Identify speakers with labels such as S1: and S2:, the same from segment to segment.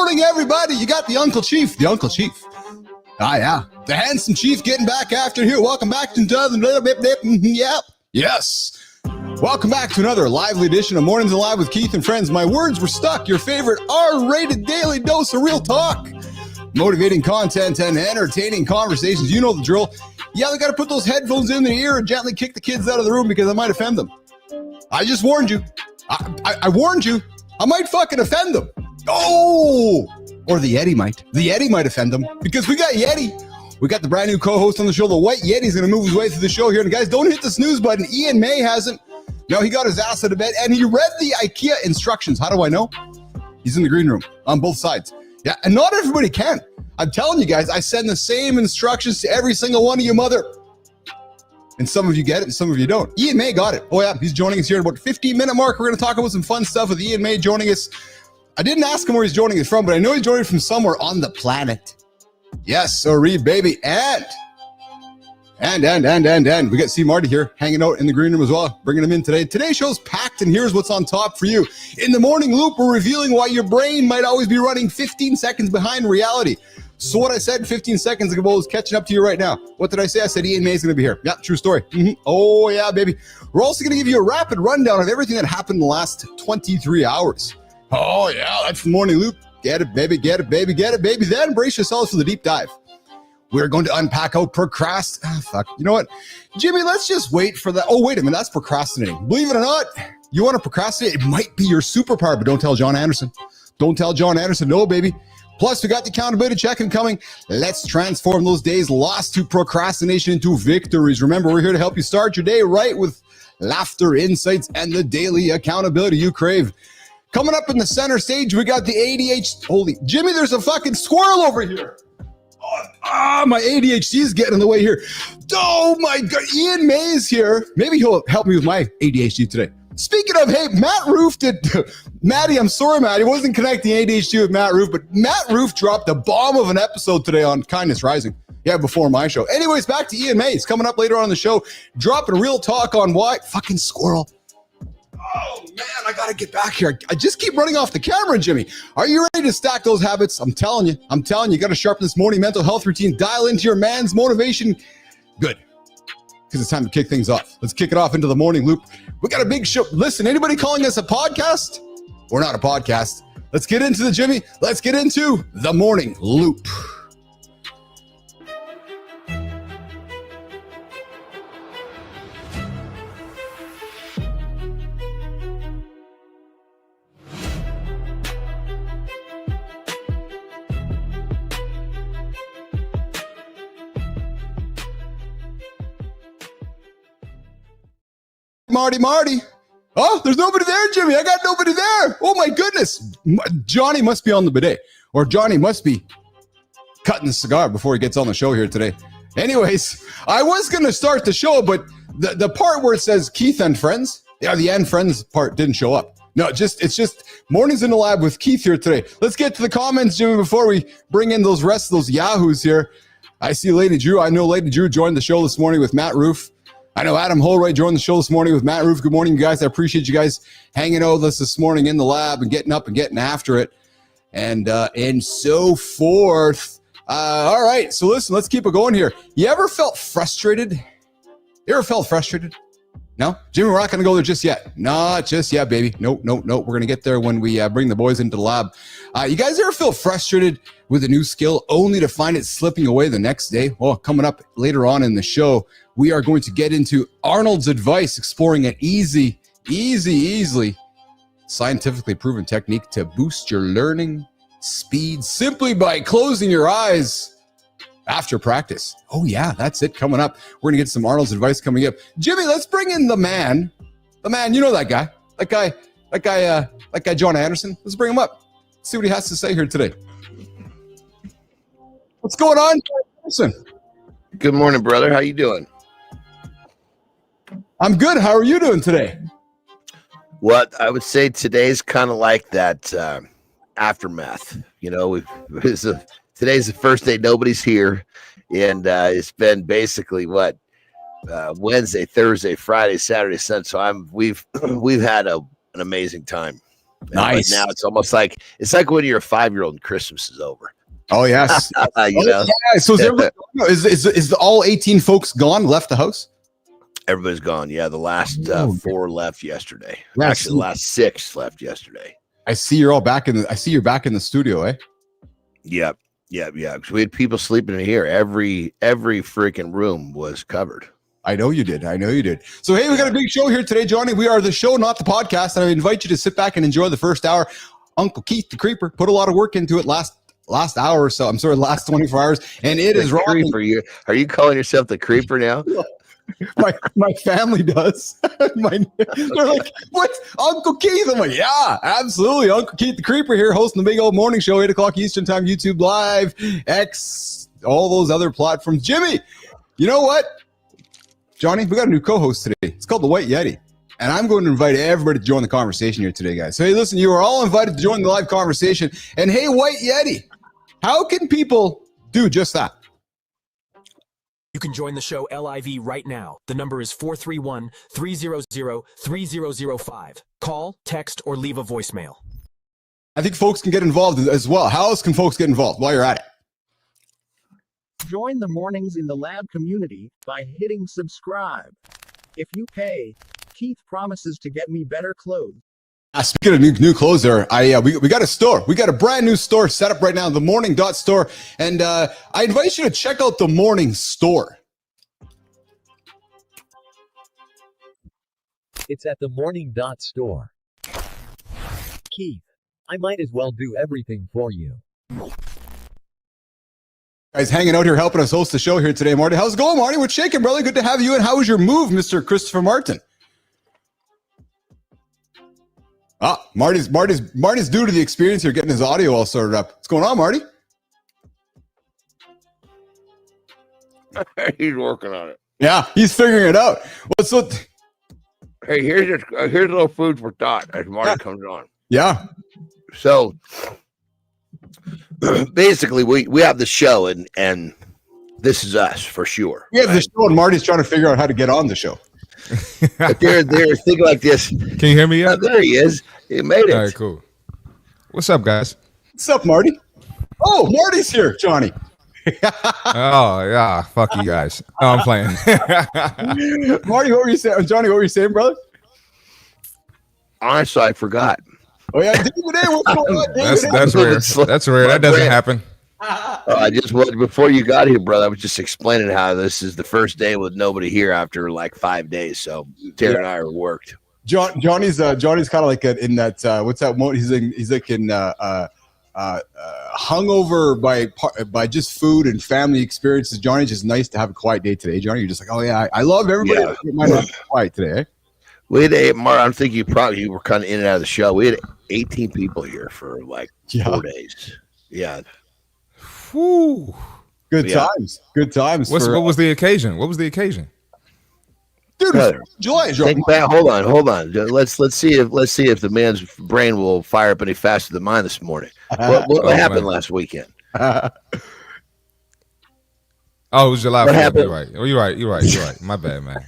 S1: morning, everybody. You got the Uncle Chief. The Uncle Chief. Ah, yeah. The handsome chief getting back after here. Welcome back to Yep. Yes. Welcome back to another lively edition of Mornings Alive with Keith and Friends. My words were stuck. Your favorite R-rated daily dose of real talk. Motivating content and entertaining conversations. You know the drill. Yeah, they got to put those headphones in their ear and gently kick the kids out of the room because I might offend them. I just warned you. I warned you. I might fucking offend them. Oh! Or the Yeti might. The Yeti might offend them because we got Yeti. We got the brand new co-host on the show. The White Yeti's going to move his way through the show here. And guys, don't hit the snooze button. Ian Mai hasn't. No, he got his ass out of bed and he read the IKEA instructions. How do I know? He's in the green room on both sides. Yeah, and not everybody can. I'm telling you guys, I send the same instructions to every single one of you mother. And some of you get it and some of you don't. Ian Mai got it. Oh yeah, he's joining us here at about 15-minute mark. We're going to talk about some fun stuff with Ian Mai joining us. I didn't ask him where he's joining us from, but I know he's joining from somewhere on the planet. Yes, so read, baby. And we got C. Marty here hanging out in the green room as well, bringing him in today. Today's show's packed, and here's what's on top for you. In the morning loop, we're revealing why your brain might always be running 15 seconds behind reality. So what I said 15 seconds ago is catching up to you right now. What did I say? I said Ian Mai is going to be here. Yeah, true story. Oh, yeah, baby. We're also going to give you a rapid rundown of everything that happened in the last 23 hours. Oh, yeah, that's the morning loop. Get it, baby, get it, baby, get it, baby. Then brace yourselves for the deep dive. We're going to unpack how You know what? Jimmy, let's just wait for that. Oh, wait a minute. That's procrastinating. Believe it or not, you want to procrastinate? It might be your superpower, but don't tell John Anderson. Don't tell John Anderson. No, baby. Plus, we got the accountability check-in coming. Let's transform those days lost to procrastination into victories. Remember, we're here to help you start your day right with laughter, insights, and the daily accountability you crave. Coming up in the center stage, we got the ADHD. Holy, Jimmy, there's a fucking squirrel over here. My ADHD is getting in the way here. Oh my God, Ian Mai is here. Maybe he'll help me with my ADHD today. Speaking of, hey, Matt Roof did, Maddie, I'm sorry, Maddie, wasn't connecting ADHD with Matt Roof, but Matt Roof dropped a bomb of an episode today on Kindness Rising. Yeah, before my show. Anyways, back to Ian Mai. He's coming up later on the show, dropping real talk on why. Fucking squirrel. Oh, man, I got to get back here. I just keep running off the camera, Jimmy. Are you ready to stack those habits? I'm telling you, you got to sharpen this morning mental health routine. Dial into your man's motivation. Good. Because it's time to kick things off. Let's kick it off into the morning loop. We got a big show. Listen, anybody calling us a podcast? We're not a podcast. Let's get into the Jimmy. Let's get into the morning loop. Marty. Oh, there's nobody there, Jimmy. I got nobody there. Oh, my goodness. Johnny must be on the bidet, or Johnny must be cutting the cigar before he gets on the show here today. Anyways, I was going to start the show, but the part where it says Keith and Friends, yeah, the and Friends part didn't show up. No, it's just Mornings in the Lab with Keith here today. Let's get to the comments, Jimmy, before we bring in those rest of those yahoos here. I see Lady Drew. I know Lady Drew joined the show this morning with Matt Roof. I know Adam Holroyd joined the show this morning with Matt Roof. Good morning, you guys. I appreciate you guys hanging out with us this morning in the lab and getting up and getting after it and so forth. All right, so listen, let's keep it going here. You ever felt frustrated? No? Jimmy, we're not going to go there just yet. Not just yet, baby. Nope. We're going to get there when we bring the boys into the lab. You guys ever feel frustrated with a new skill only to find it slipping away the next day? Well, coming up later on in the show, we are going to get into Arnold's advice, exploring an easily scientifically proven technique to boost your learning speed simply by closing your eyes after practice. Oh yeah, that's it coming up. We're going to get some Arnold's advice coming up. Jimmy, let's bring in the man, you know that guy, John Anderson. Let's bring him up. See what he has to say here today. What's going on, John Anderson?
S2: Good morning, brother. How you doing?
S1: I'm good. How are you doing today?
S2: What I would say today's kind of like that aftermath. You know, today's the first day nobody's here, and it's been basically Wednesday, Thursday, Friday, Saturday, Sunday. So we've had an amazing time.
S1: Nice.
S2: But now it's almost like when you're a 5-year-old and Christmas is over.
S1: Oh yes.
S2: You know?
S1: Yeah. So is all 18 folks gone? Left the house?
S2: Everybody's gone. Yeah, the last 4 left yesterday.
S1: Yeah,
S2: Actually, the last 6 left yesterday.
S1: I see you're all back in the. I see you're back in the studio, eh?
S2: Yep. Because we had people sleeping in here. Every freaking room was covered.
S1: I know you did. So, hey, we got a big show here today, Johnny. We are the show, not the podcast. And I invite you to sit back and enjoy the first hour. Uncle Keith, the creeper, put a lot of work into it last hour or so. I'm sorry, last 24 hours. And it is rocking.
S2: Are you calling yourself the creeper now?
S1: my family does. They're like, what? Uncle Keith? I'm like, yeah, absolutely. Uncle Keith, the creeper here, hosting the big old morning show, 8 o'clock Eastern time, YouTube Live, X, all those other platforms. Jimmy, you know what? Johnny, we got a new co-host today. It's called the White Yeti. And I'm going to invite everybody to join the conversation here today, guys. So, hey, listen, you are all invited to join the live conversation. And hey, White Yeti, how can people do just that?
S3: You can join the show live right now. The number is 431-300-3005. Call, text, or leave a voicemail.
S1: I think folks can get involved as well. How else can folks get involved while you're at it?
S4: Join the Mornings in the Lab community by hitting subscribe. If you pay, Keith promises to get me better clothes.
S1: Speaking of new clothes there, we got a store. We got a brand new store set up right now, the Morning Store. And I invite you to check out the Morning Store.
S5: It's at the Morning Store. Keith, I might as well do everything for you.
S1: Guys, hanging out here, helping us host the show here today, Marty. How's it going, Marty? What's shaking, brother? Good to have you. And how was your move, Mr. Christopher Martin? Marty's due to the experience here, getting his audio all sorted up. What's going on, Marty?
S2: He's working on it.
S1: Yeah, he's figuring it out. Well, so
S2: hey, here's a little food for thought as Marty comes on.
S1: Yeah.
S2: So basically, we have the show, and this is us for sure.
S1: We have the show, and Marty's trying to figure out how to get on the show.
S2: But they're thinking like this.
S6: Can you hear me yet?
S2: There he is. He made it.
S6: All right, cool. What's up, guys?
S1: What's up, Marty? Oh, Marty's here, Johnny.
S6: Oh, yeah. Fuck you guys. No, I'm playing.
S1: Marty, what were you saying? Johnny, what were you saying, brother?
S2: Honestly, I forgot.
S1: Oh, yeah. David, what's going on?
S6: That's rare. That's rare. That doesn't happen.
S2: I just before you got here, brother, I was just explaining how this is the first day with nobody here after like 5 days. So Terry and I are worked.
S1: Johnny's kind of like in that what's that mode? He's like in hungover by just food and family experiences. Johnny's just nice to have a quiet day today. Johnny, you're just like, oh yeah, I love everybody. Yeah. Mine not quiet today. Eh?
S2: We had I think you were kind of in and out of the show. We had 18 people here for like 4 days. Yeah.
S6: Whew.
S1: Good times.
S6: What was the occasion?
S1: Dude, July.
S2: Hold on. Let's see if the man's brain will fire up any faster than mine this morning. What happened last weekend?
S6: Oh, it was July 4th. You're right. My bad, man.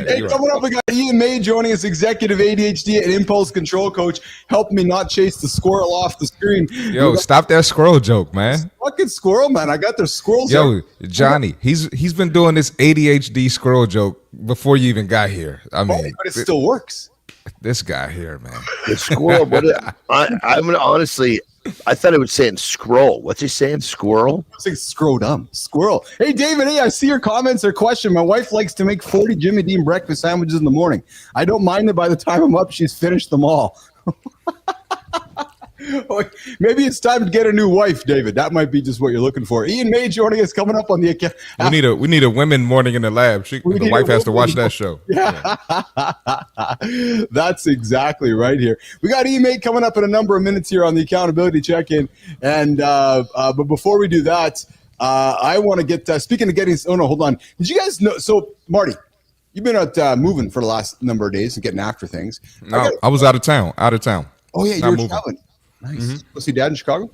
S1: Hey, coming up, we got Ian Mai joining us, executive ADHD and impulse control coach, helping me not chase the squirrel off the screen.
S6: Yo, stop that squirrel joke, man.
S1: Fucking squirrel, man. I got their squirrels.
S6: Yo, Johnny, he's been doing this ADHD squirrel joke before you even got here. I mean,
S1: but it still works.
S6: This guy here, man.
S2: The squirrel. I'm gonna honestly. I thought it was saying scroll. What's he saying? Squirrel?
S1: I'm saying scrotum. Squirrel. Hey, David, I see your comments or question. My wife likes to make 40 Jimmy Dean breakfast sandwiches in the morning. I don't mind it by the time I'm up. She's finished them all. Maybe it's time to get a new wife, David. That might be just what you're looking for. Ian Mai joining us coming up on the account.
S6: We need a women morning in the lab. The wife has to watch that show.
S1: Yeah. That's exactly right here. We got Ian Mai coming up in a number of minutes here on the accountability check-in. And but before we do that, I want to get speaking of getting. Oh no, hold on. Did you guys know? So Marty, you've been out moving for the last number of days and getting after things.
S6: No, I was out of town.
S1: Oh yeah, you were traveling. Nice. Mm-hmm. Go see Dad in Chicago?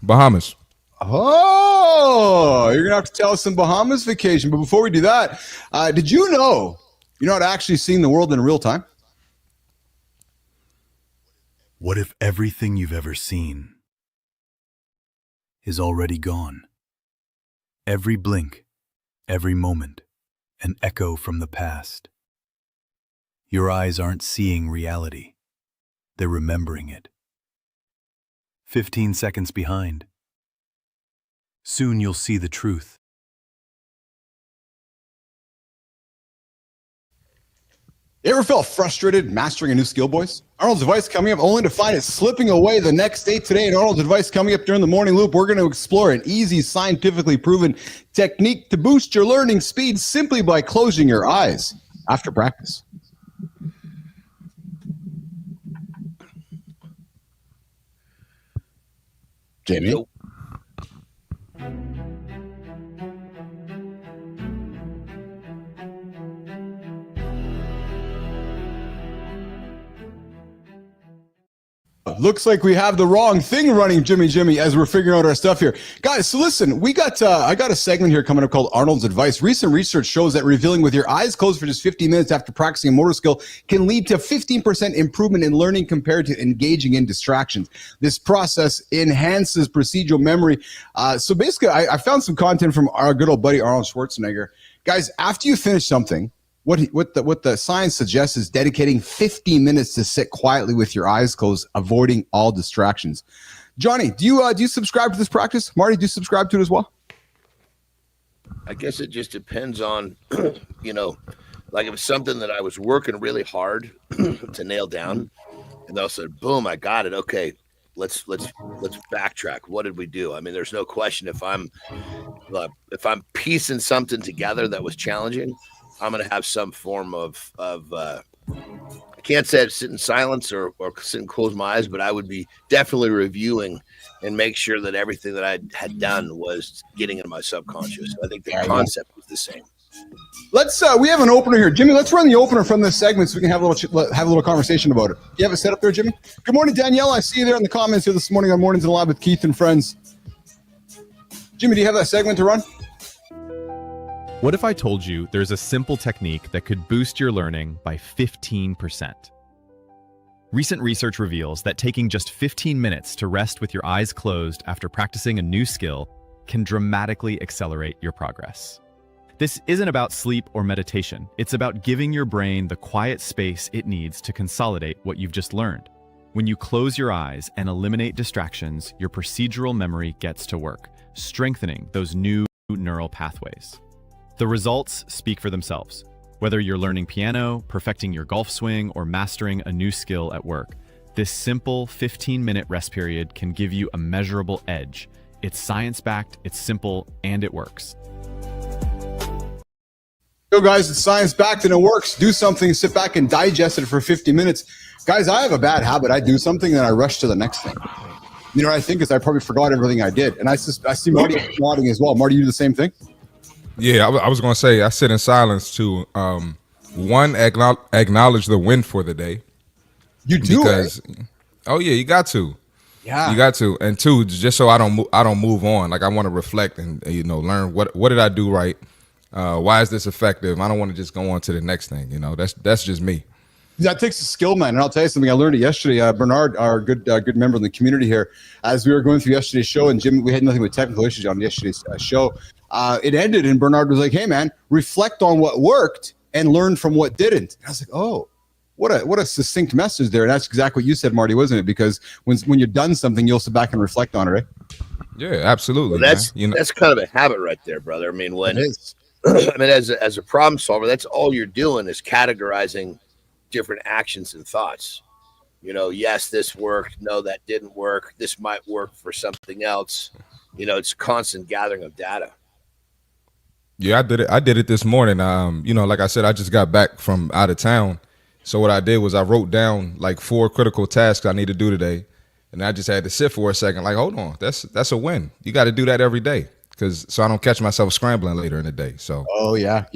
S6: Bahamas.
S1: Oh, you're going to have to tell us some Bahamas vacation. But before we do that, did you know you're not actually seeing the world in real time?
S7: What if everything you've ever seen is already gone? Every blink, every moment, an echo from the past. Your eyes aren't seeing reality. They're remembering it. 15 seconds behind. Soon you'll see the truth.
S1: You ever felt frustrated mastering a new skill, boys? Arnold's advice coming up, only to find it slipping away the next day. Today, in Arnold's advice coming up during the morning loop, we're going to explore an easy, scientifically proven technique to boost your learning speed simply by closing your eyes after practice. Jamie?
S2: Nope.
S1: Looks like we have the wrong thing running, Jimmy, as we're figuring out our stuff here. Guys, so listen, I got a segment here coming up called Arnold's Advice. Recent research shows that revealing with your eyes closed for just 15 minutes after practicing a motor skill can lead to 15% improvement in learning compared to engaging in distractions. This process enhances procedural memory. So basically, I found some content from our good old buddy Arnold Schwarzenegger. Guys, after you finish something, what the science suggests is dedicating 15 minutes to sit quietly with your eyes closed, avoiding all distractions. Johnny, do you subscribe to this practice? Marty, do you subscribe to it as well?
S2: I guess it just depends on, like if it's something that I was working really hard to nail down, and all of a sudden, boom, I got it. Okay, let's backtrack. What did we do? I mean, there's no question if I'm piecing something together that was challenging, I'm going to have some form of I can't say I'd sit in silence or sit and close my eyes, but I would be definitely reviewing and make sure that everything that I had done was getting into my subconscious. I think the concept was the same.
S1: Let's we have an opener here. Jimmy, let's run the opener from this segment so we can have a little conversation about it. Do you have it set up there, Jimmy? Good morning, Danielle. I see you there in the comments here this morning on Mornings in the Lab with Keith and Friends. Jimmy, do you have that segment to run?
S8: What if I told you there's a simple technique that could boost your learning by 15%? Recent research reveals that taking just 15 minutes to rest with your eyes closed after practicing a new skill can dramatically accelerate your progress. This isn't about sleep or meditation. It's about giving your brain the quiet space it needs to consolidate what you've just learned. When you close your eyes and eliminate distractions, your procedural memory gets to work, strengthening those new neural pathways. The results speak for themselves. Whether you're learning piano, perfecting your golf swing, or mastering a new skill at work, this simple 15-minute rest period can give you a measurable edge. It's science-backed, it's simple, and it works.
S1: Yo, guys, it's science-backed and it works. Do something, sit back and digest it for 50 minutes. Guys, I have a bad habit. I do something and I rush to the next thing. You know what I think is I probably forgot everything I did. And I see Marty nodding as well. Marty, you do the same thing?
S6: Yeah, I was going to say I sit in silence to one, acknowledge the win for the day.
S1: You do,
S6: because oh yeah, you got to.
S1: Yeah,
S6: you got to. And two, just so I don't move on. Like I want to reflect and learn what did I do right. Why is this effective? I don't want to just go on to the next thing. That's just me.
S1: That takes a skill, man. And I'll tell you something. I learned it yesterday. Bernard, our good member in the community here, as we were going through yesterday's show, and Jim, we had nothing but technical issues on yesterday's show. It ended, and Bernard was like, "Hey, man, reflect on what worked and learn from what didn't." And I was like, "Oh, what a succinct message there." And that's exactly what you said, Marty, wasn't it? Because when you're done something, you'll sit back and reflect on it, right?
S6: Yeah, absolutely.
S2: Well, that's kind of a habit right there, brother. I mean, as a problem solver, that's all you're doing is categorizing different actions and thoughts. Yes, this worked. No, that didn't work. This might work for something else. It's constant gathering of data.
S6: Yeah, I did it this morning. Like I said, I just got back from out of town. So what I did was I wrote down like 4 critical tasks I need to do today. And I just had to sit for a second, like, hold on, that's a win. You got to do that every day. So I don't catch myself scrambling later in the day. So. Oh yeah.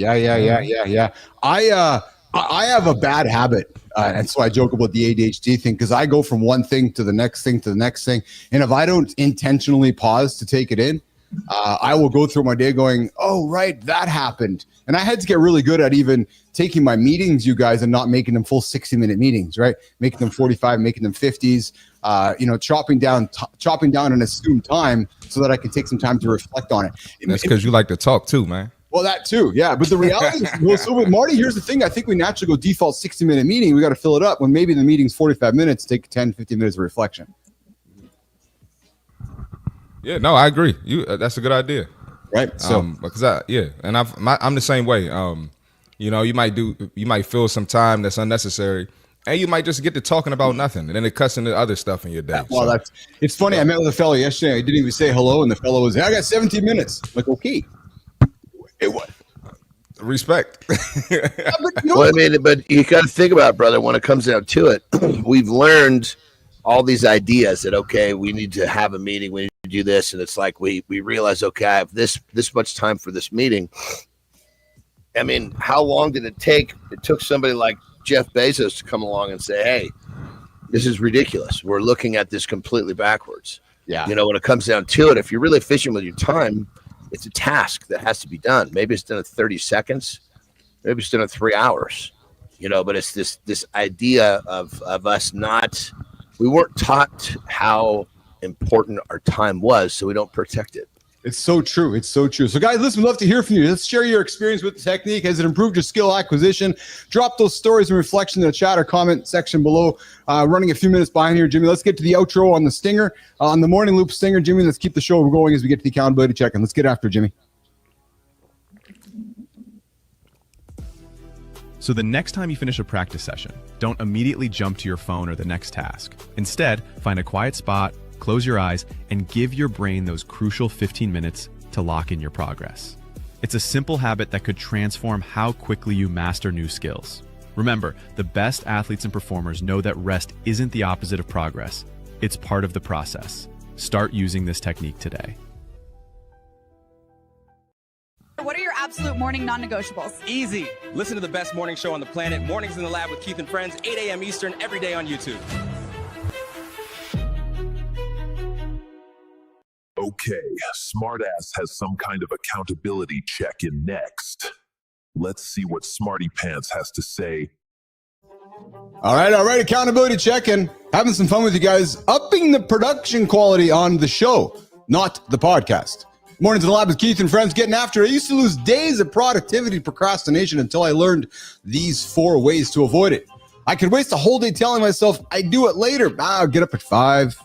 S1: I have a bad habit, and so I joke about the ADHD thing because I go from one thing to the next thing to the next thing, and if I don't intentionally pause to take it in, I will go through my day going, oh, right, that happened. And I had to get really good at even taking my meetings, you guys, and not making them full 60-minute meetings, right? Making them 45, making them 50s, chopping down an assumed time so that I can take some time to reflect on it.
S6: That's because you like to talk too, man.
S1: Well, that too, yeah. But the reality is, so with Marty, here's the thing. I think we naturally go default 60-minute meeting. We got to fill it up when maybe the meeting's 45 minutes, take 10, 15 minutes of reflection.
S6: Yeah, no, I agree. That's a good idea.
S1: Right. So
S6: because I'm the same way. You might fill some time that's unnecessary, and you might just get to talking about nothing, and then it cuts into other stuff in your day.
S1: Well, it's funny. I met with a fellow yesterday. I didn't even say hello, and the fellow was, I got 17 minutes. I'm like, okay.
S6: Respect.
S2: Well, I mean, but you got to think about it, brother, when it comes down to it, we've learned all these ideas that, okay, we need to have a meeting, we need to do this. And it's like, we realize, okay, I have this much time for this meeting. I mean, how long did it take? It took somebody like Jeff Bezos to come along and say, hey, this is ridiculous. We're looking at this completely backwards.
S1: Yeah.
S2: When it comes down to it, if you're really efficient with your time, it's a task that has to be done. Maybe it's done in 30 seconds. Maybe it's done in 3 hours, but it's this idea of us not, we weren't taught how important our time was, so we don't protect it.
S1: It's so true. It's so true. So guys, listen, we'd love to hear from you. Let's share your experience with the technique. Has it improved your skill acquisition? Drop those stories and reflection in the chat or comment section below. Running a few minutes behind here, Jimmy. Let's get to the outro on the stinger, on the morning loop stinger, Jimmy. Let's keep the show going as we get to the accountability check-in. Let's get after it, Jimmy.
S8: So the next time you finish a practice session, don't immediately jump to your phone or the next task. Instead, find a quiet spot, close your eyes, and give your brain those crucial 15 minutes to lock in your progress. It's a simple habit that could transform how quickly you master new skills. Remember, the best athletes and performers know that rest isn't the opposite of progress. It's part of the process. Start using this technique today.
S9: What are your absolute morning non-negotiables?
S10: Easy. Listen to the best morning show on the planet, Mornings in the Lab with Keith and Friends, 8 a.m. Eastern, every day on YouTube.
S11: Okay, Smartass has some kind of accountability check-in next. Let's see what Smarty Pants has to say.
S1: All right, accountability check-in. Having some fun with you guys, upping the production quality on the show, not the podcast. Mornings in the Lab with Keith and Friends, getting after it. I used to lose days of productivity procrastination until I learned these 4 ways to avoid it. I could waste a whole day telling myself I'd do it later. I'll get up at 5.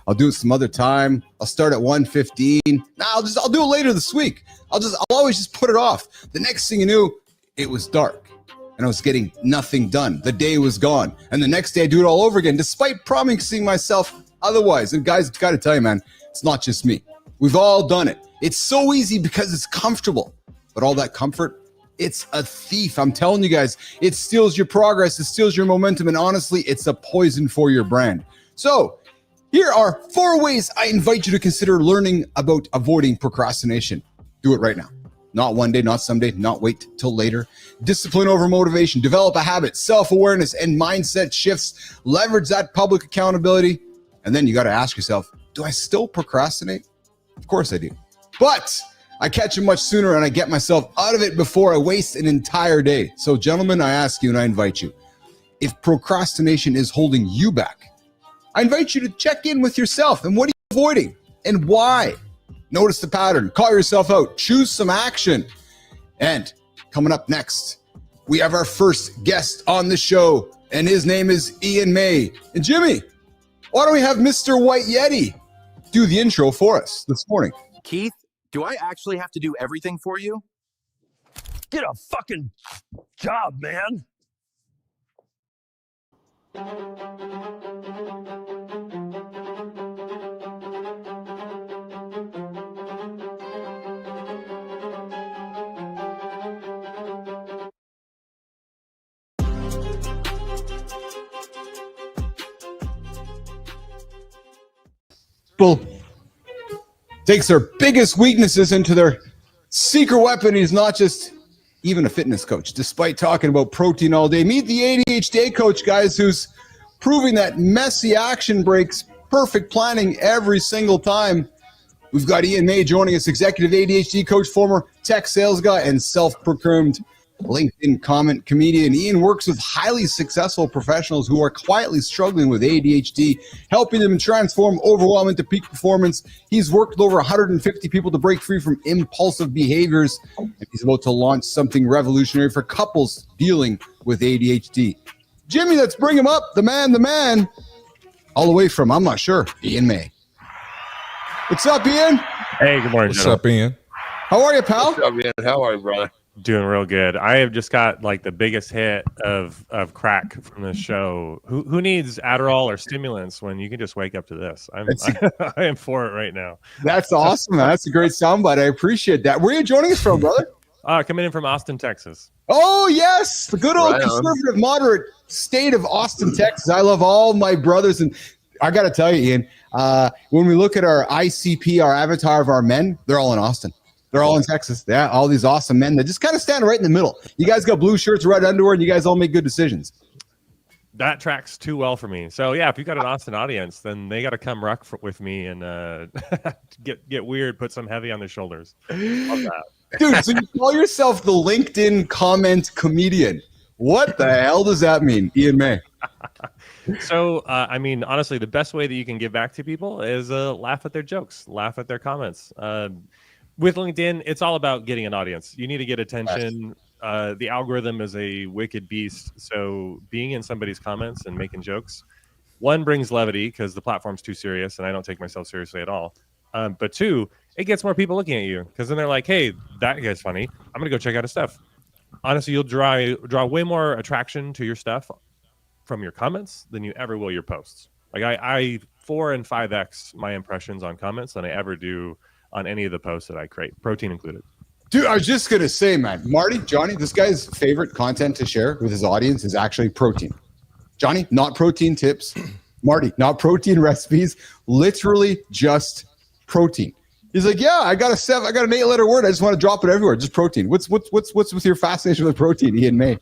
S1: I'll do it some other time. I'll start at 1:15. I'll do it later this week. I'll always just put it off. The next thing you knew, it was dark and I was getting nothing done. The day was gone. And the next day I do it all over again, despite promising myself otherwise. And guys, got to tell you, man, it's not just me. We've all done it. It's so easy because it's comfortable, but all that comfort, it's a thief. I'm telling you guys, it steals your progress. It steals your momentum. And honestly, it's a poison for your brand. So here are 4 ways I invite you to consider learning about avoiding procrastination. Do it right now. Not one day, not someday, not wait till later. Discipline over motivation. Develop a habit, self-awareness, and mindset shifts. Leverage that public accountability. And then you got to ask yourself, do I still procrastinate? Of course I do. But I catch it much sooner and I get myself out of it before I waste an entire day. So gentlemen, I ask you and I invite you, if procrastination is holding you back, I invite you to check in with yourself and what are you avoiding and why? Notice the pattern, call yourself out, choose some action. And coming up next, we have our first guest on the show and his name is Ian Mai. And Jimmy, why don't we have Mr. White Yeti do the intro for us this morning?
S12: Keith, do I actually have to do everything for you? Get a fucking job, man.
S1: People takes their biggest weaknesses into their secret weapon. He's not just even a fitness coach, despite talking about protein all day. Meet the ADHD coach, guys, who's proving that messy action breaks perfect planning every single time. We've got Ian Mai joining us, executive ADHD coach, former tech sales guy, and self-proclaimed LinkedIn comment comedian. Ian works with highly successful professionals who are quietly struggling with ADHD, helping them transform overwhelm into peak performance. He's worked with over 150 people to break free from impulsive behaviors, and he's about to launch something revolutionary for couples dealing with ADHD. Jimmy, let's bring him up. The man, all the way from, I'm not sure, Ian Mai. What's up, Ian?
S13: Hey, good morning.
S6: What's up, Ian?
S1: How are you, pal?
S2: What's up, Ian? How are you, brother?
S13: Doing real good. I have just got like the biggest hit of crack from this show. Who needs Adderall or stimulants when you can just wake up to this? I am for it right now.
S1: That's awesome, man. That's a great soundbite. I appreciate that. Where are you joining us from, brother?
S13: Coming in from Austin, Texas.
S1: Oh, yes. The good old conservative, moderate state of Austin, Texas. I love all my brothers. And I got to tell you, Ian, when we look at our ICP, our avatar of our men, they're all in Austin. They're all in Texas. Yeah, all these awesome men that just kind of stand right in the middle. You guys got blue shirts, red underwear, and you guys all make good decisions.
S13: That tracks too well for me. So yeah, if you got an Austin audience, then they got to come rock with me and get weird, put some heavy on their shoulders. Love that.
S1: Dude, so you call yourself the LinkedIn comment comedian. What the hell does that mean, Ian Mai?
S13: So, I mean, honestly, the best way that you can give back to people is laugh at their jokes, laugh at their comments. With LinkedIn, it's all about getting an audience. You need to get attention. The algorithm is a wicked beast. So being in somebody's comments and making jokes, one, brings levity because the platform's too serious and I don't take myself seriously at all. But two, it gets more people looking at you because then they're like, hey, that guy's funny. I'm going to go check out his stuff. Honestly, you'll draw way more attraction to your stuff from your comments than you ever will your posts. Like I 4 and 5x my impressions on comments than I ever do on any of the posts that I create, protein included.
S1: Dude, I was just going to say, man, Marty, Johnny, this guy's favorite content to share with his audience is actually protein. Johnny, not protein tips. Marty, not protein recipes, literally just protein. He's like, yeah, I got an 8-letter word. I just want to drop it everywhere. Just protein. What's with your fascination with protein, Ian Mai?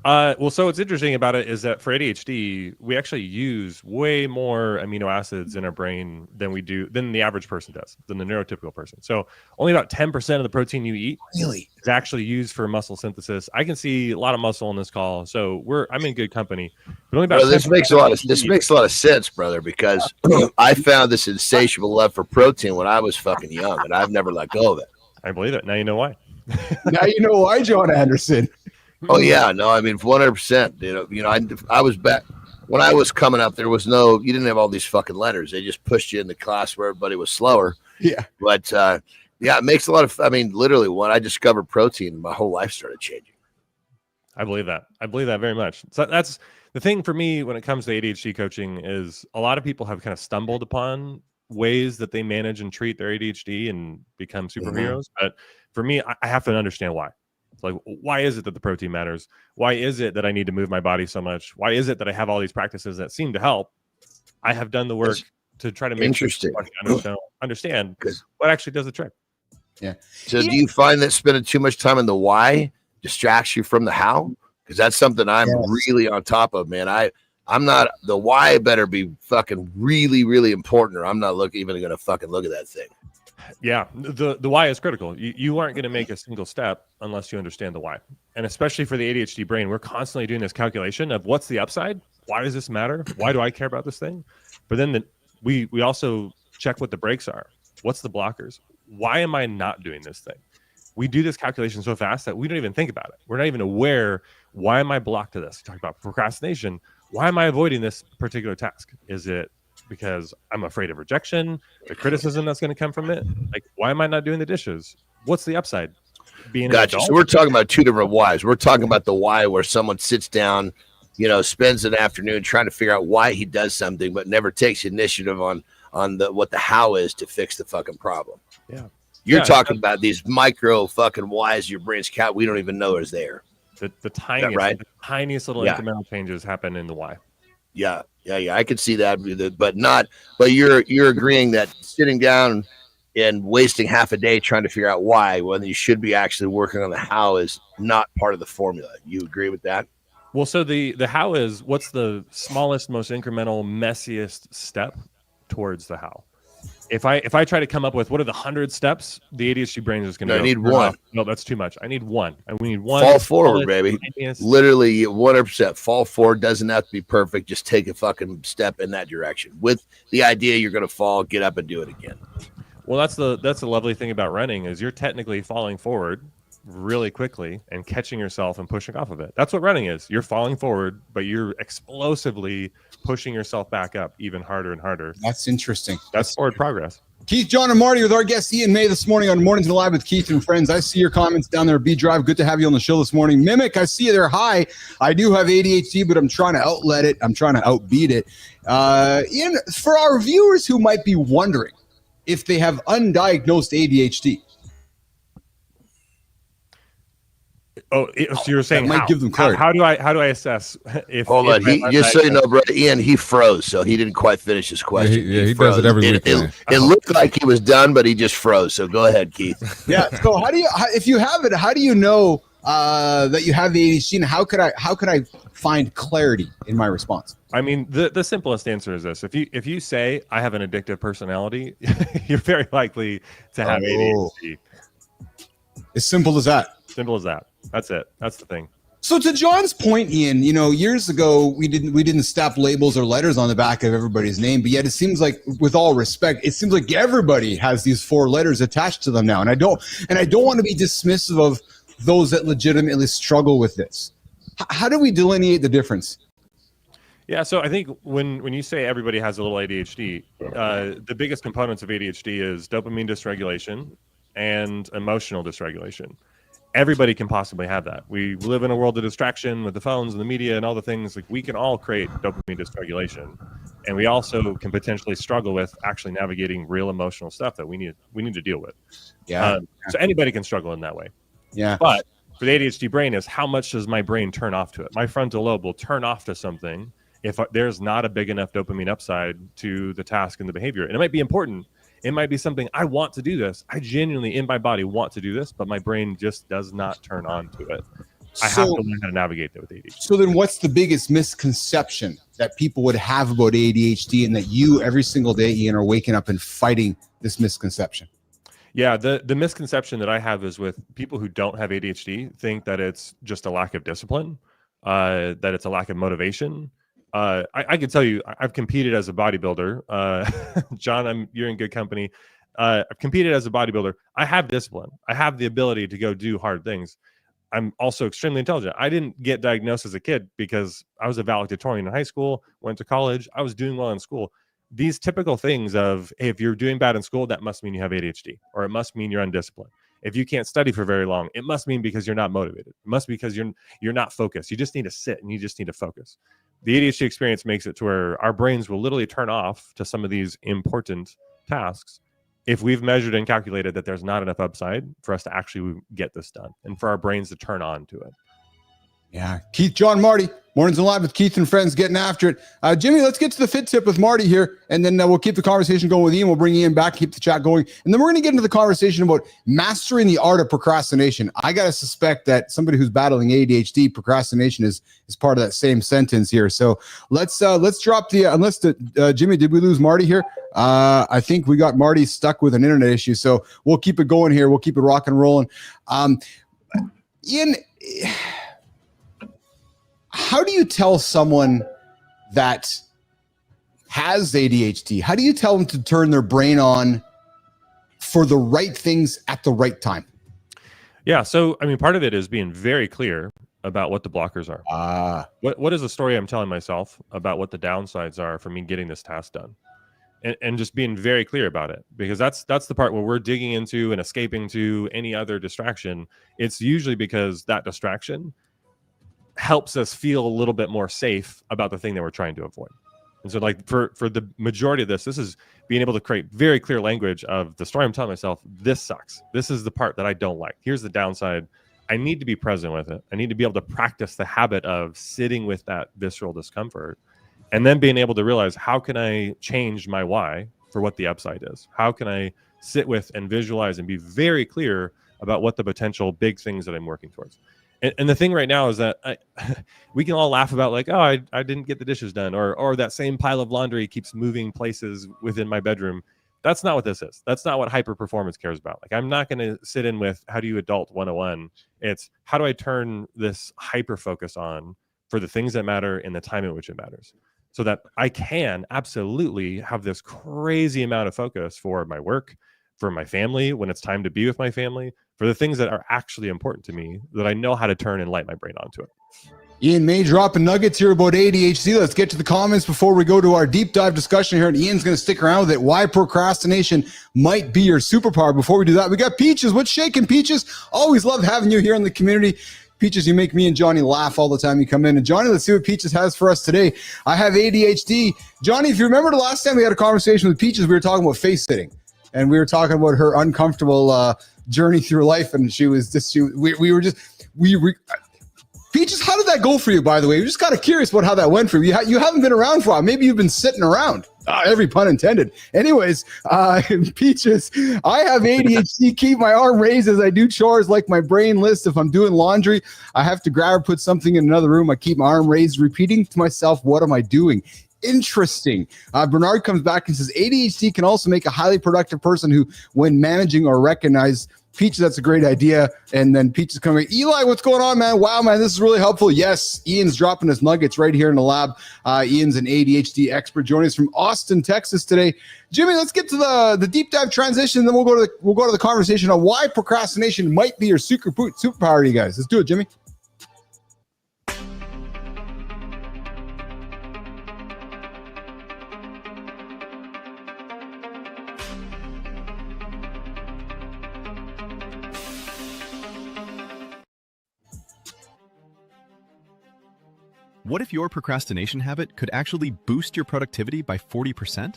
S13: Well, so what's interesting about it is that for ADHD, we actually use way more amino acids in our brain than the average person does, than the neurotypical person. So only about 10% of the protein you eat is actually used for muscle synthesis. I can see a lot of muscle on this call, so I'm in good company. But only about
S2: this makes a lot of sense, brother, because I found this insatiable love for protein when I was fucking young, and I've never let go of it.
S13: I believe it. Now you know why.
S1: Now you know why, John Anderson.
S2: Oh yeah, no, I mean 100%. You know, I was back when I was coming up. You didn't have all these fucking letters. They just pushed you into class where everybody was slower.
S1: Yeah,
S2: but yeah, it makes a lot of. I mean, literally, when I discovered protein, my whole life started changing.
S13: I believe that. I believe that very much. So that's the thing for me when it comes to ADHD coaching is a lot of people have kind of stumbled upon ways that they manage and treat their ADHD and become superheroes. But for me, I have to understand why. Like, why is it that the protein matters? Why is it that I need to move my body so much? Why is it that I have all these practices that seem to help? I have done the work to try to make understand what actually does the trick.
S1: Yeah.
S2: So do you find that spending too much time in the why distracts you from the how? Because that's something I'm really on top of, man. I'm not, the why better be fucking really, really important, or I'm not even going to fucking look at that thing.
S13: Yeah, the why is critical. You aren't going to make a single step unless you understand the why. And especially for the ADHD brain, we're constantly doing this calculation of what's the upside? Why does this matter? Why do I care about this thing? But then we also check what the brakes are. What's the blockers? Why am I not doing this thing? We do this calculation so fast that we don't even think about it. We're not even aware, why am I blocked to this? We talk about procrastination. Why am I avoiding this particular task? Is it because I'm afraid of rejection, the criticism that's going to come from it? Like, why am I not doing the dishes? What's the upside? Being
S2: gotcha. So we're talking about two different whys. We're talking about the why where someone sits down, spends an afternoon trying to figure out why he does something, but never takes initiative on what the how is to fix the fucking problem.
S13: Yeah.
S2: You're talking about these micro fucking whys your brain's count we don't even know is there.
S13: The tiniest little incremental changes happen in the why.
S2: Yeah. I could see that, but you're agreeing that sitting down and wasting half a day trying to figure out why when you should be actually working on the how is not part of the formula. You agree with that?
S13: Well, so the how is what's the smallest, most incremental, messiest step towards the how. If I try to come up with what are the 100 steps, the ADHD brain is going to
S2: I need one.
S13: No, that's too much. I need one. And we need one.
S2: Fall forward, baby. Literally 100%. Fall forward. Doesn't have to be perfect. Just take a fucking step in that direction with the idea you're going to fall, get up and do it again.
S13: Well, that's the lovely thing about running is you're technically falling forward really quickly and catching yourself and pushing off of it. That's what running is. You're falling forward, but you're explosively pushing yourself back up even harder and harder.
S1: That's interesting.
S13: That's forward progress.
S1: Keith, John, and Marty with our guest Ian Mai this morning on Mornings Live with Keith and Friends. I see your comments down there. B-Drive, good to have you on the show this morning. Mimic, I see you there. Hi. I do have ADHD, but I'm trying to outlet it. I'm trying to outbeat it. Ian, for our viewers who might be wondering if they have undiagnosed ADHD.
S13: Oh, so you're saying
S1: that might give them clarity.
S13: How do I assess if?
S2: Hold on, just so you know, bro, Ian, he froze, so he didn't quite finish his question.
S6: He does it every week.
S2: It looked like he was done, but he just froze. So go ahead, Keith.
S1: Yeah. So if you have it, how do you know that you have the ADHD, and how could I find clarity in my response?
S13: I mean, the simplest answer is this: if you say I have an addictive personality, you're very likely to have ADHD.
S1: As simple as that.
S13: Simple as that. That's it. That's the thing.
S1: So to John's point, Ian, years ago we didn't slap labels or letters on the back of everybody's name, but yet it seems like, with all respect, it seems like everybody has these 4 letters attached to them now, and I don't want to be dismissive of those that legitimately struggle with this. How do we delineate the difference?
S13: Yeah, so I think when you say everybody has a little ADHD, the biggest components of ADHD is dopamine dysregulation and emotional dysregulation. Everybody can possibly have that. We live in a world of distraction with the phones and the media and all the things. Like, we can all create dopamine dysregulation, and we also can potentially struggle with actually navigating real emotional stuff that we need to deal with.
S1: Yeah.
S13: So anybody can struggle in that way.
S1: Yeah.
S13: But for the ADHD brain is, how much does my brain turn off to it? My frontal lobe will turn off to something if there's not a big enough dopamine upside to the task and the behavior. And it might be important. It might be something I want to do this. I genuinely in my body want to do this, but my brain just does not turn on to it. I have to learn how to navigate that with ADHD.
S1: So then what's the biggest misconception that people would have about ADHD, and that you every single day, Ian, are waking up and fighting this misconception?
S13: Yeah, the misconception that I have is with people who don't have ADHD think that it's just a lack of discipline, that it's a lack of motivation. I can tell you, I've competed as a bodybuilder. John, you're in good company. I've competed as a bodybuilder. I have discipline. I have the ability to go do hard things. I'm also extremely intelligent. I didn't get diagnosed as a kid because I was a valedictorian in high school, went to college. I was doing well in school. These typical things of, hey, if you're doing bad in school, that must mean you have ADHD, or it must mean you're undisciplined. If you can't study for very long, it must mean because you're not motivated. It must be because you're not focused. You just need to sit and you just need to focus. The ADHD experience makes it to where our brains will literally turn off to some of these important tasks if we've measured and calculated that there's not enough upside for us to actually get this done and for our brains to turn on to it.
S1: Yeah. Keith, John, Marty, Mornings Live with Keith and Friends, getting after it. Jimmy, let's get to the fit tip with Marty here, and then we'll keep the conversation going with Ian. We'll bring Ian back, keep the chat going, and then we're going to get into the conversation about mastering the art of procrastination. I got to suspect that somebody who's battling ADHD, procrastination is part of that same sentence here. So let's drop Jimmy, did we lose Marty here? I think we got Marty stuck with an internet issue, so we'll keep it going here. We'll keep it rock and rolling. Ian, how do you tell someone that has ADHD? How do you tell them to turn their brain on for the right things at the right time?
S13: Yeah. So, I mean, part of it is being very clear about what the blockers are. What is the story I'm telling myself about what the downsides are for me getting this task done? And just being very clear about it, because that's the part where we're digging into and escaping to any other distraction. It's usually because that distraction helps us feel a little bit more safe about the thing that we're trying to avoid. And so, like, for the majority of this is being able to create very clear language of the story I'm telling myself. This sucks. This is the part that I don't like. Here's the downside. I need to be present with it. I need to be able to practice the habit of sitting with that visceral discomfort, and then being able to realize, how can I change my why for what the upside is? How can I sit with and visualize and be very clear about what the potential big things that I'm working towards? And the thing right now is that we can all laugh about, like, oh, I didn't get the dishes done, or that same pile of laundry keeps moving places within my bedroom. That's not what this is. That's not what hyper performance cares about. Like, I'm not going to sit in with how do you adult 101. It's how do I turn this hyper focus on for the things that matter in the time in which it matters, so that I can absolutely have this crazy amount of focus for my work, for my family, when it's time to be with my family, for the things that are actually important to me, that I know how to turn and light my brain onto it.
S1: Ian Mai dropping nuggets here about ADHD. Let's get to the comments before we go to our deep dive discussion here. And Ian's going to stick around with it. Why procrastination might be your superpower. Before we do that, we got Peaches. What's shaking, Peaches? Always love having you here in the community. Peaches, you make me and Johnny laugh all the time you come in. And Johnny, let's see what Peaches has for us today. I have ADHD. Johnny, if you remember the last time we had a conversation with Peaches, we were talking about face sitting. And we were talking about her uncomfortable journey through life. And she was just, Peaches, how did that go for you, by the way? We're just kind of curious about how that went for you. You haven't been around for a while. Maybe you've been sitting around. Every pun intended. Anyways, Peaches, I have ADHD. Keep my arm raised as I do chores, like my brain list. If I'm doing laundry, I have to grab or put something in another room. I keep my arm raised, repeating to myself, what am I doing? Interesting. Bernard comes back and says, ADHD can also make a highly productive person who, when managing or recognize. Peaches, that's a great idea. And then Peaches coming. Eli, what's going on, man? Wow, man, this is really helpful. Yes, Ian's dropping his nuggets right here in the lab. Ian's an ADHD expert joining us from Austin, Texas today. Jimmy, let's get to the deep dive transition. Then we'll go to the conversation on why procrastination might be your superpower, you guys. Let's do it, Jimmy.
S8: What if your procrastination habit could actually boost your productivity by 40%?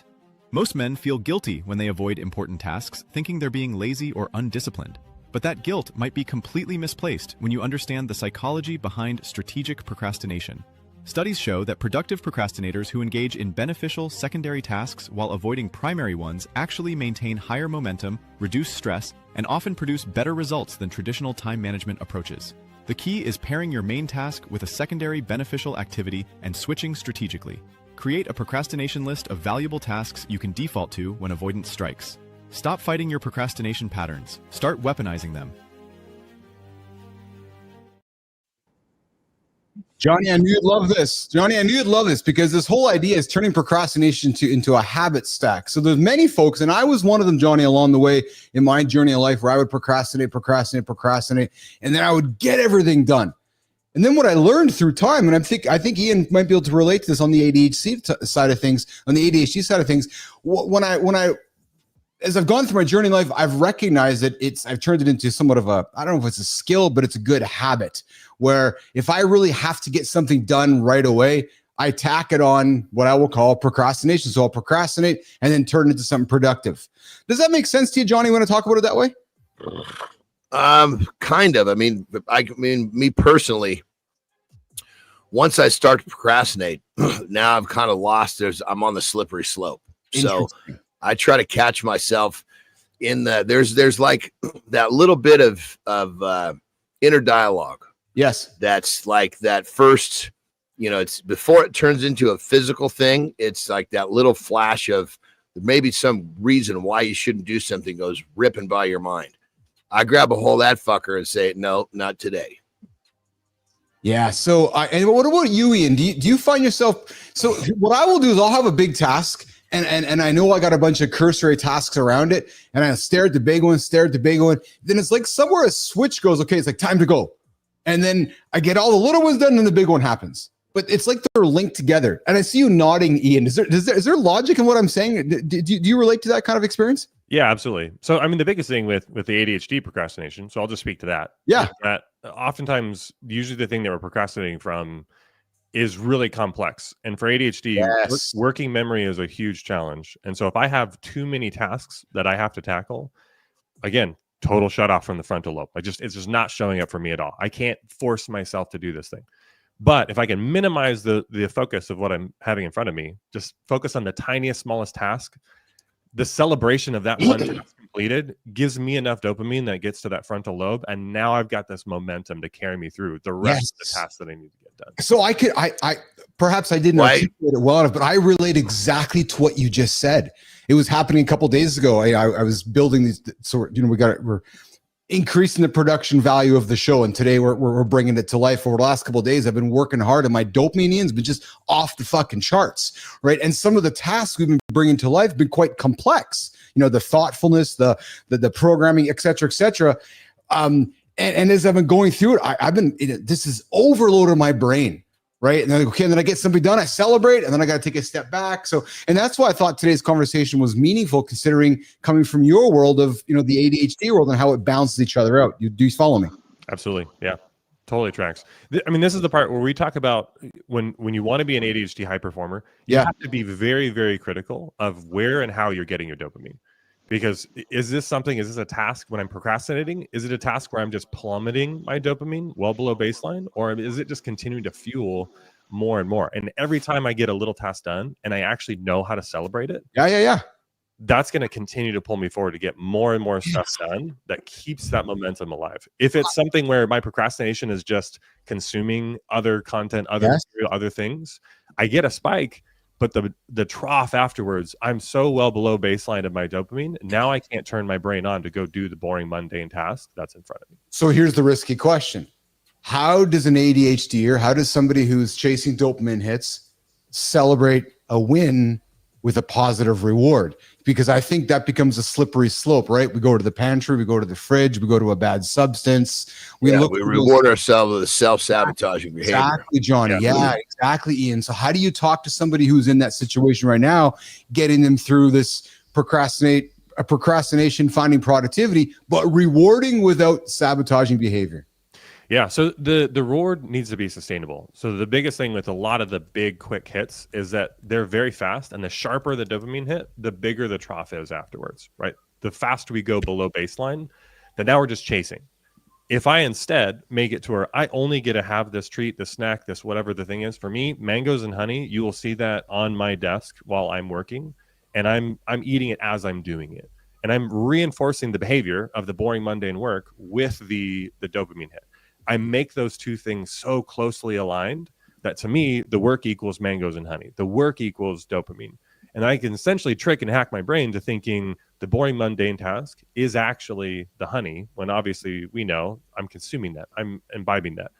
S8: Most men feel guilty when they avoid important tasks, thinking they're being lazy or undisciplined. But that guilt might be completely misplaced when you understand the psychology behind strategic procrastination. Studies show that productive procrastinators who engage in beneficial secondary tasks while avoiding primary ones actually maintain higher momentum, reduce stress, and often produce better results than traditional time management approaches. The key is pairing your main task with a secondary beneficial activity and switching strategically. Create a procrastination list of valuable tasks you can default to when avoidance strikes. Stop fighting your procrastination patterns. Start weaponizing them.
S1: Johnny, I knew you'd love this. Johnny, I knew you'd love this because this whole idea is turning procrastination into a habit stack. So there's many folks, and I was one of them, Johnny, along the way in my journey of life where I would procrastinate, and then I would get everything done. And then what I learned through time, and I think Ian might be able to relate to this on the ADHD side of things, as I've gone through my journey in life, I've recognized that I've turned it into somewhat of I don't know if it's a skill, but it's a good habit where if I really have to get something done right away, I tack it on what I will call procrastination. So I'll procrastinate and then turn it into something productive. Does that make sense to you, Johnny, when I talk about it that way?
S2: Kind of. I mean, me personally, once I start to procrastinate, now I've kind of lost. I'm on the slippery slope. So I try to catch myself in there's like that little bit of inner dialogue.
S1: Yes.
S2: That's like that first, it's before it turns into a physical thing. It's like that little flash of maybe some reason why you shouldn't do something goes ripping by your mind. I grab a hold of that fucker and say, no, not today.
S1: Yeah. So, and what about you, Ian? Do you find yourself? So, what I will do is I'll have a big task, and I know I got a bunch of cursory tasks around it, and I stare at the big one. Then it's like somewhere a switch goes. Okay, it's like time to go, and then I get all the little ones done, and the big one happens. But it's like they're linked together. And I see you nodding, Ian. Is there logic in what I'm saying? Do you relate to that kind of experience?
S13: Yeah, absolutely. So, I mean, the biggest thing with the ADHD procrastination, so I'll just speak to that.
S1: Yeah.
S13: That oftentimes, usually the thing that we're procrastinating from is really complex. And for ADHD,
S2: yes,
S13: working memory is a huge challenge. And so if I have too many tasks that I have to tackle, again, total shut off from the frontal lobe. It's just not showing up for me at all. I can't force myself to do this thing. But if I can minimize the focus of what I'm having in front of me, just focus on the tiniest, smallest task, the celebration of that one task completed gives me enough dopamine that gets to that frontal lobe. And now I've got this momentum to carry me through the rest of the tasks that I need to get. done.
S1: So I perhaps I didn't articulate it well enough, but I relate exactly to what you just said. It was happening a couple days ago. I was building these we're increasing the production value of the show, and today we're bringing it to life. Over the last couple of days, I've been working hard, and my dopamine's been just off the fucking charts, right? And some of the tasks we've been bringing to life have been quite complex. The thoughtfulness, the programming, et cetera. And as I've been going through it, I've been this has overloaded my brain. Right. And then, okay, and then I get something done, I celebrate, and then I got to take a step back. So, and that's why I thought today's conversation was meaningful, considering coming from your world of, the ADHD world and how it balances each other out. Do you follow me?
S13: Absolutely. Yeah. Totally tracks. I mean, this is the part where we talk about when you want to be an ADHD high performer, you have to be very, very critical of where and how you're getting your dopamine. Because is this a task when I'm procrastinating? Is it a task where I'm just plummeting my dopamine well below baseline? Or is it just continuing to fuel more and more? And every time I get a little task done and I actually know how to celebrate it, that's going to continue to pull me forward to get more and more stuff done that keeps that momentum alive. If it's something where my procrastination is consuming other content, other things, I get a spike. But the trough afterwards, I'm so well below baseline of my dopamine. Now I can't turn my brain on to go do the boring, mundane task that's in front of me.
S1: So here's the risky question. How does an ADHDer, how does somebody who's chasing dopamine hits celebrate a win with a positive reward? Because I think that becomes a slippery slope, right? We go to the pantry, we go to the fridge, we go to a bad substance. We
S2: reward ourselves with a self-sabotaging behavior.
S1: Exactly, Johnny. Yeah, exactly, Ian. So how do you talk to somebody who's in that situation right now, getting them through this procrastination, finding productivity, but rewarding without sabotaging behavior?
S13: Yeah, so the reward needs to be sustainable. So the biggest thing with a lot of the big quick hits is that they're very fast, and the sharper the dopamine hit, the bigger the trough is afterwards, right? The faster we go below baseline, then now we're just chasing. If I instead make it to where I only get to have this treat, this snack, this whatever the thing is, for me, mangoes and honey, you will see that on my desk while I'm working, and I'm eating it as I'm doing it. And I'm reinforcing the behavior of the boring, mundane work with the dopamine hit. I make those two things so closely aligned that to me, the work equals mangoes and honey. The work equals dopamine. And I can essentially trick and hack my brain to thinking the boring, mundane task is actually the honey, when obviously we know I'm consuming that. I'm imbibing that.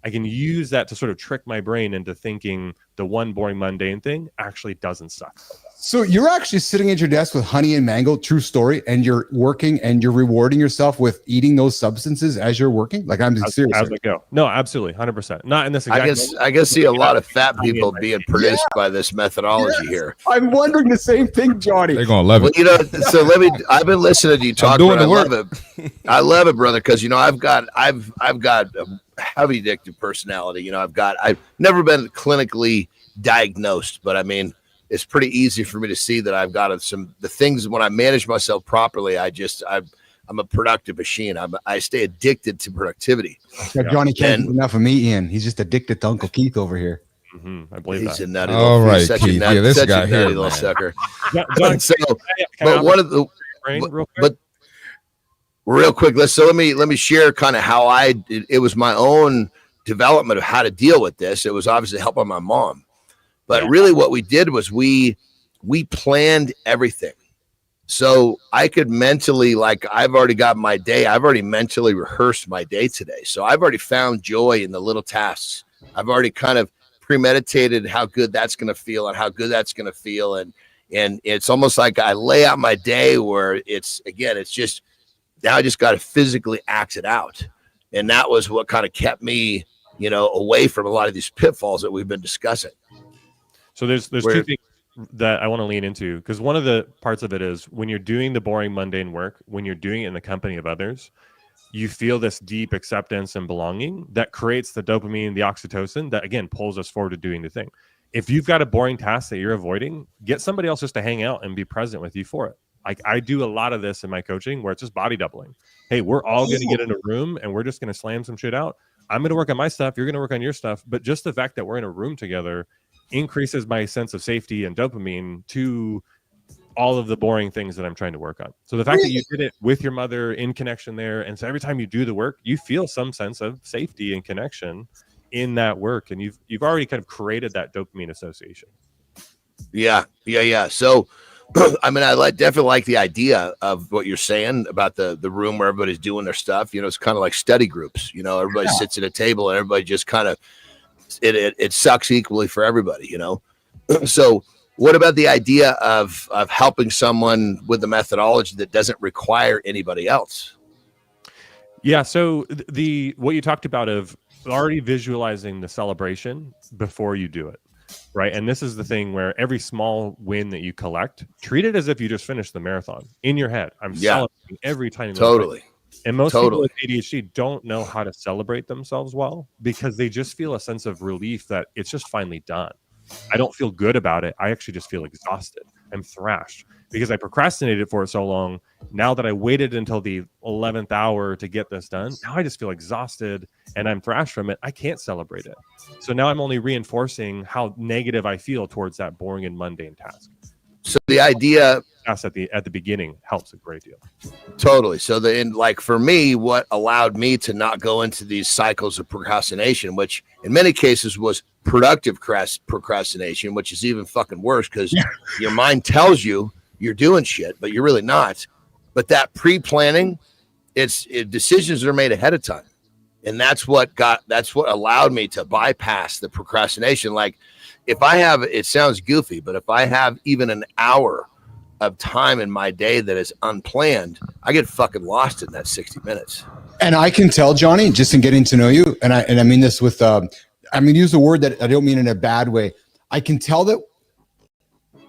S13: I can use that to sort of trick my brain into thinking the one boring, mundane thing actually doesn't suck.
S1: So you're actually sitting at your desk with honey and mango, true story, and you're working and you're rewarding yourself with eating those substances as you're working? Like, I'm serious.
S13: As I go. No, absolutely. 100%. Not in this exact
S2: I can see a lot of fat people being produced by this methodology here.
S1: I'm wondering the same thing, Johnny.
S6: They're going to love it.
S2: So I've been listening to you talk, but I love it. I love it, brother, because, I've got a heavy addictive personality. I've never been clinically diagnosed, but I mean, it's pretty easy for me to see that I've got the things when I manage myself properly. I'm a productive machine. I stay addicted to productivity.
S1: Yeah, Johnny can't get enough of me, Ian. He's just addicted to Uncle Keith over here.
S13: Mm-hmm. I believe
S2: he's
S13: that.
S2: a nutty
S6: All
S2: little,
S6: right, Keith. This guy here,
S2: little sucker.
S13: But
S2: real quick, let me share kind of how it was my own development of how to deal with this. It was obviously helped by my mom. But really what we did was we planned everything. So I could mentally, I've already got my day. I've already mentally rehearsed my day today. So I've already found joy in the little tasks. I've already kind of premeditated how good that's going to feel and how good that's going to feel. And it's almost like I lay out my day where it's just, now I just got to physically act it out. And that was what kind of kept me, away from a lot of these pitfalls that we've been discussing.
S13: So there's two things that I want to lean into, because one of the parts of it is when you're doing the boring, mundane work, when you're doing it in the company of others, you feel this deep acceptance and belonging that creates the dopamine, the oxytocin that, again, pulls us forward to doing the thing. If you've got a boring task that you're avoiding, get somebody else just to hang out and be present with you for it. I do a lot of this in my coaching where it's just body doubling. Hey, we're all going to get in a room and we're just going to slam some shit out. I'm going to work on my stuff. You're going to work on your stuff. But just the fact that we're in a room together increases my sense of safety and dopamine to all of the boring things that I'm trying to work on. So the fact that you did it with your mother in connection there, and so every time you do the work, you feel some sense of safety and connection in that work, and you've already kind of created that dopamine association.
S2: Yeah. So, I mean, definitely like the idea of what you're saying about the room where everybody's doing their stuff. You know, it's kind of like study groups. You know, everybody sits at a table and everybody just kind of it sucks equally for everybody. You know, so what about the idea of helping someone with the methodology that doesn't require anybody else?
S13: Yeah. So what you talked about of already visualizing the celebration before you do it. Right. And this is the thing where every small win that you collect, treat it as if you just finished the marathon in your head. I'm celebrating every tiny little thing. And most people with ADHD don't know how to celebrate themselves well because they just feel a sense of relief that it's just finally done. I don't feel good about it. I actually just feel exhausted. I'm thrashed because I procrastinated for it so long. Now that I waited until the 11th hour to get this done, now I just feel exhausted and I'm thrashed from it. I can't celebrate it. So now I'm only reinforcing how negative I feel towards that boring and mundane task.
S2: So the idea
S13: at the beginning helps a great deal.
S2: Totally. So for me, what allowed me to not go into these cycles of procrastination, which in many cases was productive procrastination, which is even fucking worse because your mind tells you you're doing shit, but you're really not. But that pre-planning, decisions are made ahead of time. And that's what allowed me to bypass the procrastination. Like if I have, it sounds goofy, but if I have even an hour of time in my day that is unplanned, I get fucking lost in that 60 minutes.
S1: And I can tell, Johnny, just in getting to know you, and I mean this with, I mean, use the word that I don't mean in a bad way. I can tell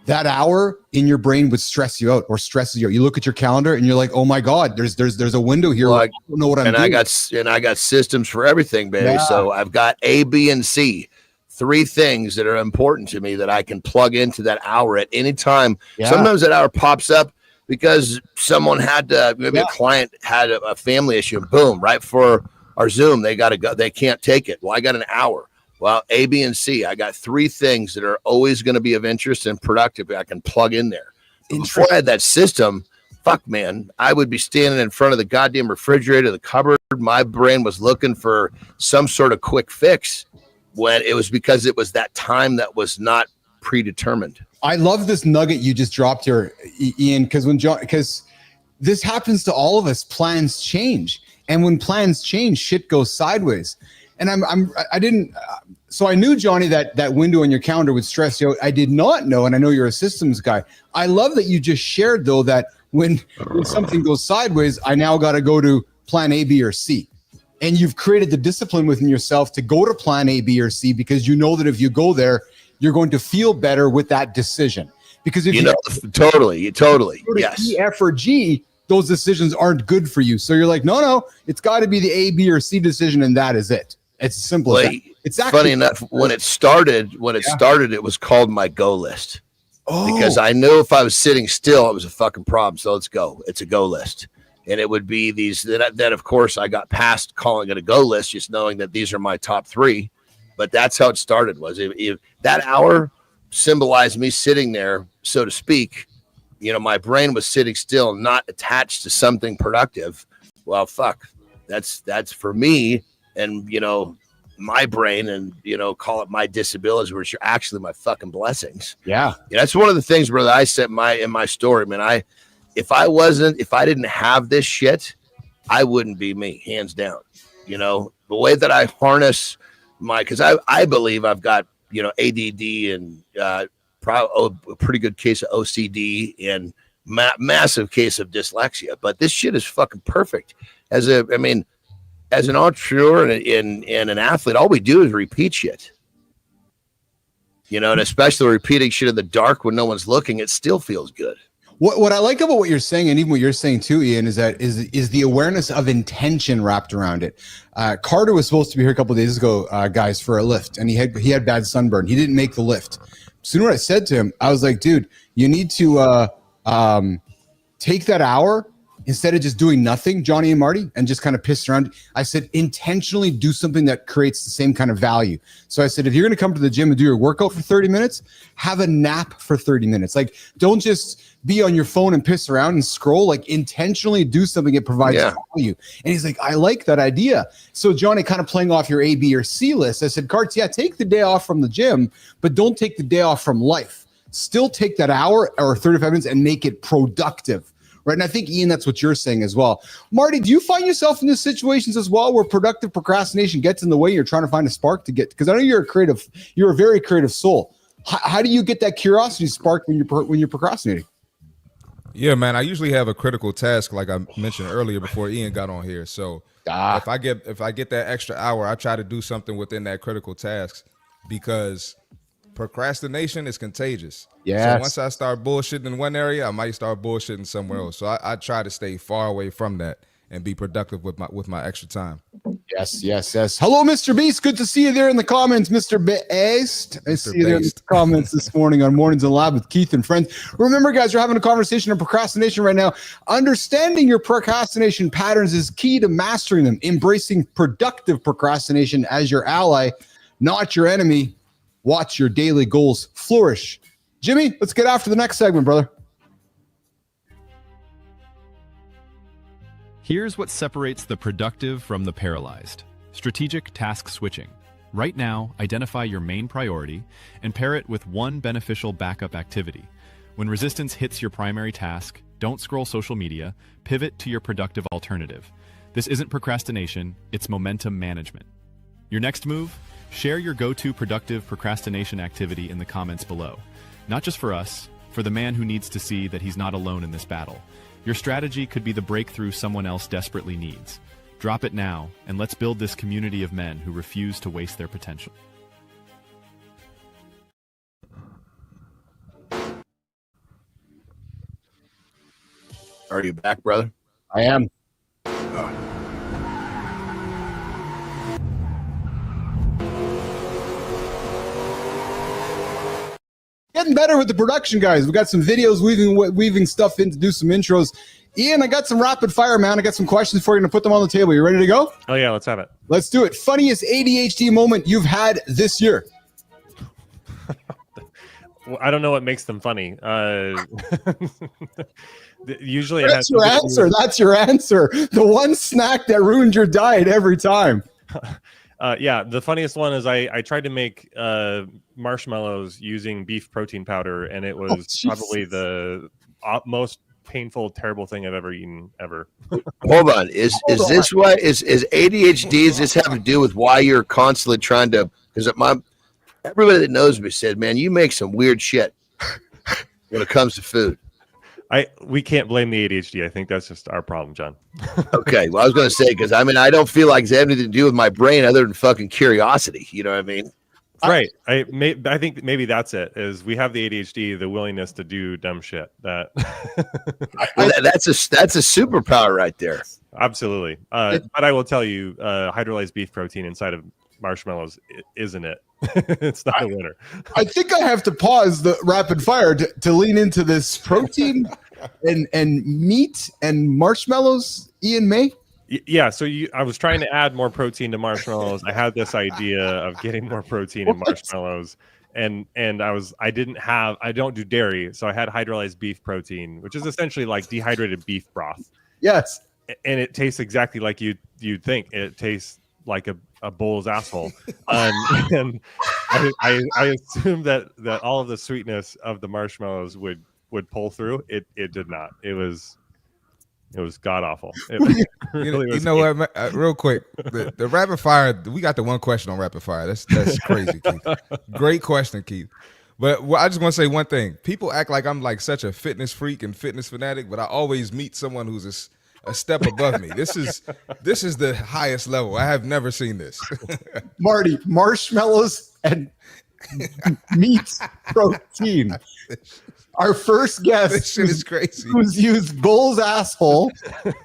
S1: that hour in your brain would stress you out or stresses you out. You look at your calendar and you're like, oh my God, there's a window here. I don't know what I'm doing.
S2: I got systems for everything, baby. Yeah. So I've got A, B, and C. 3 things that are important to me that I can plug into that hour at any time. Yeah. Sometimes that hour pops up because someone had to, maybe a client had a family issue. Boom, right for our Zoom, they got to go. They can't take it. Well, I got an hour. Well, A, B, and C. I got 3 things that are always going to be of interest and productive. I can plug in there. Before I had that system, fuck, man, I would be standing in front of the goddamn refrigerator, the cupboard. My brain was looking for some sort of quick fix. When it was because it was that time that was not predetermined.
S1: I love this nugget you just dropped here, Ian, because this happens to all of us. Plans change, and when plans change, shit goes sideways. And so I knew, Johnny, that window on your calendar would stress you out. I did not know, and I know you're a systems guy. I love that you just shared though that when something goes sideways, I now got to go to plan A, B, or C. And you've created the discipline within yourself to go to plan A, B, or C because you know that if you go there, you're going to feel better with that decision. Because if
S2: totally, yes.
S1: E, F, or G, those decisions aren't good for you. So you're like, no, it's got to be the A, B, or C decision, and that is it. It's as simple as that. It's actually
S2: funny enough. When it started, it was called my go list. Because I knew if I was sitting still, it was a fucking problem. So let's go. It's a go list. And it would be these that of course I got past calling it a go list, just knowing that these are my top 3. But that's how it started. Was if that hour symbolized me sitting there, so to speak. You know, my brain was sitting still, not attached to something productive. Well, fuck, that's for me, and my brain, and call it my disabilities, which are actually my fucking blessings.
S1: Yeah,
S2: that's one of the things, brother. I said in my story, man. If I didn't have this shit, I wouldn't be me, hands down. The way that I harness because I believe I've got, ADD and a pretty good case of OCD and massive case of dyslexia. But this shit is fucking perfect. As an entrepreneur and an athlete, all we do is repeat shit. And especially repeating shit in the dark when no one's looking, it still feels good.
S1: What I like about what you're saying, and even what you're saying too, Ian, is the awareness of intention wrapped around it. Carter was supposed to be here a couple of days ago, guys, for a lift, and he had bad sunburn. He didn't make the lift. Soon as I said to him, I was like, dude, you need to take that hour instead of just doing nothing, Johnny and Marty, and just kind of pissed around, I said, intentionally do something that creates the same kind of value. So I said, if you're going to come to the gym and do your workout for 30 minutes, have a nap for 30 minutes. Like, don't just be on your phone and piss around and scroll. Like, intentionally do something that provides value. And he's like, I like that idea. So Johnny, kind of playing off your A, B, or C list, I said, Carts, yeah, take the day off from the gym, but don't take the day off from life. Still take that hour or 35 minutes and make it productive. Right. And I think, Ian, that's what you're saying as well. Marty, do you find yourself in these situations as well where productive procrastination gets in the way? You're trying to find a spark to get, because I know you're a very creative soul. How do you get that curiosity spark when you're procrastinating?
S6: Yeah, man, I usually have a critical task, like I mentioned earlier before Ian got on here. So if I get that extra hour, I try to do something within that critical task, because procrastination is contagious.
S1: Yeah.
S6: So once I start bullshitting in one area, I might start bullshitting somewhere else. So I try to stay far away from that and be productive with my extra time.
S1: Yes. Hello, Mr. Beast. Good to see you there in the comments, Mr. Beast. I see you there in the comments this morning on Mornings in the Lab with Keith and friends. Remember, guys, we're having a conversation on procrastination right now. Understanding your procrastination patterns is key to mastering them. Embracing productive procrastination as your ally, not your enemy. Watch your daily goals flourish. Jimmy, let's get after the next segment, brother.
S8: Here's what separates the productive from the paralyzed. Strategic task switching. Right now, identify your main priority and pair it with one beneficial backup activity. When resistance hits your primary task, don't scroll social media, pivot to your productive alternative. This isn't procrastination, it's momentum management. Your next move? Share your go-to productive procrastination activity in the comments below. Not just for us, for the man who needs to see that he's not alone in this battle. Your strategy could be the breakthrough someone else desperately needs. Drop it now, and let's build this community of men who refuse to waste their potential.
S2: Are you back, brother?
S1: I am. Getting better with the production, guys. We got some videos, weaving stuff in to do some intros. Ian, I got some rapid fire, man. I got some questions for you. I'm going to put them on the table. You ready to go?
S13: Oh, yeah, let's have it.
S1: Let's do it. Funniest ADHD moment you've had this year?
S13: Well, I don't know what makes them funny. Usually
S1: that's your answer. That's your answer. The one snack that ruined your diet every time.
S13: Yeah, the funniest one is I tried to make marshmallows using beef protein powder, and it was probably the most painful, terrible thing I've ever eaten ever.
S2: Hold on. Is this why is ADHD? Does this have to do with why you're constantly trying to? Because everybody that knows me said, "Man, you make some weird shit when it comes to food."
S13: We can't blame the ADHD. I think that's just our problem, John.
S2: Okay. Well, I was going to say, because I don't feel like it's anything to do with my brain other than fucking curiosity. You know what I mean?
S13: Right. I think maybe that's it. Is we have the ADHD, the willingness to do dumb shit. That's
S2: a superpower right there.
S13: Absolutely. But I will tell you, hydrolyzed beef protein inside of marshmallows isn't it. It's not a winner.
S1: I think I have to pause the rapid fire to lean into this protein and meat and marshmallows. Ian May.
S13: Yeah, so I was trying to add more protein to marshmallows. I had this idea of getting more protein in marshmallows, and I don't do dairy, so I had hydrolyzed beef protein, which is essentially like dehydrated beef broth.
S1: Yes,
S13: and it tastes exactly like you'd think. It tastes like a bull's asshole, and I assumed that all of the sweetness of the marshmallows would pull through. It did not. It was god awful.
S6: You know what? Real quick, the rapid fire. We got the one question on rapid fire. That's crazy, Keith. Great question, Keith. But I just want to say one thing. People act like I'm like such a fitness freak and fitness fanatic, but I always meet someone who's a step above me. This is the highest level. I have never seen this.
S1: Marty, marshmallows and meat protein. Our first guest,
S6: this shit is crazy,
S1: who's used bull's asshole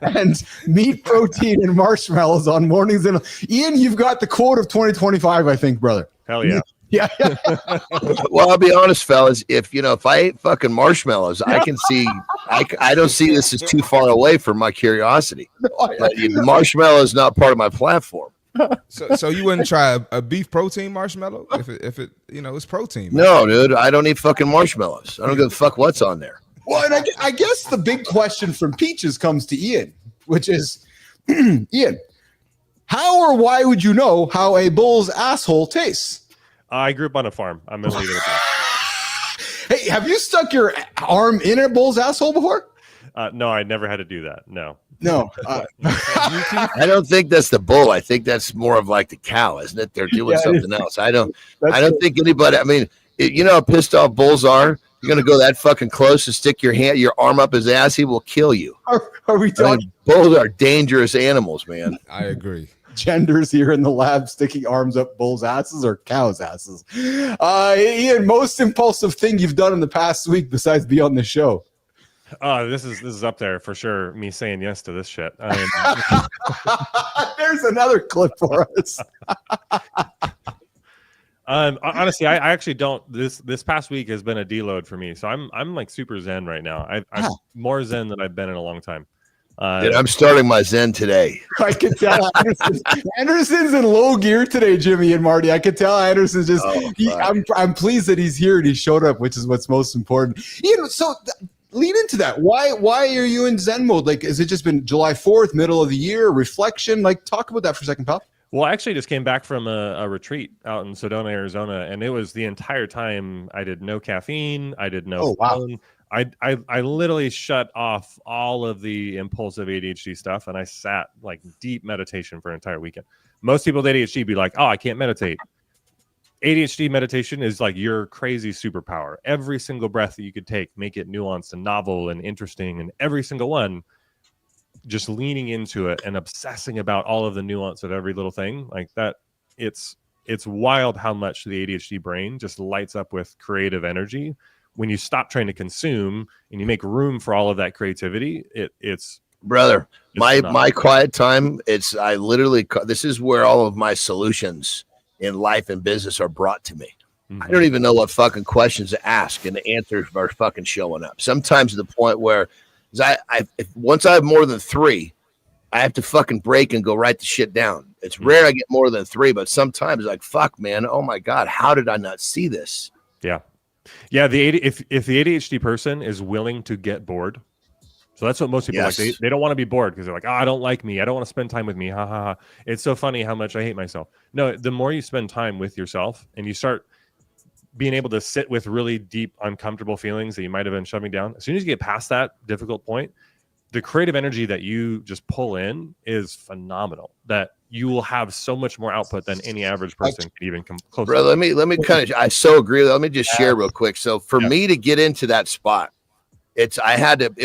S1: and meat protein and marshmallows on mornings. And Ian, you've got the quote of 2025, I think, brother.
S13: Hell yeah.
S1: Yeah.
S2: Well, I'll be honest, fellas. If I ate fucking marshmallows, I can see. I don't see this as too far away from my curiosity. But the marshmallow is not part of my platform.
S6: So you wouldn't try a beef protein marshmallow if it it's protein.
S2: No, dude, I don't eat fucking marshmallows. I don't give a fuck what's on there.
S1: Well, and I guess the big question from Peaches comes to Ian, which is, Ian, how or why would you know how a bull's asshole tastes?
S13: I grew up on a farm. I'm gonna leave it at that.
S1: Hey, have you stuck your arm in a bull's asshole before?
S13: No, I never had to do that. No.
S2: I don't think that's the bull. I think that's more of like the cow, isn't it? They're doing something else. I don't think anybody. I mean, how pissed off bulls are. You're gonna go that fucking close and stick your arm up his ass. He will kill you.
S1: Are we talking?
S2: Bulls are dangerous animals, man.
S6: I agree.
S1: Genders here in the lab sticking arms up bulls' asses or cows' asses. Ian, most impulsive thing you've done in the past week besides be on the show?
S13: This is up there for sure. Me saying yes to this shit.
S1: There's another clip for us.
S13: Honestly, I actually don't. This past week has been a deload for me, so I'm like super zen right now. I'm more zen than I've been in a long time.
S2: Dude, I'm starting my zen today.
S1: I can tell Anderson's in low gear today, Jimmy and Marty. I can tell Anderson's just. I'm pleased that he's here and he showed up, which is what's most important. Lead into that. Why are you in zen mode? Like, has it just been July 4th, middle of the year, reflection? Like, talk about that for a second, pal.
S13: Well, I actually just came back from a retreat out in Sedona, Arizona, and it was the entire time I did no caffeine. I did no phone. I literally shut off all of the impulsive ADHD stuff, and I sat like deep meditation for an entire weekend. Most people with ADHD be like, "Oh, I can't meditate." ADHD meditation is like your crazy superpower. Every single breath that you could take, make it nuanced and novel and interesting, and every single one, just leaning into it and obsessing about all of the nuance of every little thing like that. It's wild how much the ADHD brain just lights up with creative energy. When you stop trying to consume and you make room for all of that creativity, it's
S2: brother. My quiet time. This is where all of my solutions in life and business are brought to me. Mm-hmm. I don't even know what fucking questions to ask, and the answers are fucking showing up. Sometimes to the point where, once I have more than 3, I have to fucking break and go write the shit down. It's rare I get more than 3, but sometimes like, fuck, man, oh my god, how did I not see this?
S13: Yeah. If the ADHD person is willing to get bored, so that's what most people like. They don't want to be bored because they're like, I don't like me. I don't want to spend time with me. Ha ha ha. It's so funny how much I hate myself. No, the more you spend time with yourself and you start being able to sit with really deep, uncomfortable feelings that you might have been shoving down, as soon as you get past that difficult point, the creative energy that you just pull in is phenomenal. That you will have so much more output than any average person can even come close.
S2: Bro, let me kind of. I so agree. Let me just share real quick. So for me to get into that spot, it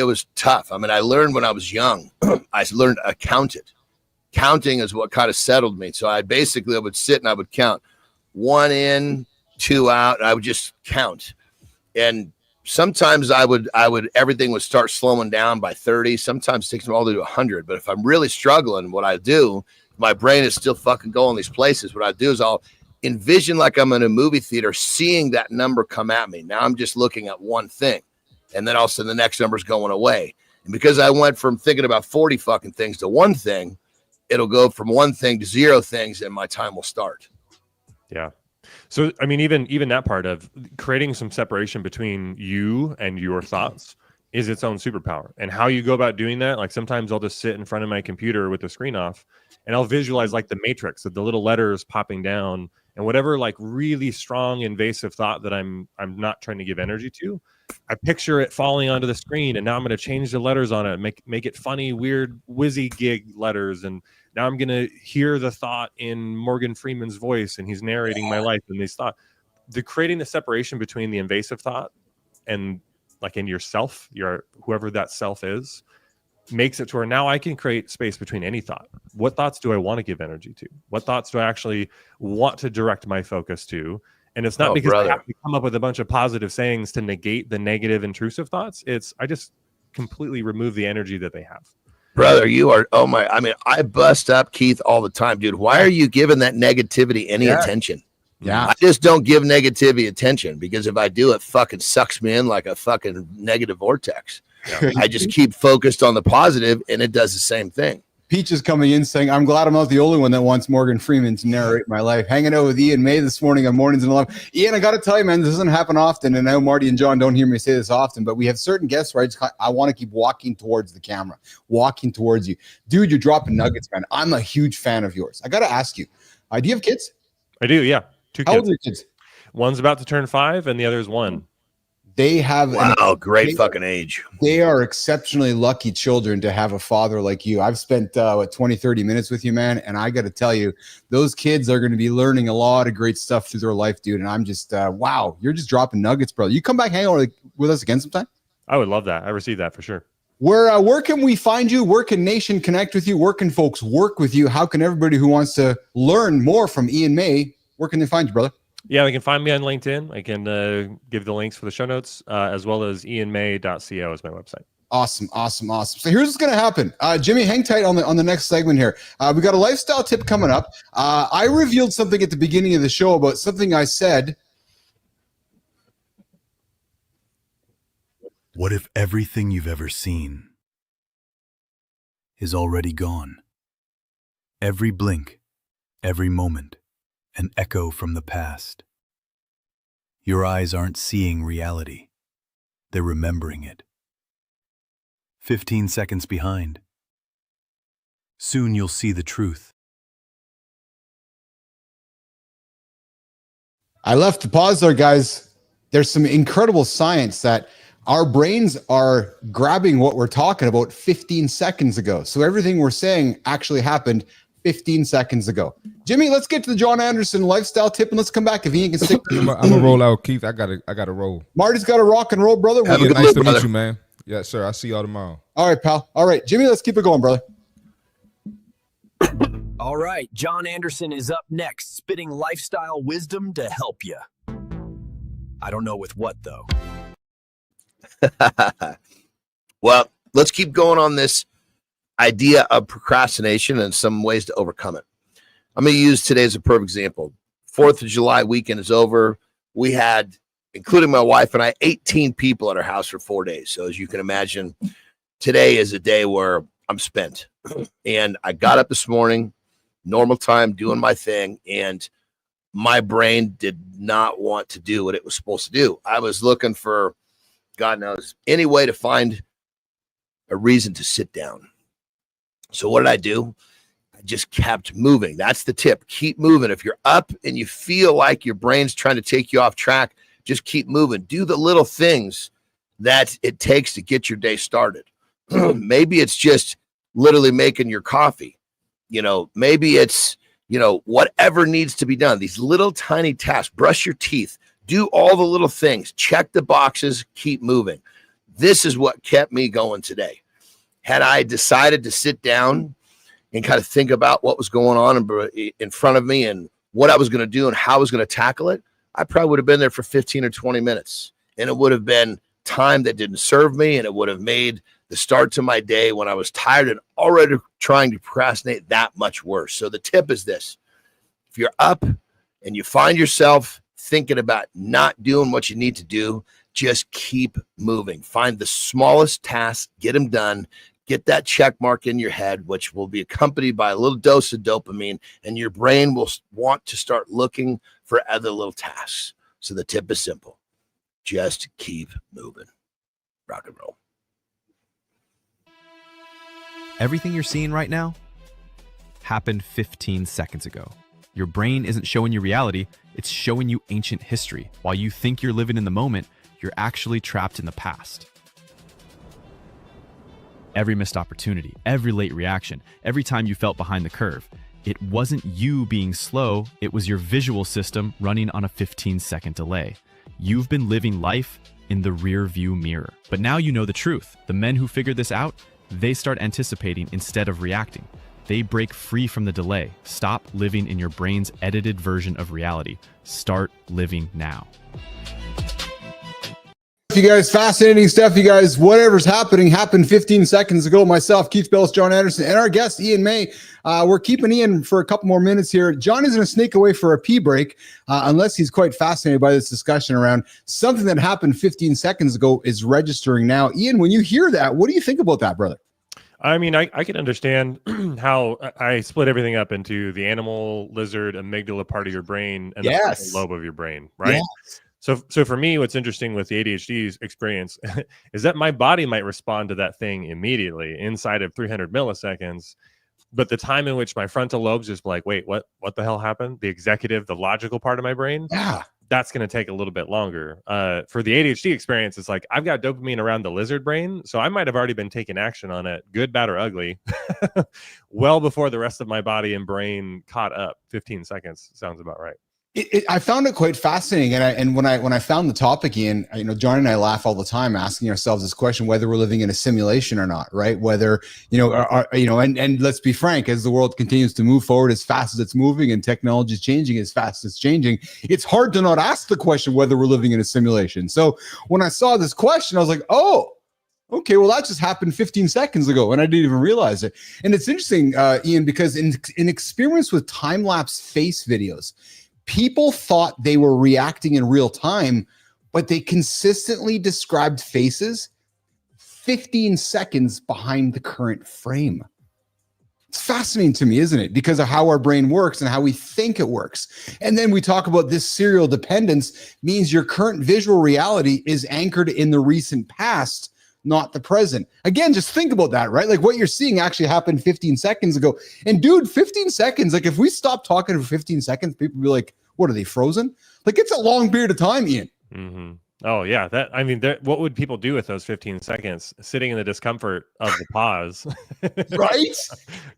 S2: was tough. I mean, I learned when I was young. I learned accounted. Counting is what kind of settled me. So I would sit and I would count 1 in, 2 out, and I would just count. And sometimes everything would start slowing down by 30. Sometimes it takes me all the way to 100. But if I'm really struggling, what I do, my brain is still fucking going these places. What I do is I'll envision like I'm in a movie theater, seeing that number come at me. Now I'm just looking at one thing. And then all of a sudden the next number's going away. And because I went from thinking about 40 fucking things to one thing, it'll go from one thing to 0 things, and my time will start.
S13: Yeah. So, I mean, even that part of creating some separation between you and your thoughts is its own superpower. And how you go about doing that, like sometimes I'll just sit in front of my computer with the screen off and I'll visualize like the matrix of the little letters popping down and whatever like really strong invasive thought that I'm not trying to give energy to, I picture it falling onto the screen, and now I'm going to change the letters on it, make it funny, weird, whizzy gig letters, and now I'm going to hear the thought in Morgan Freeman's voice, and he's narrating my life and these thoughts. Creating the separation between the invasive thought and like in yourself, whoever that self is, makes it to where now I can create space between any thought. What thoughts do I want to give energy to? What thoughts do I actually want to direct my focus to? And it's not because I have to come up with a bunch of positive sayings to negate the negative intrusive thoughts. I just completely remove the energy that they have.
S2: Brother, you are, I bust up Keith all the time, dude. Why are you giving that negativity any attention?
S1: Yeah.
S2: I just don't give negativity attention, because if I do, it fucking sucks me in like a fucking negative vortex.
S13: Yeah.
S2: I just keep focused on the positive, and it does the same thing.
S1: Peach is coming in saying, I'm glad I'm not the only one that wants Morgan Freeman to narrate my life. Hanging out with Ian Mai this morning on Mornings in 11. Ian, I got to tell you, man, this doesn't happen often. And I know Marty and John don't hear me say this often, but we have certain guests where I want to keep walking towards the camera, walking towards you. Dude, you're dropping nuggets, man. I'm a huge fan of yours. I got to ask you, do you have kids?
S13: I do, yeah. 2 kids.
S1: How old are your kids?
S13: One's about to turn 5 and the other's 1.
S1: They have
S2: great fucking age.
S1: They are exceptionally lucky children to have a father like you. I've spent 20, 30 minutes with you, man. And I got to tell you, those kids are going to be learning a lot of great stuff through their life, dude. And I'm just, wow, you're just dropping nuggets, bro. You come back hang out with us again sometime?
S13: I would love that. I received that for sure.
S1: Where can we find you? Where can Nation connect with you? Where can folks work with you? How can everybody who wants to learn more from Ian Mai, where can they find you, brother?
S13: Yeah, they can find me on LinkedIn. I can give the links for the show notes, as well as ianmai.co is my website.
S1: Awesome. So here's what's going to happen. Jimmy, hang tight on the next segment here. We got a lifestyle tip coming up. I revealed something at the beginning of the show about something I said.
S7: What if everything you've ever seen is already gone? Every blink, every moment, an echo from the past. Your eyes aren't seeing reality. They're remembering it. 15 seconds behind. Soon you'll see the truth.
S1: I left the pause there, guys. There's some incredible science that our brains are grabbing what we're talking about 15 seconds ago. So everything we're saying actually happened 15 seconds ago. Jimmy, let's get to the John Anderson lifestyle tip, and let's come back if Ian can stick.
S6: I'm gonna roll out, Keith. I gotta roll.
S1: Marty's got to rock and roll, brother.
S2: Have a good
S6: Nice
S2: look,
S6: to
S2: brother.
S6: meet you, man. Yeah, sir. I'll see y'all tomorrow.
S1: All right, pal. All right, Jimmy, let's keep it going, brother.
S3: All right, John Anderson is up next, spitting lifestyle wisdom to help you. I don't know with what, though.
S2: Well, let's keep going on this idea of procrastination and some ways to overcome it. I'm going to use today as a perfect example. 4th of July weekend is over. We had, including my wife and I, 18 people at our house for 4 days. So as you can imagine, today is a day where I'm spent. And I got up this morning, normal time, doing my thing, and my brain did not want to do what it was supposed to do. I was looking for, God knows, any way to find a reason to sit down. So what did I do? I just kept moving. That's the tip. Keep moving. If you're up and you feel like your brain's trying to take you off track, just keep moving. Do the little things that it takes to get your day started. Maybe it's just literally making your coffee. Maybe it's, whatever needs to be done. These little tiny tasks. Brush your teeth. Do all the little things. Check the boxes. Keep moving. This is what kept me going today. Had I decided to sit down and kind of think about what was going on in front of me and what I was going to do and how I was going to tackle it, I probably would have been there for 15 or 20 minutes. And it would have been time that didn't serve me, and it would have made the start to my day when I was tired and already trying to procrastinate that much worse. So the tip is this. If you're up and you find yourself thinking about not doing what you need to do, just keep moving. Find the smallest tasks, get them done, get that check mark in your head, which will be accompanied by a little dose of dopamine, and your brain will want to start looking for other little tasks. So the tip is simple. Just keep moving. Rock and roll.
S8: Everything you're seeing right now happened 15 seconds ago. Your brain isn't showing you reality, it's showing you ancient history. While you think you're living in the moment, you're actually trapped in the past. Every missed opportunity, every late reaction, every time you felt behind the curve, it wasn't you being slow, it was your visual system running on a 15-second delay. You've been living life in the rear view mirror. But now you know the truth. The men who figured this out, they start anticipating instead of reacting. They break free from the delay. Stop living in your brain's edited version of reality. Start living now.
S1: You guys, fascinating stuff. You guys, whatever's happened 15 seconds ago. Myself, Keith Bellis, John Anderson, and our guest, Ian Mai. We're keeping Ian for a couple more minutes here. John is going to sneak away for a pee break, unless he's quite fascinated by this discussion around something that happened 15 seconds ago is registering now. Ian, when you hear that, what do you think about that, brother?
S13: I mean, I can understand how I split everything up into the animal, lizard, amygdala part of your brain and the frontal lobe of your brain, right? Yes. So for me, what's interesting with the ADHD's experience is that my body might respond to that thing immediately inside of 300 milliseconds. But the time in which my frontal lobes just like, wait, what the hell happened? The executive, the logical part of my brain.
S1: Yeah.
S13: That's going to take a little bit longer. For the ADHD experience, it's like I've got dopamine around the lizard brain. So I might have already been taking action on it, good, bad, or ugly, well before the rest of my body and brain caught up. 15 seconds sounds about right.
S1: I found it quite fascinating, and when I found the topic, Ian, John and I laugh all the time, asking ourselves this question: whether we're living in a simulation or not, right? Whether and let's be frank, as the world continues to move forward as fast as it's moving, and technology is changing as fast as it's changing, it's hard to not ask the question whether we're living in a simulation. So when I saw this question, I was like, oh. Okay, well, that just happened 15 seconds ago, and I didn't even realize it. And it's interesting, Ian, because in experience with time-lapse face videos, people thought they were reacting in real time, but they consistently described faces 15 seconds behind the current frame. It's fascinating to me, isn't it? Because of how our brain works and how we think it works. And then we talk about this serial dependence means your current visual reality is anchored in the recent past, not the present. Again, just think about that, right? Like what you're seeing actually happened 15 seconds ago. And dude, 15 seconds, like if we stop talking for 15 seconds, people be like, what are they, frozen? Like it's a long period of time, Ian.
S13: Mm-hmm. Oh yeah. What would people do with those 15 seconds? Sitting in the discomfort of the pause.
S1: Right?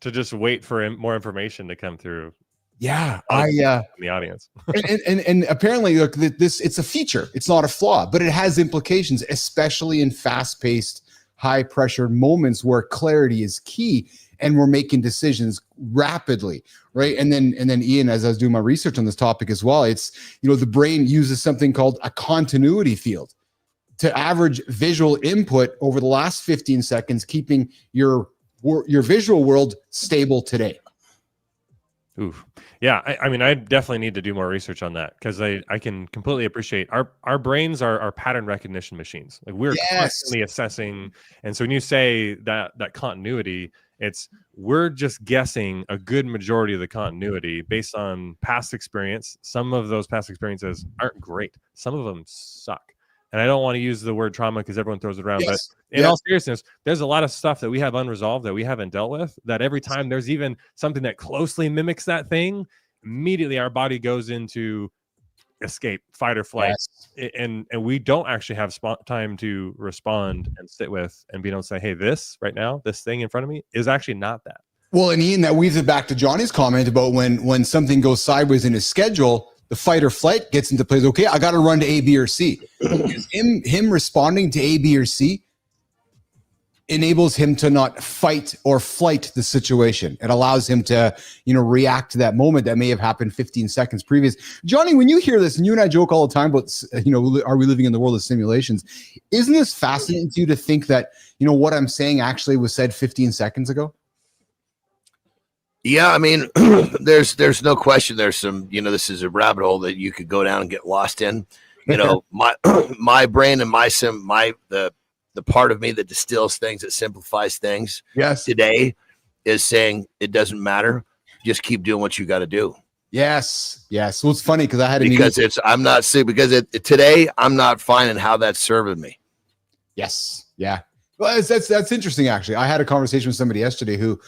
S13: To just wait for more information to come through.
S1: Yeah,
S13: in the audience.
S1: and apparently, look, it's a feature. It's not a flaw, but it has implications, especially in fast-paced, high-pressure moments where clarity is key and we're making decisions rapidly, right? And then Ian, as I was doing my research on this topic as well, it's the brain uses something called a continuity field to average visual input over the last 15 seconds, keeping your visual world stable today.
S13: Oof. Yeah, I mean, I definitely need to do more research on that because I can completely appreciate our brains are pattern recognition machines. Like we're constantly assessing. And so when you say that continuity, we're just guessing a good majority of the continuity based on past experience. Some of those past experiences aren't great. Some of them suck. And I don't want to use the word trauma because everyone throws it around. But in all seriousness, there's a lot of stuff that we have unresolved that we haven't dealt with, that every time there's even something that closely mimics that thing, immediately our body goes into escape, fight or flight. And we don't actually have time to respond and sit with and be able to say, hey, this right now, this thing in front of me is actually not that.
S1: Well, and Ian, that weaves it back to Johnny's comment about when something goes sideways in his schedule, the fight or flight gets into place. Okay, I got to run to A, B, or C. him responding to A, B, or C enables him to not fight or flight the situation. It allows him to, react to that moment that may have happened 15 seconds previous. Johnny, when you hear this, and you and I joke all the time about, are we living in the world of simulations? Isn't this fascinating to you to think that, what I'm saying actually was said 15 seconds ago?
S2: Yeah, I mean, there's no question. There's some, this is a rabbit hole that you could go down and get lost in. My brain and the part of me that distills things, that simplifies things.
S1: Yes.
S2: Today is saying it doesn't matter. Just keep doing what you got to do.
S1: Yes. Yes. Well, it's funny because I had
S2: today I'm not finding how that's serving me.
S1: Yes. Yeah. Well, that's interesting. Actually, I had a conversation with somebody yesterday who,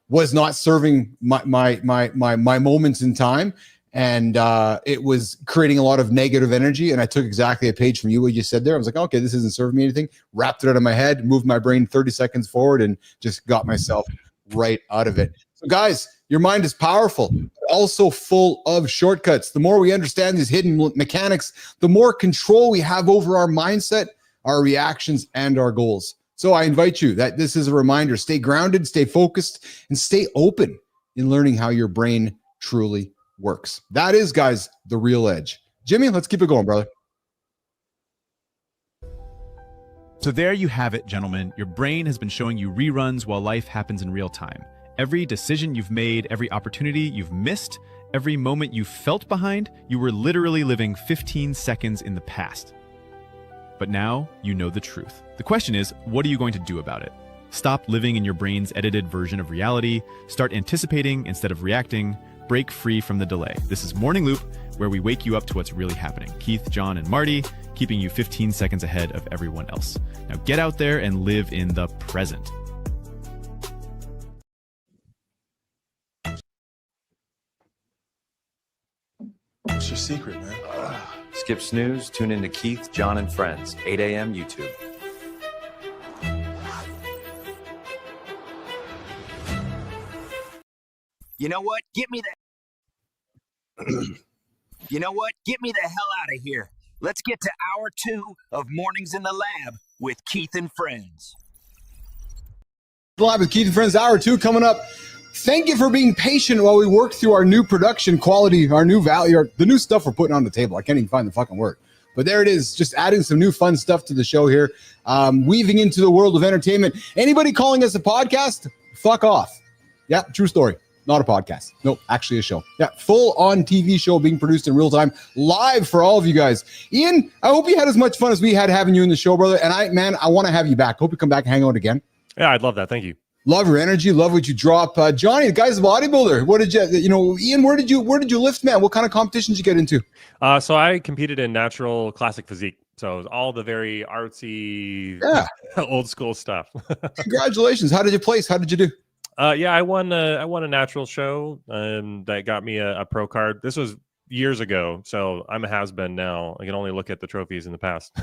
S1: was not serving my moments in time, and it was creating a lot of negative energy. And I took exactly a page from what you said there. I was like, okay, this isn't serving me anything. Wrapped it out of my head, moved my brain 30 seconds forward, and just got myself right out of it. So, guys, your mind is powerful, also full of shortcuts. The more we understand these hidden mechanics, the more control we have over our mindset, our reactions, and our goals. So I invite you that this is a reminder, stay grounded, stay focused, and stay open in learning how your brain truly works. That is, guys, the real edge. Jimmy, let's keep it going, brother.
S8: So there you have it, gentlemen. Your brain has been showing you reruns while life happens in real time. Every decision you've made, every opportunity you've missed, every moment you felt behind, you were literally living 15 seconds in the past. But now you know the truth. The question is, what are you going to do about it? Stop living in your brain's edited version of reality. Start anticipating instead of reacting. Break free from the delay. This is Morning Loop, where we wake you up to what's really happening. Keith, John, and Marty, keeping you 15 seconds ahead of everyone else. Now get out there and live in the present.
S14: What's your secret, man?
S15: Skip snooze, tune into Keith, John, and Friends, 8 a.m. YouTube.
S16: You know what? Get me the... You know what? Get me the hell out of here. Let's get to hour 2 of Mornings in the Lab with Keith and Friends.
S1: Live with Keith and Friends, hour 2 coming up. Thank you for being patient while we work through our new production quality, our new value, the new stuff we're putting on the table. I can't even find the fucking word. But there it is, just adding some new fun stuff to the show here, weaving into the world of entertainment. Anybody calling us a podcast? Fuck off. Yeah, true story. Not a podcast. Nope, actually a show. Yeah, full-on TV show being produced in real time, live for all of you guys. Ian, I hope you had as much fun as we had having you in the show, brother. And I want to have you back. Hope you come back and hang out again.
S13: Yeah, I'd love that. Thank you.
S1: Love your energy. Love what you drop. Johnny, the guy's a bodybuilder. What did Ian, where did you lift, man? What kind of competitions did you get into?
S13: So I competed in natural classic physique. So all the very artsy, old school stuff.
S1: Congratulations. How did you place? How did you do?
S13: Yeah, I won a natural show that got me a pro card. This was years ago, so I'm a has-been now. I can only look at the trophies in the past.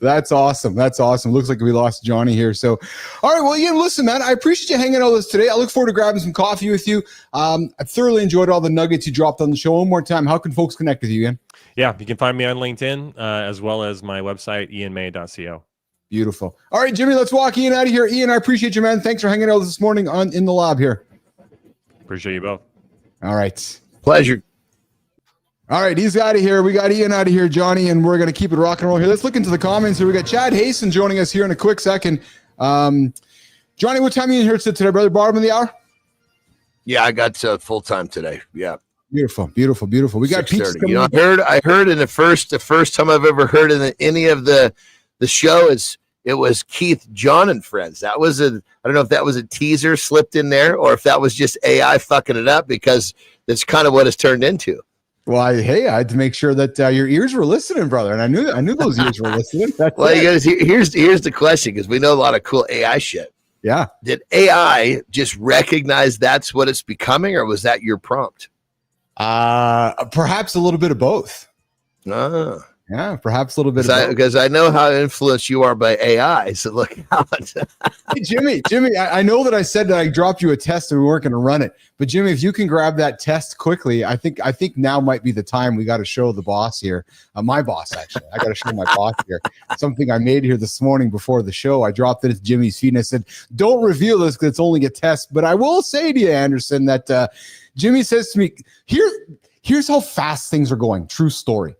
S1: That's awesome. That's awesome. Looks like we lost Johnny here. So, all right. Well, Ian, listen, man, I appreciate you hanging out with us today. I look forward to grabbing some coffee with you. I thoroughly enjoyed all the nuggets you dropped on the show. One more time, how can folks connect with you, Ian?
S13: Yeah, you can find me on LinkedIn as well as my website, ianmai.co.
S1: Beautiful. All right, Jimmy, let's walk Ian out of here. Ian, I appreciate you, man. Thanks for hanging out this morning in the lab here.
S13: Appreciate you both.
S1: All right.
S2: Pleasure.
S1: All right, he's out of here. We got Ian out of here, Johnny, and we're going to keep it rock and roll here. Let's look into the comments here. We got Chad Hason joining us here in a quick second. Johnny, what time are you in here today, brother? Bottom of the hour?
S2: Yeah, I got full time today. Yeah.
S1: Beautiful, beautiful, beautiful. We got pizza.
S2: I heard in the first time I've ever heard in any of the show it was Keith, John, and Friends. That was I don't know if that was a teaser slipped in there or if that was just AI fucking it up, because that's kind of what it's turned into.
S1: Well, I had to make sure that your ears were listening, brother, and I knew those ears were listening.
S2: Well, you guys, here's the question, because we know a lot of cool AI shit.
S1: Yeah.
S2: Did AI just recognize that's what it's becoming, or was that your prompt?
S1: Perhaps a little bit of both. Yeah, perhaps a little bit of both.
S2: Because I know how influenced you are by AI, so look out.
S1: Hey, Jimmy, I know that I said that I dropped you a test and we weren't going to run it, but Jimmy, if you can grab that test quickly, I think now might be the time we got to show the boss here, my boss actually. I got to show my boss here something I made here this morning before the show. I dropped it at Jimmy's feet and I said, "Don't reveal this because it's only a test." But I will say to you, Anderson, that Jimmy says to me, "Here's how fast things are going." True story.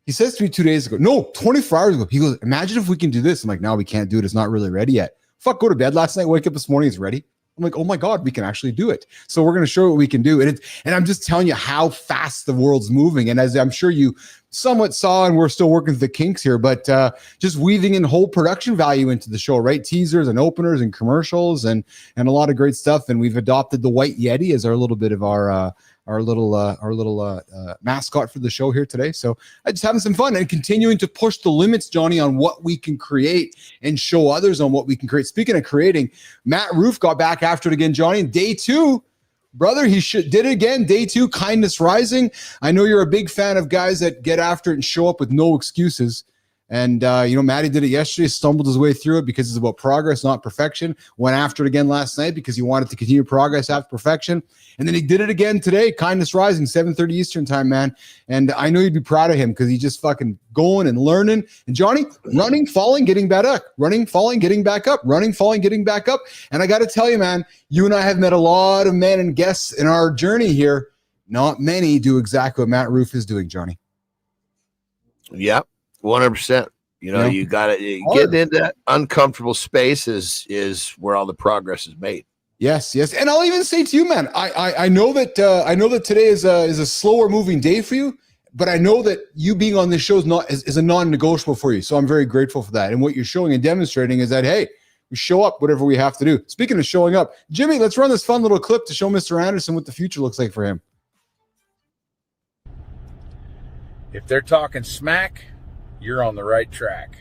S1: He says to me 2 days ago, no, 24 hours ago, he goes, "Imagine if we can do this." I'm like, "No, we can't do it. It's not really ready yet." Fuck, go to bed last night, wake up this morning, it's ready. I'm like, "Oh my God, we can actually do it." So we're going to show what we can do. And I'm just telling you how fast the world's moving. And as I'm sure you somewhat saw, and we're still working through the kinks here, but just weaving in whole production value into the show, right? Teasers and openers and commercials and a lot of great stuff. And we've adopted the White Yeti as our little bit of our little mascot for the show here today. So I just having some fun and continuing to push the limits, Johnny, on what we can create and show others on what we can create. Speaking of creating, Matt Roof got back after it again, Johnny. Day 2, brother, he did it again. Day 2, Kindness Rising. I know you're a big fan of guys that get after it and show up with no excuses. And, Matty did it yesterday, stumbled his way through it because it's about progress, not perfection. Went after it again last night because he wanted to continue progress after perfection. And then he did it again today, Kindness Rising, 7:30 Eastern time, man. And I know you'd be proud of him because he's just fucking going and learning. And Johnny, running, falling, getting back up, running, falling, getting back up, running, falling, getting back up. And I got to tell you, man, you and I have met a lot of men and guests in our journey here. Not many do exactly what Matt Roof is doing, Johnny.
S2: Yep. 100%. You know, you got to get into that uncomfortable space is where all the progress is made.
S1: Yes, yes. And I'll even say to you, man, I know that today is a slower moving day for you, but I know that you being on this show is a non-negotiable for you. So I'm very grateful for that. And what you're showing and demonstrating is that, hey, we show up whatever we have to do. Speaking of showing up, Jimmy, let's run this fun little clip to show Mr. Anderson what the future looks like for him.
S17: If they're talking smack, you're on the right track.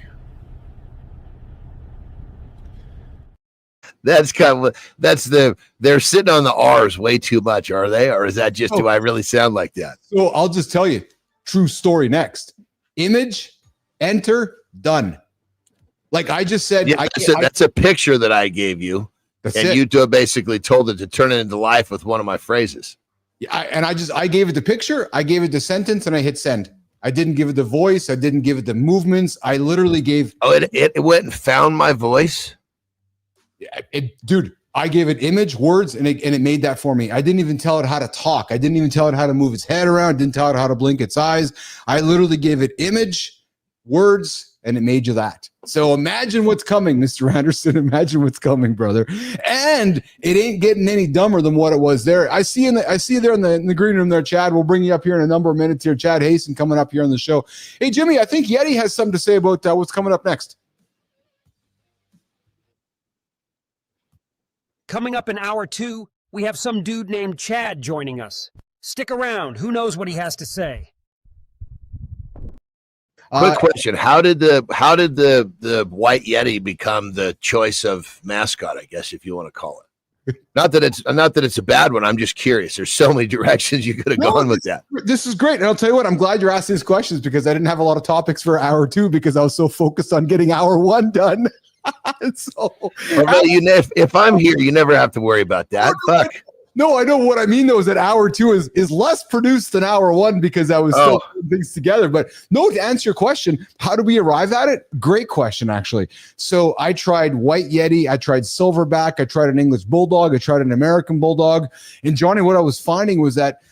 S2: That's they're sitting on the R's way too much, are they? Or is that just, do I really sound like that?
S1: So I'll just tell you, true story next. Image, enter, done. Like I just said.
S2: Yeah, that's a picture that I gave you. And you basically told it to turn it into life with one of my phrases.
S1: Yeah, I gave it the picture, I gave it the sentence, and I hit send. I didn't give it the voice. I didn't give it the movements. I literally gave.
S2: Oh, it went and found my voice.
S1: Dude, I gave it image, words, and it made that for me. I didn't even tell it how to talk. I didn't even tell it how to move its head around. Didn't tell it how to blink its eyes. I literally gave it image, words, and it made you that. So imagine what's coming, Mr. Anderson. Imagine what's coming, brother. And it ain't getting any dumber than what it was there. I see you there in the green room there, Chad. We'll bring you up here in a number of minutes here. Chad Hason coming up here on the show. Hey, Jimmy, I think Yeti has something to say about what's coming up next.
S18: Coming up in hour 2, we have some dude named Chad joining us. Stick around. Who knows what he has to say?
S2: Quick question: How did the white Yeti become the choice of mascot? I guess if you want to call it. Not that it's a bad one. I'm just curious. There's so many directions you could have gone with that.
S1: This is great, and I'll tell you what. I'm glad you're asking these questions because I didn't have a lot of topics for hour 2 because I was so focused on getting hour 1 done.
S2: If I'm here, you never have to worry about that. Fuck.
S1: No, I know what I mean, though, is that hour 2 is less produced than hour 1 because I was still putting things together. But no, to answer your question, how do we arrive at it? Great question, actually. So I tried white Yeti, I tried silverback, I tried an English bulldog, I tried an American bulldog. And Johnny, what I was finding was that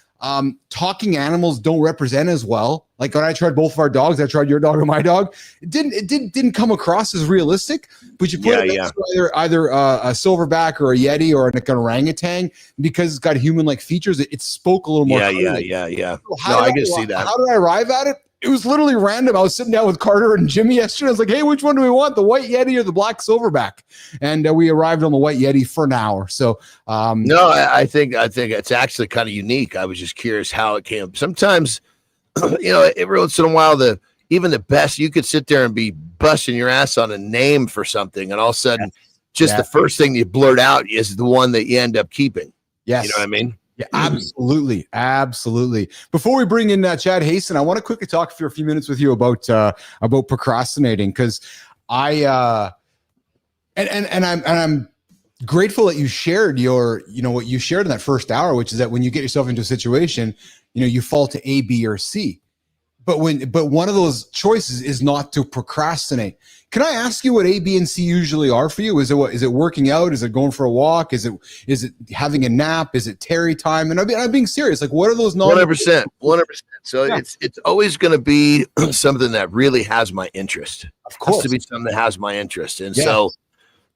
S1: talking animals don't represent as well. Like when I tried both of our dogs, I tried your dog and my dog. It didn't come across as realistic. But you put it next to either a silverback or a Yeti or an orangutan, because it's got human-like features. It spoke a little more.
S2: Yeah.
S1: So
S2: I can see that.
S1: How did I arrive at it? It was literally random. I was sitting down with Carter and Jimmy yesterday. I was like, hey, which one do we want? The white Yeti or the black silverback? And we arrived on the white Yeti for an hour. So
S2: no, I think it's actually kind of unique. I was just curious how it came. Sometimes, every once in a while, even the best, you could sit there and be busting your ass on a name for something, and all of a sudden, the first thing you blurt out is the one that you end up keeping.
S1: Yes.
S2: You know what I mean?
S1: Yeah, absolutely. Before we bring in Chad Hason, I want to quickly talk for a few minutes with you about procrastinating, because I'm grateful that you shared what you shared in that first hour, which is that when you get yourself into a situation, you fall to A, B, or C. But one of those choices is not to procrastinate. Can I ask you what A, B, and C usually are for you? Is it working out? Is it going for a walk? Is it having a nap? Is it Terry time? And I'm being serious. Like, what are those?
S2: 100%. So it's always going to be something that really has my interest.
S1: Of course,
S2: it has to be something that has my interest. And so,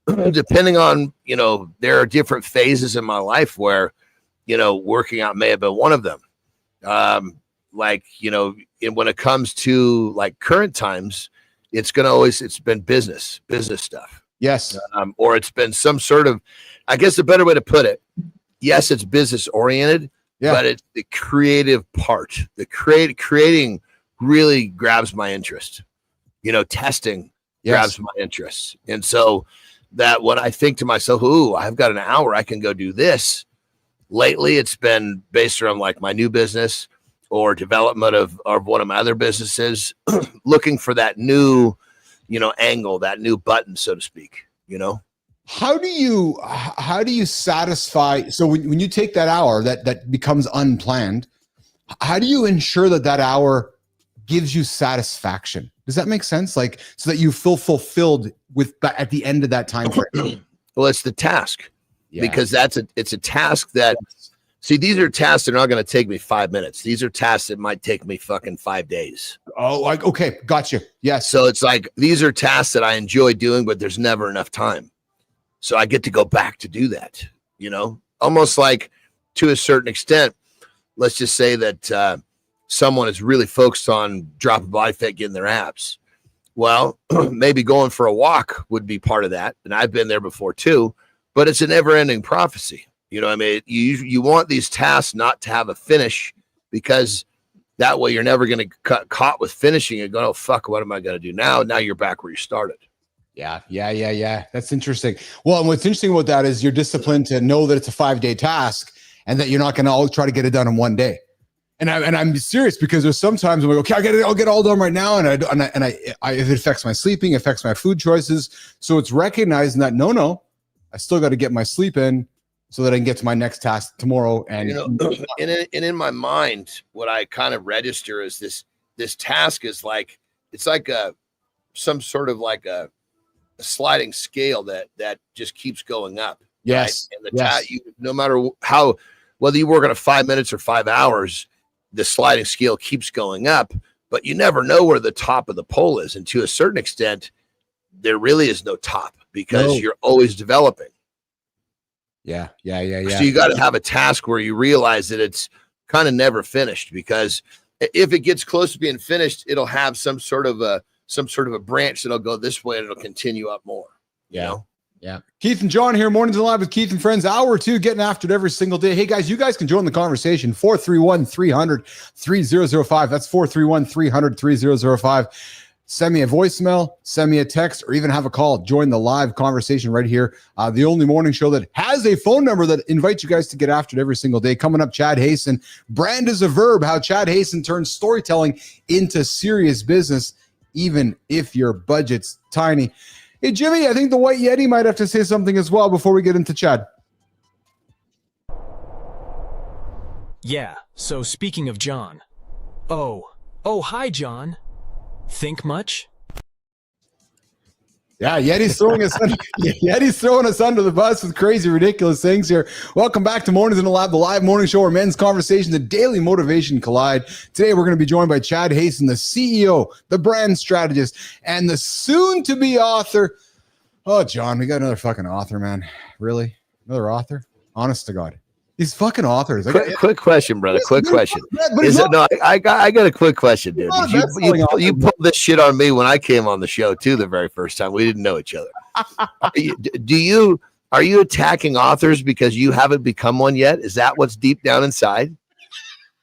S2: depending on there are different phases in my life where working out may have been one of them. When it comes to like current times, it's been business stuff.
S1: Yes.
S2: Or it's been some sort of, I guess the better way to put it. Yes, it's business oriented, but it's the creative part. The creating really grabs my interest. Testing grabs my interest. And so that when I think to myself, ooh, I've got an hour, I can go do this. Lately, it's been based around like my new business or development of one of my other businesses, looking for that new, angle, that new button, so to speak,
S1: How do you satisfy? So when you take that hour that becomes unplanned, how do you ensure that hour gives you satisfaction? Does that make sense? Like, so that you feel fulfilled at the end of that time frame?
S2: Well, it's the task, because it's a task that See, these are tasks that are not going to take me 5 minutes. These are tasks that might take me fucking 5 days.
S1: Oh, okay. Gotcha. Yes.
S2: So it's like, these are tasks that I enjoy doing, but there's never enough time. So I get to go back to do that, you know, almost like to a certain extent. Let's just say that someone is really focused on dropping body fat, getting their abs. Well, maybe going for a walk would be part of that. And I've been there before too, but it's a never ending prophecy. You know what I mean? You want these tasks not to have a finish, because that way you're never going to get caught with finishing and go, oh, fuck, what am I going to do now? Now you're back where you started.
S1: Yeah. That's interesting. Well, and what's interesting about that is you're disciplined to know that it's a 5-day task and that you're not going to all try to get it done in one day. And I'm serious, because there's sometimes I'm like, okay, I'll get it all done right now. And if it affects my sleeping, affects my food choices. So it's recognizing that, no, I still got to get my sleep in, so that I can get to my next task tomorrow. And
S2: you know, and in my mind, what I kind of register is this task is like, it's like some sort of like a sliding scale that just keeps going up.
S1: Yes.
S2: Right? And no matter how, whether you work on it 5 minutes or 5 hours, the sliding scale keeps going up, but you never know where the top of the pole is. And to a certain extent, there really is no top, because you're always developing.
S1: Yeah.
S2: So you got to have a task where you realize that it's kind of never finished, because if it gets close to being finished, it'll have some sort of a branch that'll go this way and it'll continue up more. You know?
S1: Yeah. Keith and John here, Mornings Alive with Keith and Friends, hour 2, getting after it every single day. Hey guys, you guys can join the conversation. 431-300-3005. That's 431-300-3005. Send me a voicemail, send me a text, or even have a call. Join the live conversation right here. The only morning show that has a phone number that invites you guys to get after it every single day. Coming up, Chad Hason. Brand is a verb. How Chad Hason turns storytelling into serious business, even if your budget's tiny. Hey, Jimmy, I think the White Yeti might have to say something as well before we get into Chad.
S19: Yeah, so speaking of John. Oh, hi, John. Think much?
S1: Yeah, Yeti's throwing us under the bus with crazy, ridiculous things here. Welcome back to Mornings in the Lab, the live morning show where men's conversations and daily motivation collide. Today, we're going to be joined by Chad Hason, the CEO, the brand strategist, and the soon-to-be author. Oh, John, we got another fucking author, man. Really? Another author? Honest to God. These fucking authors.
S2: Quick question, brother. Quick question. I got a quick question, dude. You pulled this shit on me when I came on the show too. The very first time we didn't know each other. Are you attacking authors because you haven't become one yet? Is that what's deep down inside?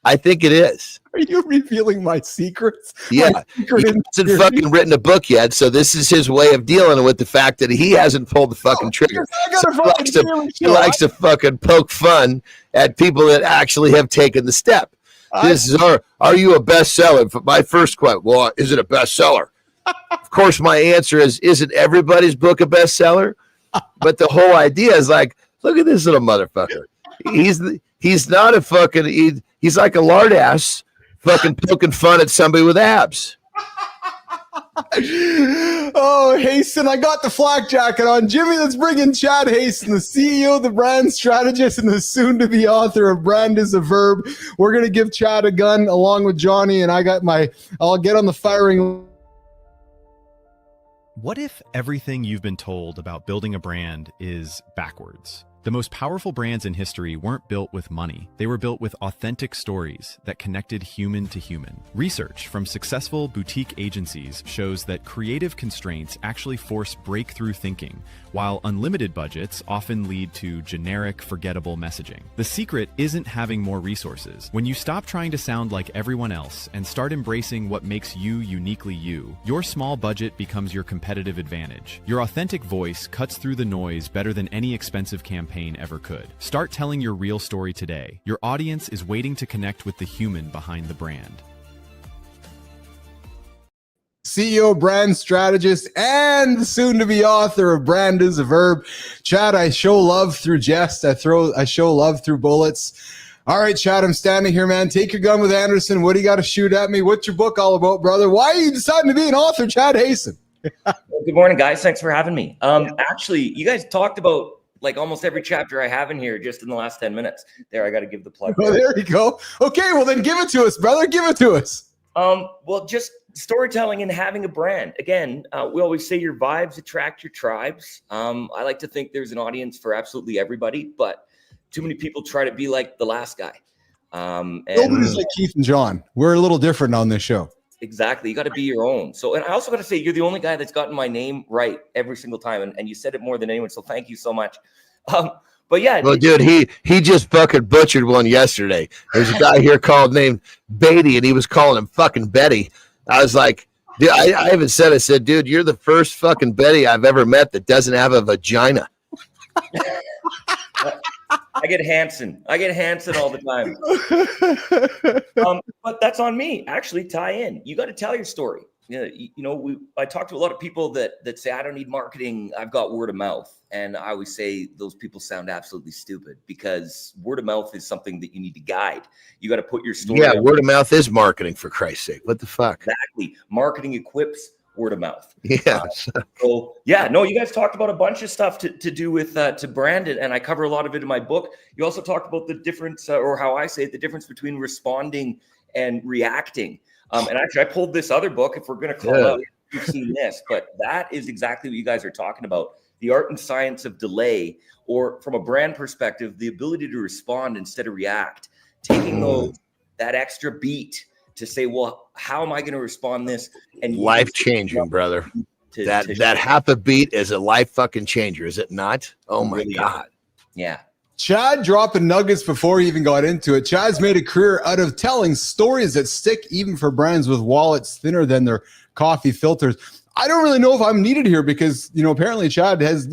S2: I think it is.
S1: Are you revealing my secrets?
S2: Yeah, he hasn't fucking written a book yet, so this is his way of dealing with the fact that he hasn't pulled the fucking trigger. So he likes to fucking poke fun at people that actually have taken the step. This is are you a bestseller? My first question, well, is it a bestseller? Of course, my answer is, isn't everybody's book a bestseller? But the whole idea is like, look at this little motherfucker. He's not a fucking, he's like a lard ass fucking poking fun at somebody with abs.
S1: Oh, Hason, I got the flak jacket on. Jimmy, let's bring in Chad Hason, the CEO, the brand strategist, and the soon-to-be author of Brand is a Verb. We're going to give Chad a gun along with Johnny, and I'll get on the firing.
S8: What if everything you've been told about building a brand is backwards? The most powerful brands in history weren't built with money. They were built with authentic stories that connected human to human. Research from successful boutique agencies shows that creative constraints actually force breakthrough thinking, while unlimited budgets often lead to generic, forgettable messaging. The secret isn't having more resources. When you stop trying to sound like everyone else and start embracing what makes you uniquely you, your small budget becomes your competitive advantage. Your authentic voice cuts through the noise better than any expensive campaign ever could. Start telling your real story today. Your audience is waiting to connect with the human behind the brand.
S1: CEO, brand strategist, and soon-to-be author of Brand is a Verb. Chad, I show love through jest. I show love through bullets. All right, Chad, I'm standing here, man. Take your gun with Anderson. What do you got to shoot at me? What's your book all about, brother? Why are you deciding to be an author, Chad Hason?
S20: Good morning, guys. Thanks for having me. Actually, you guys talked about like almost every chapter I have in here just in the last 10 minutes. There, I got to give the plug.
S1: Oh, there you go. Okay, well then give it to us, brother. Give it to us.
S20: Well, just storytelling and having a brand. Again, we always say your vibes attract your tribes. I like to think there's an audience for absolutely everybody, but too many people try to be like the last guy. And
S1: Nobody's like Keith and John. We're a little different on this show.
S20: exactly. You got to be your own. So, and I also got to say, you're the only guy that's gotten my name right every single time. And you said it more than anyone. So thank you so much. But yeah.
S2: Well, dude, he just fucking butchered one yesterday. There's a guy here called named Beatty, and he was calling him fucking Betty. I was like, dude, I even said, I said, dude, you're the first fucking Betty I've ever met that doesn't have a vagina.
S20: I get Hanson all the time. But that's on me. Actually, tie in. You got to tell your story. I talk to a lot of people that say, I don't need marketing. I've got word of mouth. And I always say those people sound absolutely stupid because word of mouth is something that you need to guide. You got to put your story.
S2: Yeah, word of mouth is marketing, for Christ's sake. What the fuck?
S20: Exactly. Marketing equips word of mouth.
S2: Yeah.
S20: So yeah, no, you guys talked about a bunch of stuff to do with to brand it, and I cover a lot of it in my book. You also talked about the difference, or how I say it, the difference between responding and reacting. And actually, I pulled this other book. If we're going to call out, you've seen this, but that is exactly what you guys are talking about. The art and science of delay, or from a brand perspective, the ability to respond instead of react, taking that extra beat to say, well, how am I going to respond this? And
S2: life changing, brother. That half a beat is a life fucking changer, is it not? Oh my God.
S20: Yeah.
S1: Chad dropping nuggets before he even got into it. Chad's made a career out of telling stories that stick even for brands with wallets thinner than their coffee filters. I don't really know if I'm needed here because, apparently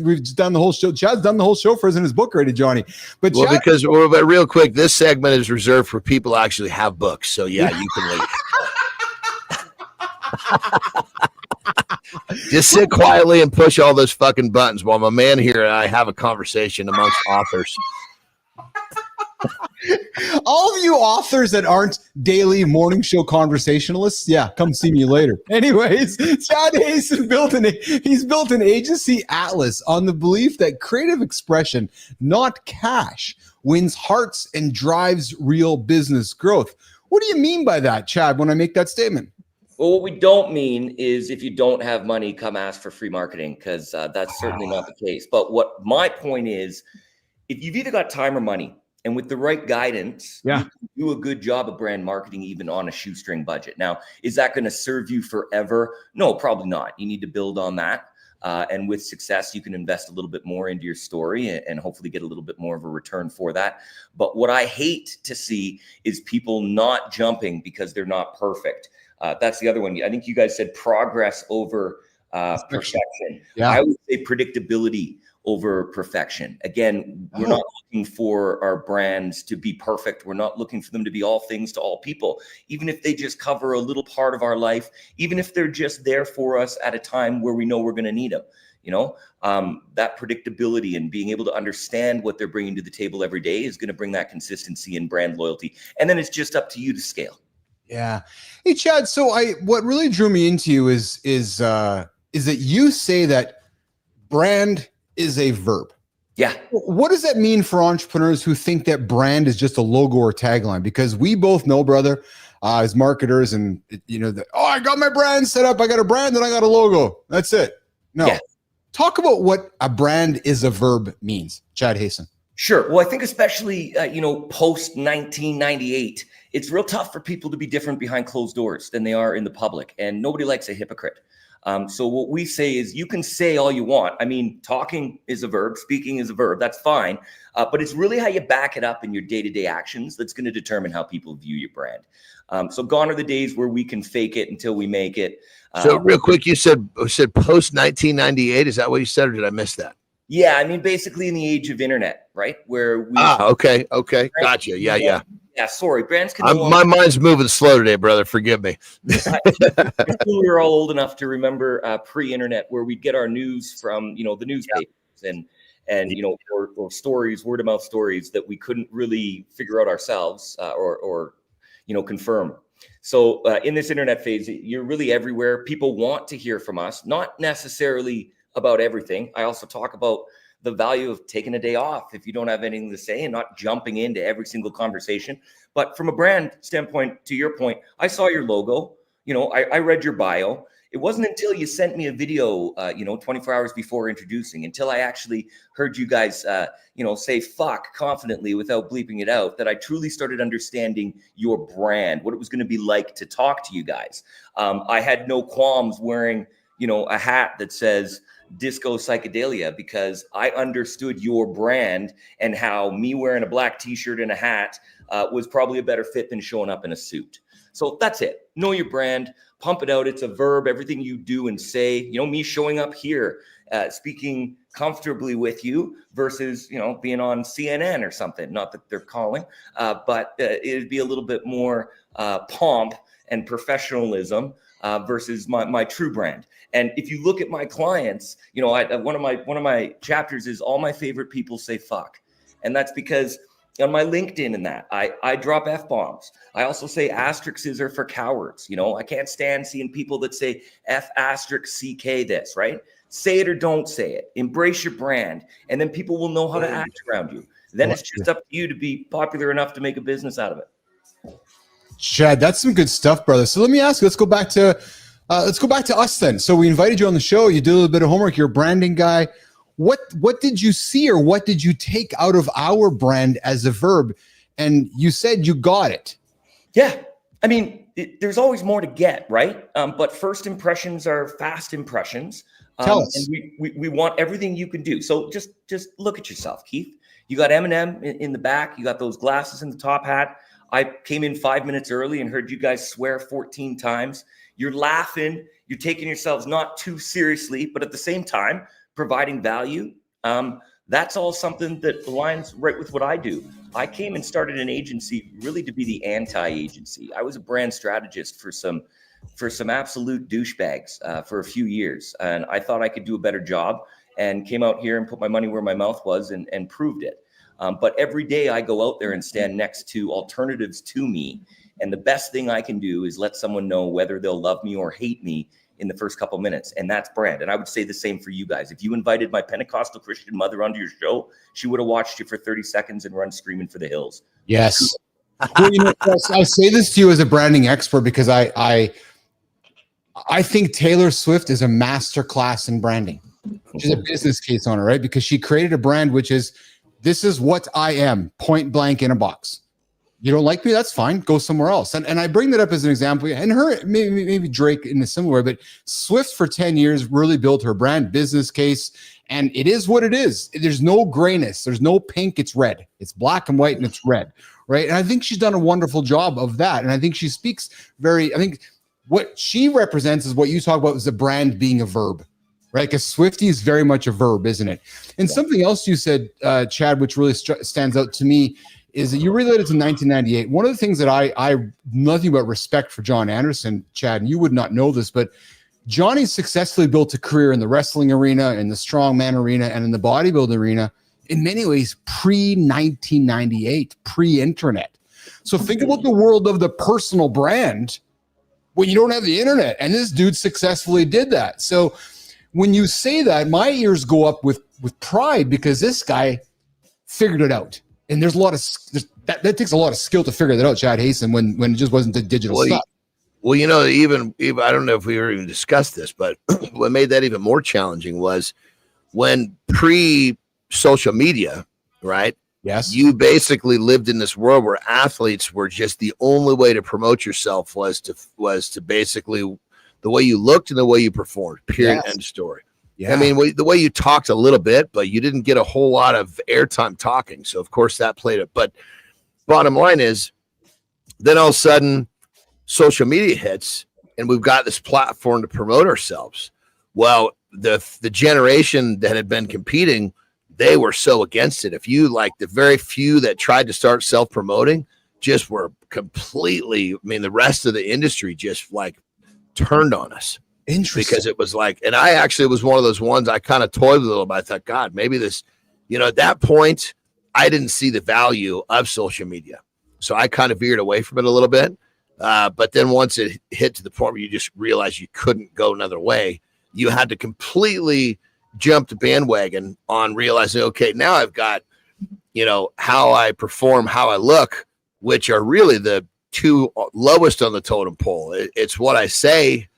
S1: we've done the whole show. Chad's done the whole show for us in his book already, Johnny. But
S2: but real quick, this segment is reserved for people who actually have books. So yeah, you can leave. Just sit quietly and push all those fucking buttons while my man here and I have a conversation amongst authors.
S1: All of you authors that aren't daily morning show conversationalists, yeah, come see me later. Anyways, Chad Hason built an agency atlas on the belief that creative expression, not cash, wins hearts and drives real business growth. What do you mean by that, Chad, when I make that statement?
S20: Well, what we don't mean is if you don't have money, come ask for free marketing, because that's certainly not the case. But what my point is, if you've either got time or money, and with the right guidance, you can do a good job of brand marketing even on a shoestring budget. Now, is that going to serve you forever? No, probably not. You need to build on that. And with success, you can invest a little bit more into your story and hopefully get a little bit more of a return for that. But what I hate to see is people not jumping because they're not perfect. That's the other one. I think you guys said progress over perfection.
S1: Yeah.
S20: I would say predictability over perfection. Again, we're not looking for our brands to be perfect. We're not looking for them to be all things to all people. Even if they just cover a little part of our life, even if they're just there for us at a time where we know we're going to need them, that predictability and being able to understand what they're bringing to the table every day is going to bring that consistency and brand loyalty. And then it's just up to you to scale.
S1: Yeah. Hey, Chad. So what really drew me into you is that you say that brand is a verb.
S20: Yeah.
S1: What does that mean for entrepreneurs who think that brand is just a logo or tagline? Because we both know, brother, as marketers and, I got my brand set up. I got a brand and I got a logo. That's it. No. Yeah. Talk about what a brand is a verb means, Chad Hason.
S20: Sure. Well, I think especially, post 1998, it's real tough for people to be different behind closed doors than they are in the public. And nobody likes a hypocrite. So what we say is you can say all you want. I mean, talking is a verb, speaking is a verb. That's fine. But it's really how you back it up in your day-to-day actions that's going to determine how people view your brand. So gone are the days where we can fake it until we make it.
S2: So real quick, you said post 1998. Is that what you said, or did I miss that?
S20: Yeah, I mean, basically in the age of internet, right? Where we
S2: okay. Gotcha. Yeah.
S20: Yeah, sorry. Brands can
S2: my mind's moving slow today, brother. Forgive me.
S20: We were all old enough to remember pre-internet where we'd get our news from, the newspapers and or stories, word of mouth stories that we couldn't really figure out ourselves or confirm. So in this internet phase, you're really everywhere. People want to hear from us, not necessarily about everything. I also talk about the value of taking a day off if you don't have anything to say and not jumping into every single conversation. But from a brand standpoint, to your point, I saw your logo. I read your bio. It wasn't until you sent me a video, 24 hours before introducing, until I actually heard you guys, say fuck confidently without bleeping it out, that I truly started understanding your brand, what it was going to be like to talk to you guys. I had no qualms wearing, a hat that says Disco Psychedelia, because I understood your brand and how me wearing a black t-shirt and a hat was probably a better fit than showing up in a suit. So that's it. Know your brand, pump it out. It's a verb. Everything you do and say, me showing up here, speaking comfortably with you versus, being on CNN or something. Not that they're calling, but it'd be a little bit more pomp and professionalism versus my true brand. And if you look at my clients, one of my chapters is all my favorite people say fuck. And that's because on my LinkedIn and that, I drop F-bombs. I also say asterisks are for cowards. I can't stand seeing people that say F asterisk CK this, right? Say it or don't say it. Embrace your brand. And then people will know how to act around you. Then it's just up to you to be popular enough to make a business out of it.
S1: Chad, that's some good stuff, brother. So let me ask you, let's go back to us then. So we invited you on the show. You did a little bit of homework. You're a branding guy. What did you see, or what did you take out of our brand as a verb? And you said you got it.
S20: Yeah. I mean, there's always more to get, right? But first impressions are fast impressions.
S1: Tell us.
S20: And we want everything you can do. So just look at yourself, Keith. You got Eminem in the back. You got those glasses and the top hat. I came in 5 minutes early and heard you guys swear 14 times. You're laughing. You're taking yourselves not too seriously, but at the same time, providing value. That's all something that aligns right with what I do. I came and started an agency really to be the anti-agency. I was a brand strategist for some absolute douchebags for a few years. And I thought I could do a better job, and came out here and put my money where my mouth was and proved it. But every day I go out there and stand next to alternatives to me. And the best thing I can do is let someone know whether they'll love me or hate me in the first couple minutes. And that's brand. And I would say the same for you guys. If you invited my Pentecostal Christian mother onto your show, she would have watched you for 30 seconds and run screaming for the hills.
S1: Yes. Well, I say this to you as a branding expert because I think Taylor Swift is a master class in branding. She's a business case owner, right? Because she created a brand which is, this is what I am, point blank in a box. You don't like me? That's fine. Go somewhere else. And I bring that up as an example. And her, maybe Drake in a similar way, but Swift for 10 years really built her brand business case. And it is what it is. There's no grayness. There's no pink. It's red. It's black and white and it's red, right? And I think she's done a wonderful job of that. And I think she speaks I think what she represents is what you talk about is the brand being a verb, right? Because Swiftie is very much a verb, isn't it? And something else you said, Chad, which really stands out to me, is that you related to 1998. One of the things that I nothing but respect for John Anderson, Chad, and you would not know this, but Johnny successfully built a career in the wrestling arena, in the strongman arena, and in the bodybuilding arena, in many ways pre-1998, pre-internet. So think about the world of the personal brand when you don't have the internet, and this dude successfully did that. So when you say that, my ears go up with pride because this guy figured it out. And there's a lot of that takes a lot of skill to figure that out, Chad Hason, when it just wasn't the digital stuff.
S2: Well, even I don't know if we ever even discussed this, but what made that even more challenging was when pre-social media, right?
S1: Yes.
S2: You basically lived in this world where athletes were just the only way to promote yourself was to basically the way you looked and the way you performed. Period. Yes. End story. Yeah. I mean, the way you talked a little bit, but you didn't get a whole lot of airtime talking. So, of course, that played it. But bottom line is, then all of a sudden, social media hits, and we've got this platform to promote ourselves. Well, the generation that had been competing, they were so against it. If you the very few that tried to start self-promoting just were completely, the rest of the industry just turned on us.
S1: Interesting.
S2: Because it was and I actually was one of those ones I kind of toyed with a little bit. I thought, God, maybe this, at that point, I didn't see the value of social media. So I kind of veered away from it a little bit. But then once it hit to the point where you just realized you couldn't go another way, you had to completely jumped the bandwagon on realizing, okay, now I've got, how I perform, how I look, which are really the two lowest on the totem pole. It's what I say,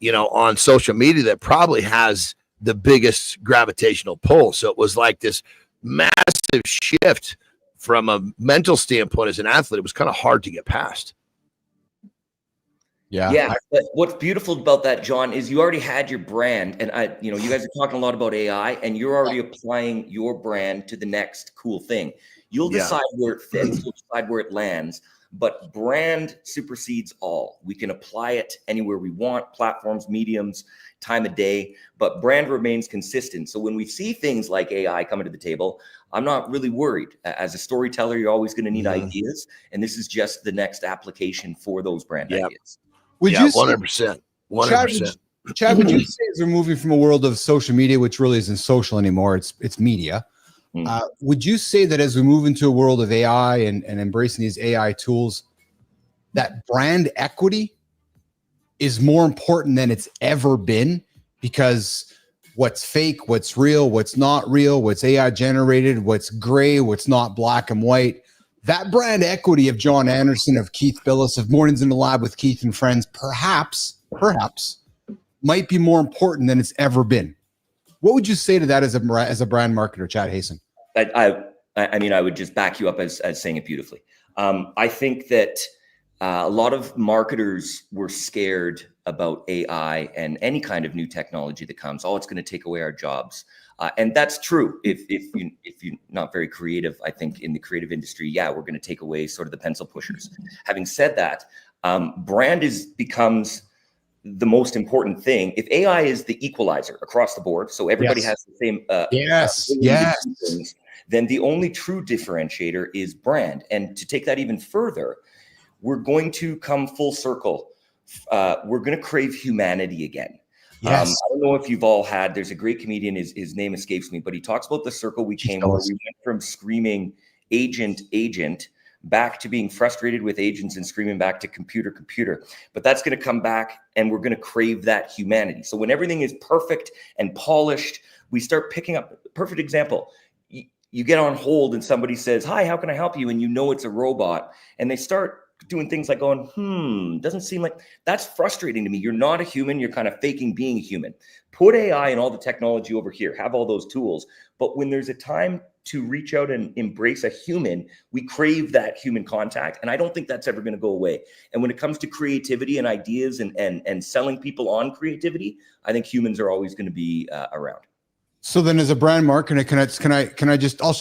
S2: on social media that probably has the biggest gravitational pull. So it was like this massive shift from a mental standpoint as an athlete. It was kind of hard to get past.
S20: Yeah. But what's beautiful about that, John, is you already had your brand, and you guys are talking a lot about AI, and you're already applying your brand to the next cool thing. You'll decide where it fits, you'll decide where it lands, but brand supersedes all. We can apply it anywhere we want, platforms, mediums, time of day, but brand remains consistent. So when we see things like AI coming to the table, I'm not really worried. As a storyteller, you're always going to need ideas, and this is just the next application for those brand ideas.
S1: Would you
S2: 100%? 100%.
S1: Chad, would you say as we're moving from a world of social media, which really isn't social anymore, it's media? Would you say that as we move into a world of AI and embracing these AI tools, that brand equity is more important than it's ever been? Because what's fake, what's real, what's not real, what's AI generated, what's gray, what's not black and white, that brand equity of John Anderson, of Keith Billis, of Mornings in the Lab with Keith and Friends, perhaps might be more important than it's ever been. What would you say to that as a brand marketer, Chad Hason?
S20: I would just back you up as saying it beautifully. I think that a lot of marketers were scared about AI and any kind of new technology that comes. Oh, it's going to take away our jobs. And that's true. If you're not very creative, I think in the creative industry, we're going to take away sort of the pencil pushers. Having said that, brand becomes the most important thing. If AI is the equalizer across the board, so everybody has the same things, then the only true differentiator is brand. And to take that even further, we're going to come full circle. We're going to crave humanity again. I don't know if you've all had, there's a great comedian, his name escapes me, but he talks about the circle we came where we went from screaming agent, back to being frustrated with agents and screaming back to computer. But that's going to come back and we're going to crave that humanity. So when everything is perfect and polished, we start picking up, perfect example. You get on hold and somebody says, "Hi, how can I help you?" And it's a robot, and they start doing things like going, doesn't seem like, that's frustrating to me. You're not a human. You're kind of faking being a human. Put AI and all the technology over here, have all those tools. But when there's a time to reach out and embrace a human, we crave that human contact. And I don't think that's ever going to go away. And when it comes to creativity and ideas and selling people on creativity, I think humans are always going to be around.
S1: So then as a brand marketer,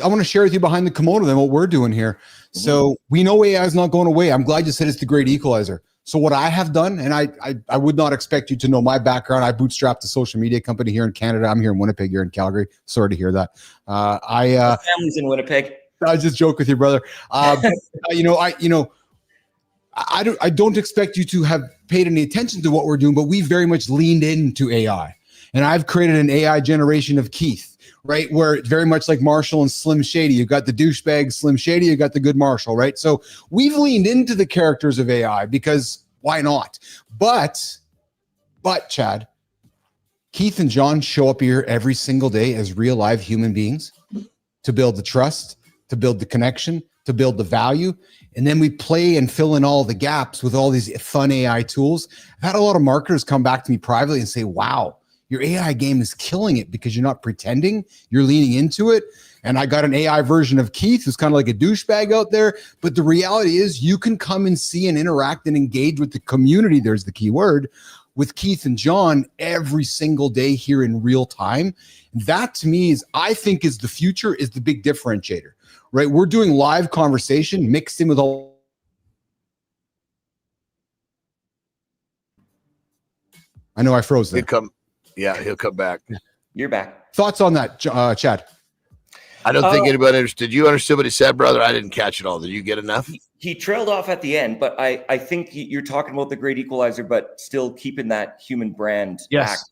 S1: I want to share with you behind the kimono then what we're doing here. So we know AI is not going away. I'm glad you said it's the great equalizer. So what I have done, and I would not expect you to know my background. I bootstrapped a social media company here in Canada. I'm here in Winnipeg, you're in Calgary. Sorry to hear that.
S20: Family's in Winnipeg.
S1: I just joke with you, brother. But, I don't expect you to have paid any attention to what we're doing, but we very much leaned into AI. And I've created an AI generation of Keith, right? Where it's very much like Marshall and Slim Shady. You've got the douchebag Slim Shady, you got the good Marshall, right? So we've leaned into the characters of AI because why not? But Chad, Keith and John show up here every single day as real live human beings to build the trust, to build the connection, to build the value. And then we play and fill in all the gaps with all these fun AI tools. I've had a lot of marketers come back to me privately and say, wow, your AI game is killing it because you're not pretending, you're leaning into it. And I got an AI version of Keith who's kind of like a douchebag out there. But the reality is you can come and see and interact and engage with the community. There's the key word with Keith and John every single day here in real time. That to me I think is the future, is the big differentiator, right? We're doing live conversation mixed in with all. I know I froze there.
S2: He'll come back.
S20: You're back.
S1: Thoughts on that, Chad?
S2: I don't think anybody understood. Did you understand what he said, brother? I didn't catch it all. Did you get enough?
S20: He trailed off at the end, but I think you're talking about the great equalizer, but still keeping that human brand.
S1: Yes.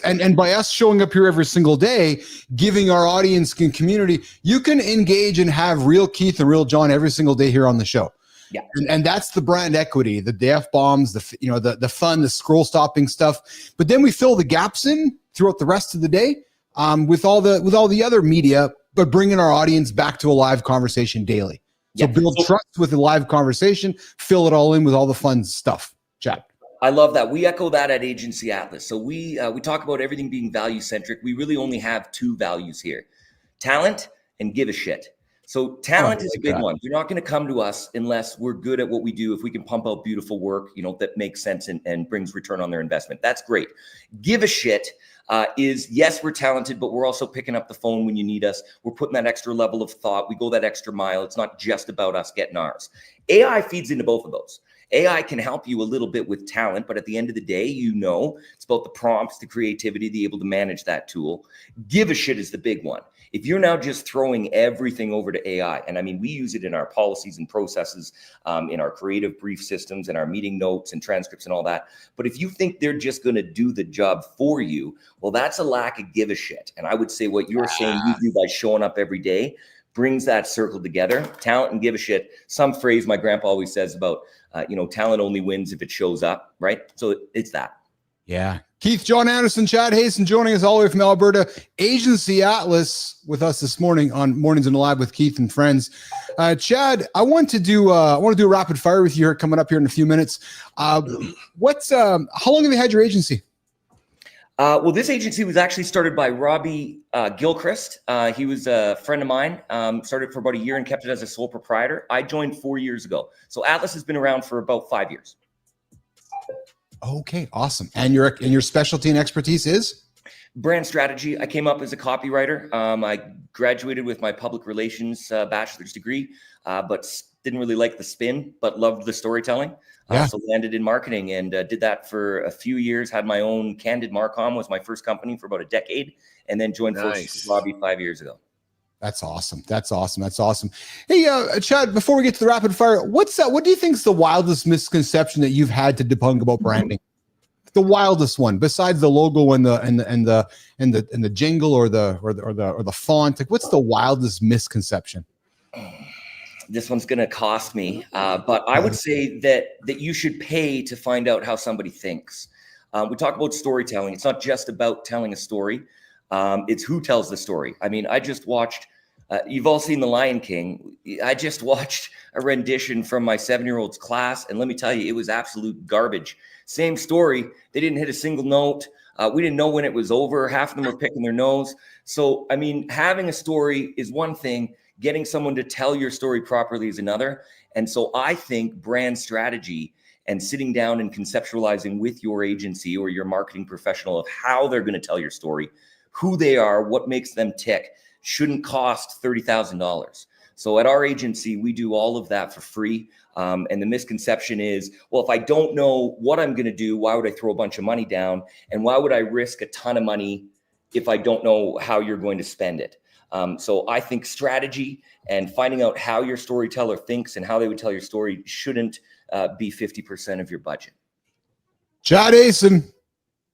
S1: And by us showing up here every single day, giving our audience and community, you can engage and have real Keith and real John every single day here on the show.
S20: Yeah.
S1: And that's the brand equity, the F-bombs, the fun, the scroll stopping stuff. But then we fill the gaps in throughout the rest of the day with all the other media, but bringing our audience back to a live conversation daily. So build trust with a live conversation, fill it all in with all the fun stuff. Chad.
S20: I love that. We echo that at Agency Atlas. So we talk about everything being value centric. We really only have 2 values here: talent and give a shit. So talent is a big one. You're not going to come to us unless we're good at what we do. If we can pump out beautiful work, that makes sense and brings return on their investment, that's great. Give a shit is, yes, we're talented, but we're also picking up the phone when you need us. We're putting that extra level of thought. We go that extra mile. It's not just about us getting ours. AI feeds into both of those. AI can help you a little bit with talent, but at the end of the day, it's about the prompts, the creativity, the able to manage that tool. Give a shit is the big one. If you're now just throwing everything over to AI, and I mean, we use it in our policies and processes, in our creative brief systems, in our meeting notes and transcripts and all that. But if you think they're just going to do the job for you, well, that's a lack of give a shit. And I would say what you're saying you do by showing up every day brings that circle together. Talent and give a shit. Some phrase my grandpa always says about, talent only wins if it shows up, right? So it's that.
S1: Yeah. Keith, John Anderson, Chad Hason joining us all the way from Alberta. Agency Atlas with us this morning on Mornings in the Lab with Keith and Friends. Chad, I want to do a rapid fire with you here coming up here in a few minutes. How long have you had your agency?
S20: Well, this agency was actually started by Robbie Gilchrist. He was a friend of mine, started for about a year and kept it as a sole proprietor. I joined 4 years ago. So Atlas has been around for about 5 years.
S1: Okay, awesome. And your specialty and expertise is?
S20: Brand strategy. I came up as a copywriter. I graduated with my public relations bachelor's degree, but didn't really like the spin, but loved the storytelling. So landed in marketing and did that for a few years. Had my own Candid Marcom, was my first company for about a decade, and then joined forces with Robbie 5 years ago.
S1: That's awesome. That's awesome. Hey, Chad, before we get to the rapid fire, what do you think is the wildest misconception that you've had to debunk about branding? The wildest one, besides the logo and the jingle or the font. Like, what's the wildest misconception?
S20: This one's going to cost me, but I would say that you should pay to find out how somebody thinks. We talk about storytelling. It's not just about telling a story. It's who tells the story. I mean, I just watched, you've all seen The Lion King. I just watched a rendition from my 7-year-old's class. And let me tell you, it was absolute garbage. Same story. They didn't hit a single note. We didn't know when it was over. Half of them were picking their nose. So, I mean, having a story is one thing. Getting someone to tell your story properly is another. And so I think brand strategy and sitting down and conceptualizing with your agency or your marketing professional of how they're going to tell your story, who they are, what makes them tick, shouldn't cost $30,000. So at our agency, we do all of that for free. And the misconception is, well, if I don't know what I'm going to do, why would I throw a bunch of money down? And why would I risk a ton of money if I don't know how you're going to spend it? So I think strategy and finding out how your storyteller thinks and how they would tell your story shouldn't be 50% of your budget.
S1: Chad Hason,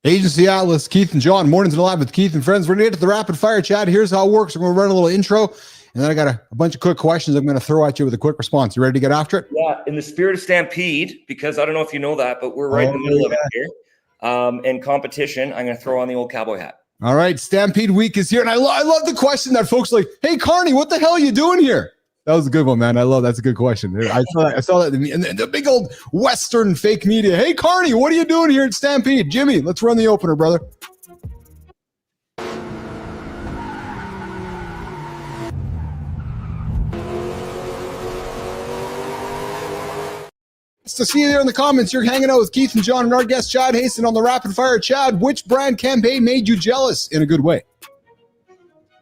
S1: Agency Atlas, Keith and John, Mornings in the Lab with Keith and Friends. We're going to get to the rapid fire, Chad. Here's how it works. We're going to run a little intro, and then I got a bunch of quick questions I'm going to throw at you with a quick response. You ready to get after it?
S20: Yeah, in the spirit of Stampede, because I don't know if you know that, but we're right in the middle of it here. And competition, I'm going to throw on the old cowboy hat.
S1: All right, Stampede week is here, and I love the question that folks are like, hey, Carney, what the hell are you doing here? That was a good one, man. That's a good question. I saw that in the big old Western fake media. Hey, Carney, what are you doing here at Stampede? Jimmy, let's run the opener, brother. To see you there in the comments. You're hanging out with Keith and John and our guest Chad Hason on the Rapid Fire. Chad, which brand campaign made you jealous in a good way?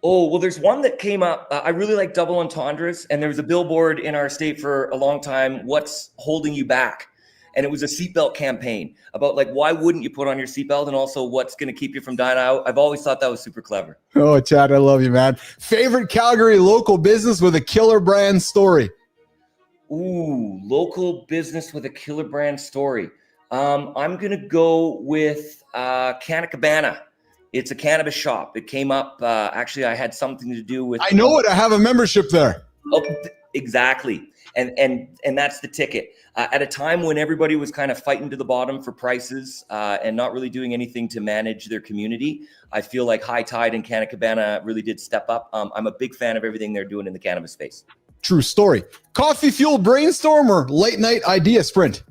S20: Oh, well, there's one that came up. I really like double entendres, and there was a billboard in our state for a long time. What's holding you back? And it was a seatbelt campaign about like, why wouldn't you put on your seatbelt? And also what's going to keep you from dying out. I've always thought that was super clever.
S1: Oh, Chad, I love you, man. Favorite Calgary local business with a killer brand story?
S20: Ooh, local business with a killer brand story. I'm going to go with Canna Cabana. It's a cannabis shop. It came up. Actually, I had something to do with.
S1: I know it. I have a membership there.
S20: Oh, Exactly. And that's the ticket. At a time when everybody was kind of fighting to the bottom for prices and not really doing anything to manage their community, I feel like High Tide and Canna Cabana really did step up. I'm a big fan of everything they're doing in the cannabis space.
S1: True story. Coffee fueled brainstorm or late night idea sprint?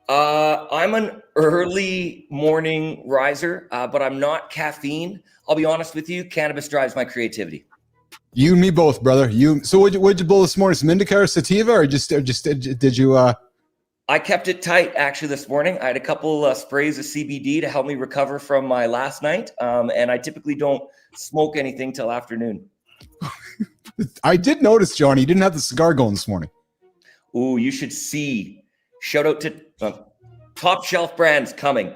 S20: I'm an early morning riser, but I'm not caffeine. I'll be honest with you, cannabis drives my creativity.
S1: You and me both, brother. So what'd you blow this morning? Some indica or sativa, or just did you?
S20: I kept it tight actually this morning. I had a couple sprays of CBD to help me recover from my last night, and I typically don't smoke anything till afternoon.
S1: I did notice, Johnny, you didn't have the cigar going this morning.
S20: Ooh, you should see. Shout out to Top Shelf Brands coming.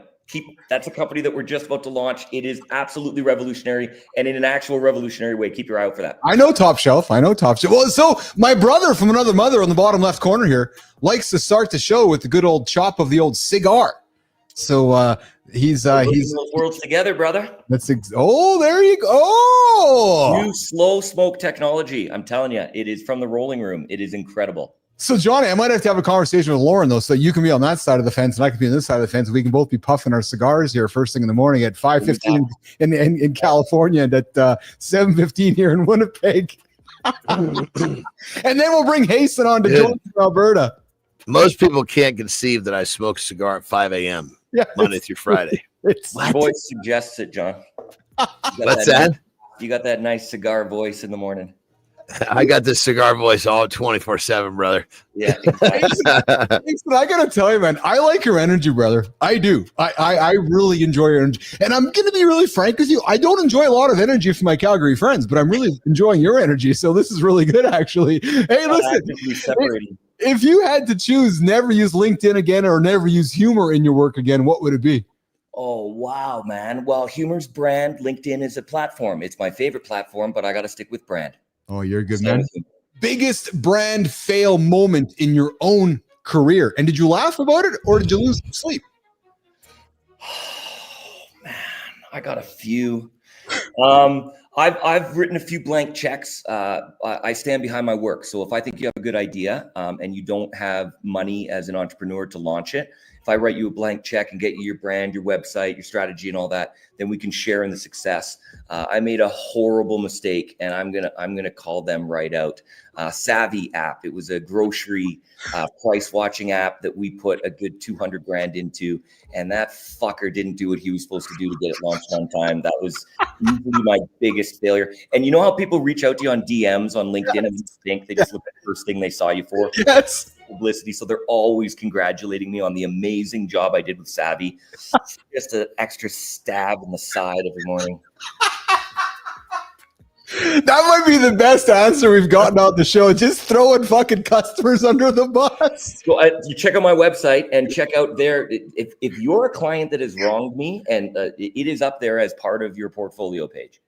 S20: That's a company that we're just about to launch. It is absolutely revolutionary, and in an actual revolutionary way. Keep your eye out for that.
S1: I know Top Shelf. Well, so my brother from another mother on the bottom left corner here likes to start the show with the good old chop of the old cigar. So he's
S20: those worlds together, brother.
S1: There you go.
S20: New slow smoke technology. I'm telling you, it is from the rolling room. It is incredible.
S1: So, Johnny, I might have to have a conversation with Lauren, though, so you can be on that side of the fence and I can be on this side of the fence. We can both be puffing our cigars here first thing in the morning at 5:15 in California and at 7:15 here in Winnipeg. And then we'll bring Hason on to join from Alberta.
S2: Most people can't conceive that I smoke a cigar at 5 a.m. Monday through Friday.
S20: Your voice suggests it, John.
S2: What's that?
S20: You got that nice cigar voice in the morning.
S2: I got this cigar voice all 24/7, brother.
S20: Yeah.
S1: Exactly. I gotta tell you, man, I like your energy, brother. I do. I really enjoy your energy. And I'm gonna be really frank with you. I don't enjoy a lot of energy from my Calgary friends, but I'm really enjoying your energy. So this is really good, actually. Hey, listen. If you had to choose never use LinkedIn again or never use humor in your work again, what would it be?
S20: Oh, wow, man. Well, humor's brand. LinkedIn is a platform. It's my favorite platform, but I got to stick with brand.
S1: Oh, you're a good man. Biggest brand fail moment in your own career. And did you laugh about it or did you lose sleep?
S20: Oh, man, I got a few. I've written a few blank checks. I stand behind my work. So if I think you have a good idea and you don't have money as an entrepreneur to launch it, if I write you a blank check and get you your brand, your website, your strategy and all that, then we can share in the success. I made a horrible mistake and I'm gonna call them right out. Savvy app. It was a grocery price watching app that we put a good 200 grand into, and that fucker didn't do what he was supposed to do to get it launched on time. That was usually my biggest failure. And you know how people reach out to you on DMs on LinkedIn and think they just look at the first thing they saw you for?
S1: Yes.
S20: Publicity. So they're always congratulating me on the amazing job I did with Savvy. Just an extra stab in the side every morning.
S1: That might be the best answer we've gotten on the show. Just throwing fucking customers under the bus.
S20: So you check out my website and check out there. If you're a client that has wronged me, and it is up there as part of your portfolio page.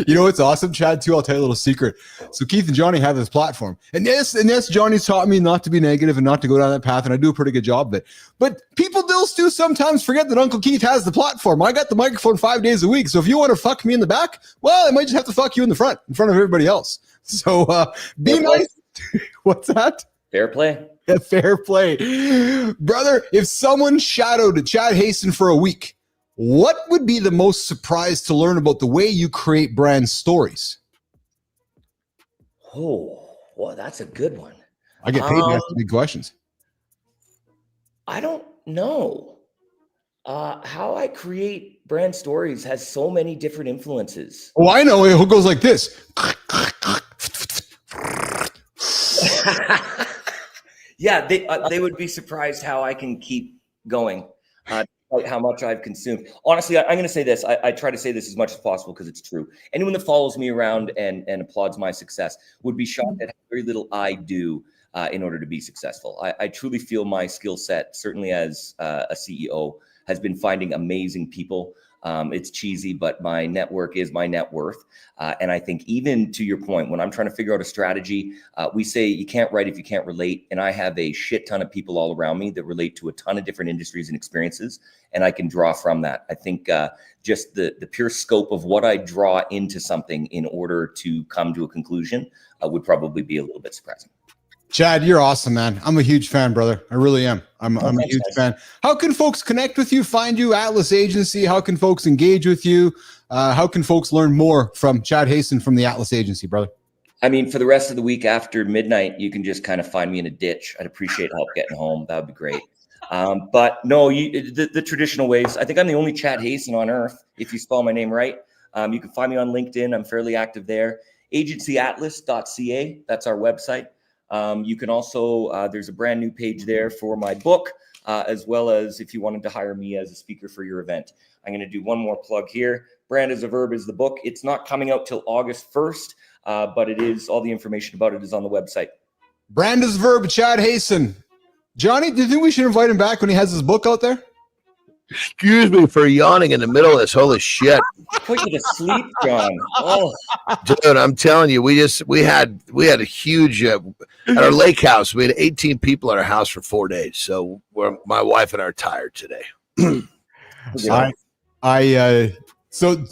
S1: You know what's awesome, Chad, too? I'll tell you a little secret. So Keith and Johnny have this platform. And yes, Johnny's taught me not to be negative and not to go down that path, and I do a pretty good job of it. But people do sometimes forget that Uncle Keith has the platform. I got the microphone 5 days a week. So if you want to fuck me in the back, well, I might just have to fuck you in the front of everybody else. So be nice. What's that?
S20: Fair play.
S1: Yeah, fair play. Brother, if someone shadowed Chad Hason for a week, what would be the most surprised to learn about the way you create brand stories?
S20: Oh, well, that's a good one.
S1: I get paid to ask big questions.
S20: I don't know. How I create brand stories has so many different influences.
S1: Oh, I know. It goes like this.
S20: Yeah, they would be surprised how I can keep going. How much I've consumed. Honestly, I'm going to say this. I try to say this as much as possible because it's true. Anyone that follows me around and applauds my success would be shocked at how very little I do in order to be successful. I truly feel my skill set, certainly as a CEO, has been finding amazing people It's cheesy, but my network is my net worth. And I think even to your point, when I'm trying to figure out a strategy, we say you can't write if you can't relate. And I have a shit ton of people all around me that relate to a ton of different industries and experiences, and I can draw from that. I think just the pure scope of what I draw into something in order to come to a conclusion would probably be a little bit surprising.
S1: Chad, you're awesome, man. I'm a huge fan, brother. I really am. I'm a huge fan. How can folks connect with you, find you, Atlas Agency? How can folks engage with you? How can folks learn more from Chad Hason from the Atlas Agency, brother?
S20: I mean, for the rest of the week after midnight, you can just kind of find me in a ditch. I'd appreciate help getting home. That would be great. But no, the traditional ways. I think I'm the only Chad Hason on earth, if you spell my name right. You can find me on LinkedIn. I'm fairly active there. Agencyatlas.ca. That's our website. You can also, there's a brand new page there for my book, as well as if you wanted to hire me as a speaker for your event. I'm going to do one more plug here. Brand as a Verb is the book. It's not coming out till August 1st, but it is, all the information about it is on the website.
S1: Brand as a Verb, Chad Hason. Johnny, do you think we should invite him back when he has his book out there?
S2: Excuse me for yawning in the middle of this. Holy shit.
S20: Put you to sleep, John. Oh.
S2: Dude, I'm telling you, we had a huge at our lake house. We had 18 people at our house for 4 days. So my wife and I are tired today.
S1: So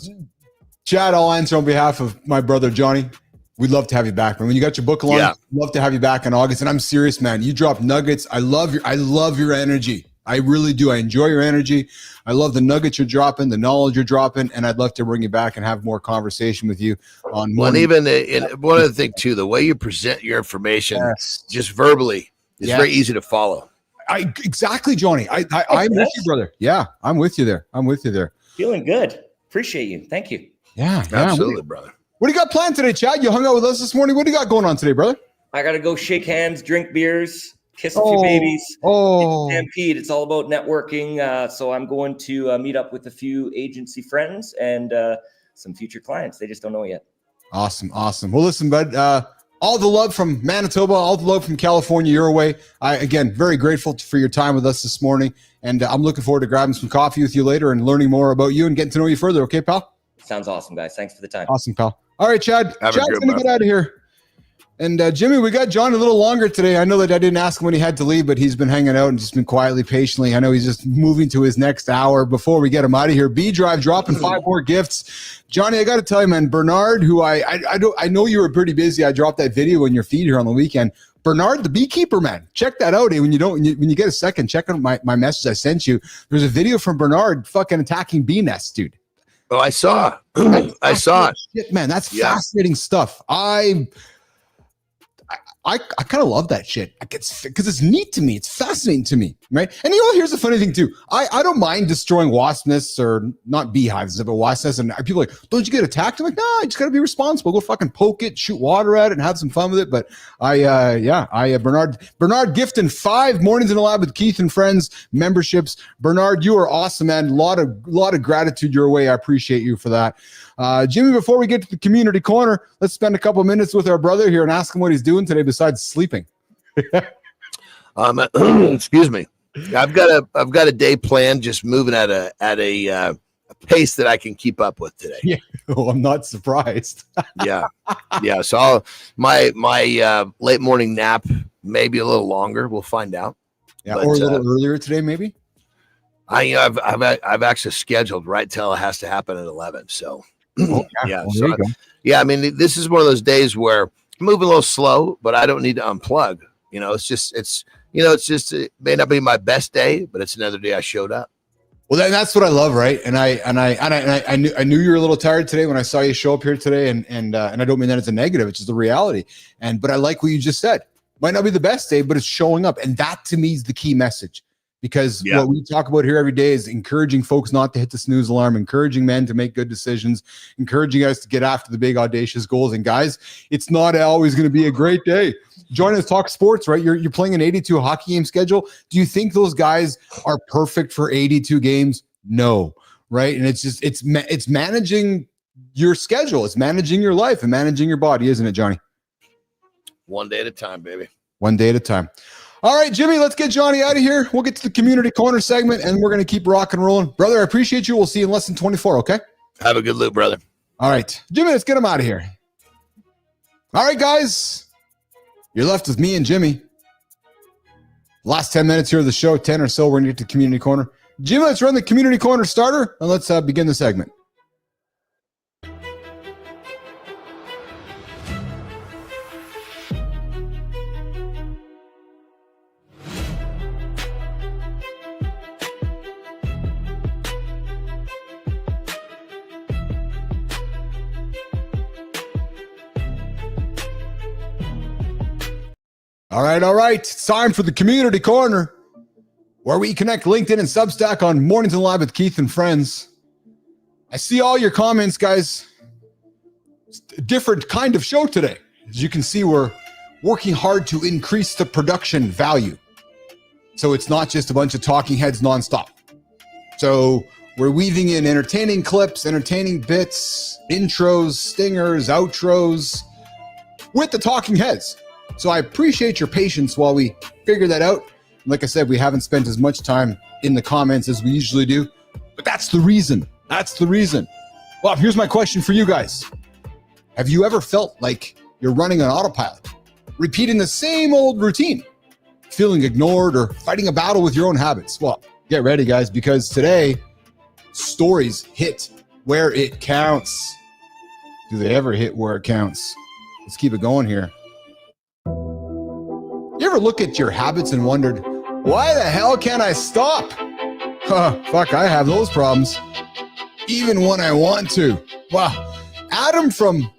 S1: Chad, I'll answer on behalf of my brother Johnny. We'd love to have you back, man. When you got your book along,
S2: yeah.
S1: We'd love to have you back in August. And I'm serious, man. You drop nuggets. I love your energy. I really do. I enjoy your energy. I love the nuggets you're dropping, the knowledge you're dropping, and I'd love to bring you back and have more conversation with you on.
S2: Well, and even one other thing too, the way you present your information, just verbally, is very easy to follow.
S1: Exactly, Johnny. I'm with you, brother. Yeah, I'm with you there.
S20: Feeling good. Appreciate you. Thank you.
S1: Yeah,
S2: absolutely, brother.
S1: What do you got planned today, Chad? You hung out with us this morning. What do you got going on today, brother?
S20: I got to go shake hands, drink beers, kiss a few babies. It's Stampede. It's all about networking. So I'm going to meet up with a few agency friends and some future clients. They just don't know yet.
S1: Awesome. Well, listen, bud. All the love from Manitoba, all the love from California your way. Again, very grateful for your time with us this morning. And I'm looking forward to grabbing some coffee with you later and learning more about you and getting to know you further. Okay, pal?
S20: Sounds awesome, guys. Thanks for the time.
S1: Awesome, pal. All right, Chad.
S2: Chad's
S1: going to get out of here. And Jimmy, we got John a little longer today. I know that I didn't ask him when he had to leave, but he's been hanging out and just been quietly, patiently. I know he's just moving to his next hour before we get him out of here. B-Drive dropping 5 more gifts. Johnny, I got to tell you, man, Bernard, who I know you were pretty busy. I dropped that video in your feed here on the weekend. Bernard, the beekeeper, man. Check that out. When you get a second, check out my message I sent you. There's a video from Bernard fucking attacking bee nests, dude.
S2: Oh, I saw. I saw it.
S1: Shit, man, that's fascinating stuff. I kind of love that shit because it's neat to me. It's fascinating to me, right? And here's the funny thing too. I don't mind destroying wasp nests or not beehives, but wasp nests. And people are like, don't you get attacked? I'm like, no, I just got to be responsible. Go fucking poke it, shoot water at it, and have some fun with it. But Bernard gifting 5 mornings in the lab with Keith and friends memberships. Bernard, you are awesome, man. A lot of gratitude your way. I appreciate you for that. Jimmy, before we get to the community corner, let's spend a couple minutes with our brother here and ask him what he's doing today besides sleeping.
S2: Excuse me. I've got a day planned, just moving at a pace that I can keep up with today.
S1: Yeah. Oh, I'm not surprised.
S2: Yeah. So my late morning nap, maybe a little longer. We'll find out.
S1: Yeah, or a little earlier today, maybe.
S2: I've actually scheduled right till it has to happen at 11. So.
S1: Yeah.
S2: I mean, this is one of those days where I'm moving a little slow, but I don't need to unplug. It may not be my best day, but it's another day I showed up.
S1: Well, that's what I love, right? And I knew you were a little tired today when I saw you show up here today, and I don't mean that as a negative; it's just the reality. But I like what you just said. Might not be the best day, but it's showing up, and that to me is the key message. Because what we talk about here every day is encouraging folks not to hit the snooze alarm, encouraging men to make good decisions, encouraging us to get after the big audacious goals. And guys, it's not always going to be a great day. Join us, talk sports, right? You're playing an 82 hockey game schedule. Do you think those guys are perfect for 82 games? No, right? And it's managing your schedule. It's managing your life and managing your body, isn't it, Johnny?
S2: One day at a time, baby.
S1: One day at a time. All right, Jimmy, let's get Johnny out of here. We'll get to the community corner segment, and we're going to keep rock and rolling. Brother, I appreciate you. We'll see you in less than 24, okay?
S2: Have a good loop, brother.
S1: All right. Jimmy, let's get him out of here. All right, guys. You're left with me and Jimmy. Last 10 minutes here of the show, 10 or so, we're going to get to community corner. Jimmy, let's run the community corner starter, and let's begin the segment. All right. It's time for the community corner, where we connect LinkedIn and Substack on Mornings in Live with Keith and Friends. I see all your comments, guys. It's a different kind of show today. As you can see, we're working hard to increase the production value. So it's not just a bunch of talking heads nonstop. So we're weaving in entertaining clips, entertaining bits, intros, stingers, outros with the talking heads. So I appreciate your patience while we figure that out. Like I said, we haven't spent as much time in the comments as we usually do, but that's the reason. That's the reason. Well, here's my question for you guys. Have you ever felt like you're running on autopilot, repeating the same old routine, feeling ignored or fighting a battle with your own habits? Well, get ready, guys, because today, stories hit where it counts. Do they ever hit where it counts? Let's keep it going here. You ever look at your habits and wondered, why the hell can't I stop? Fuck, I have those problems. Even when I want to. Wow. Adam from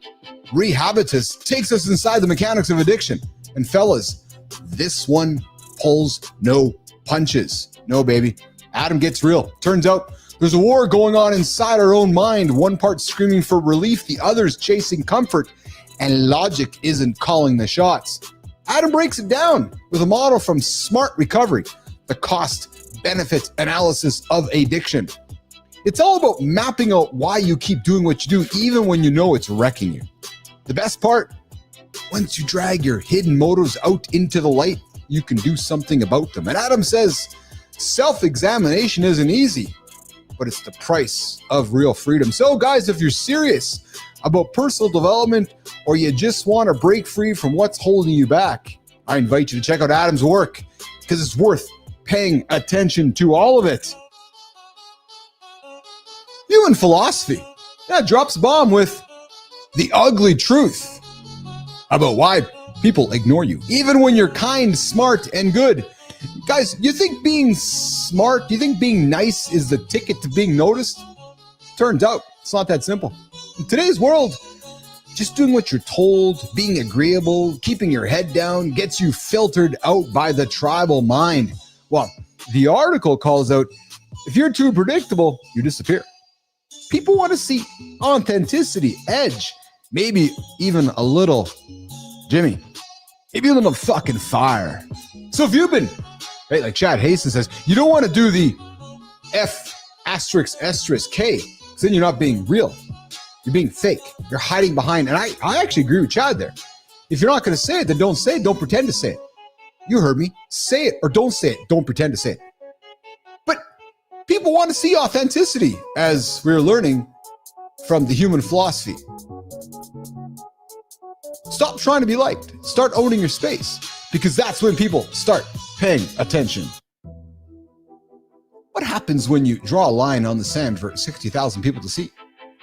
S1: Rehabitus takes us inside the mechanics of addiction. And fellas, this one pulls no punches. No, baby. Adam gets real. Turns out there's a war going on inside our own mind. One part screaming for relief, the other's chasing comfort, and logic isn't calling the shots. Adam breaks it down with a model from Smart Recovery, the cost-benefit analysis of addiction. It's all about mapping out why you keep doing what you do, even when you know it's wrecking you. The best part, once you drag your hidden motives out into the light, you can do something about them. And Adam says, self-examination isn't easy, but it's the price of real freedom. So guys, if you're serious about personal development, or you just want to break free from what's holding you back, I invite you to check out Adam's work, because it's worth paying attention to all of it. You in philosophy, that drops a bomb with the ugly truth about why people ignore you, even when you're kind, smart, and good. Guys, you think being smart, you think being nice is the ticket to being noticed? Turns out, it's not that simple. In today's world, just doing what you're told, being agreeable, keeping your head down, gets you filtered out by the tribal mind. Well, the article calls out, if you're too predictable, you disappear. People want to see authenticity, edge, maybe even a little, Jimmy, maybe a little fucking fire. So if you've been, right, like Chad Hason says, you don't want to do the F***K, because then you're not being real. You're being fake. You're hiding behind, and I actually agree with Chad there. If you're not going to say it, then don't say it. Don't pretend to say it. You heard me. Say it or don't say it. Don't pretend to say it. But people want to see authenticity, as we're learning from the human philosophy. Stop trying to be liked. Start owning your space, because that's when people start paying attention. What happens when you draw a line on the sand for 60,000 people to see?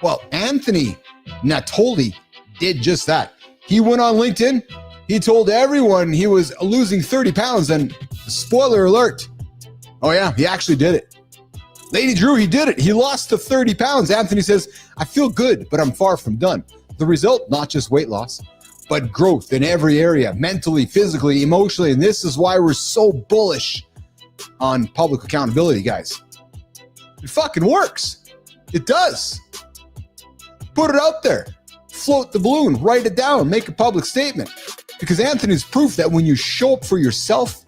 S1: Well, Anthony Natoli did just that. He went on LinkedIn. He told everyone he was losing 30 pounds, and spoiler alert, oh yeah, he actually did it. Lady Drew, he did it. He lost the 30 pounds. Anthony says, I feel good, but I'm far from done. The result, not just weight loss, but growth in every area, mentally, physically, emotionally. And this is why we're so bullish on public accountability, guys. It fucking works. It does. Put it out there. Float the balloon. Write it down. Make a public statement. Because Anthony's proof that when you show up for yourself,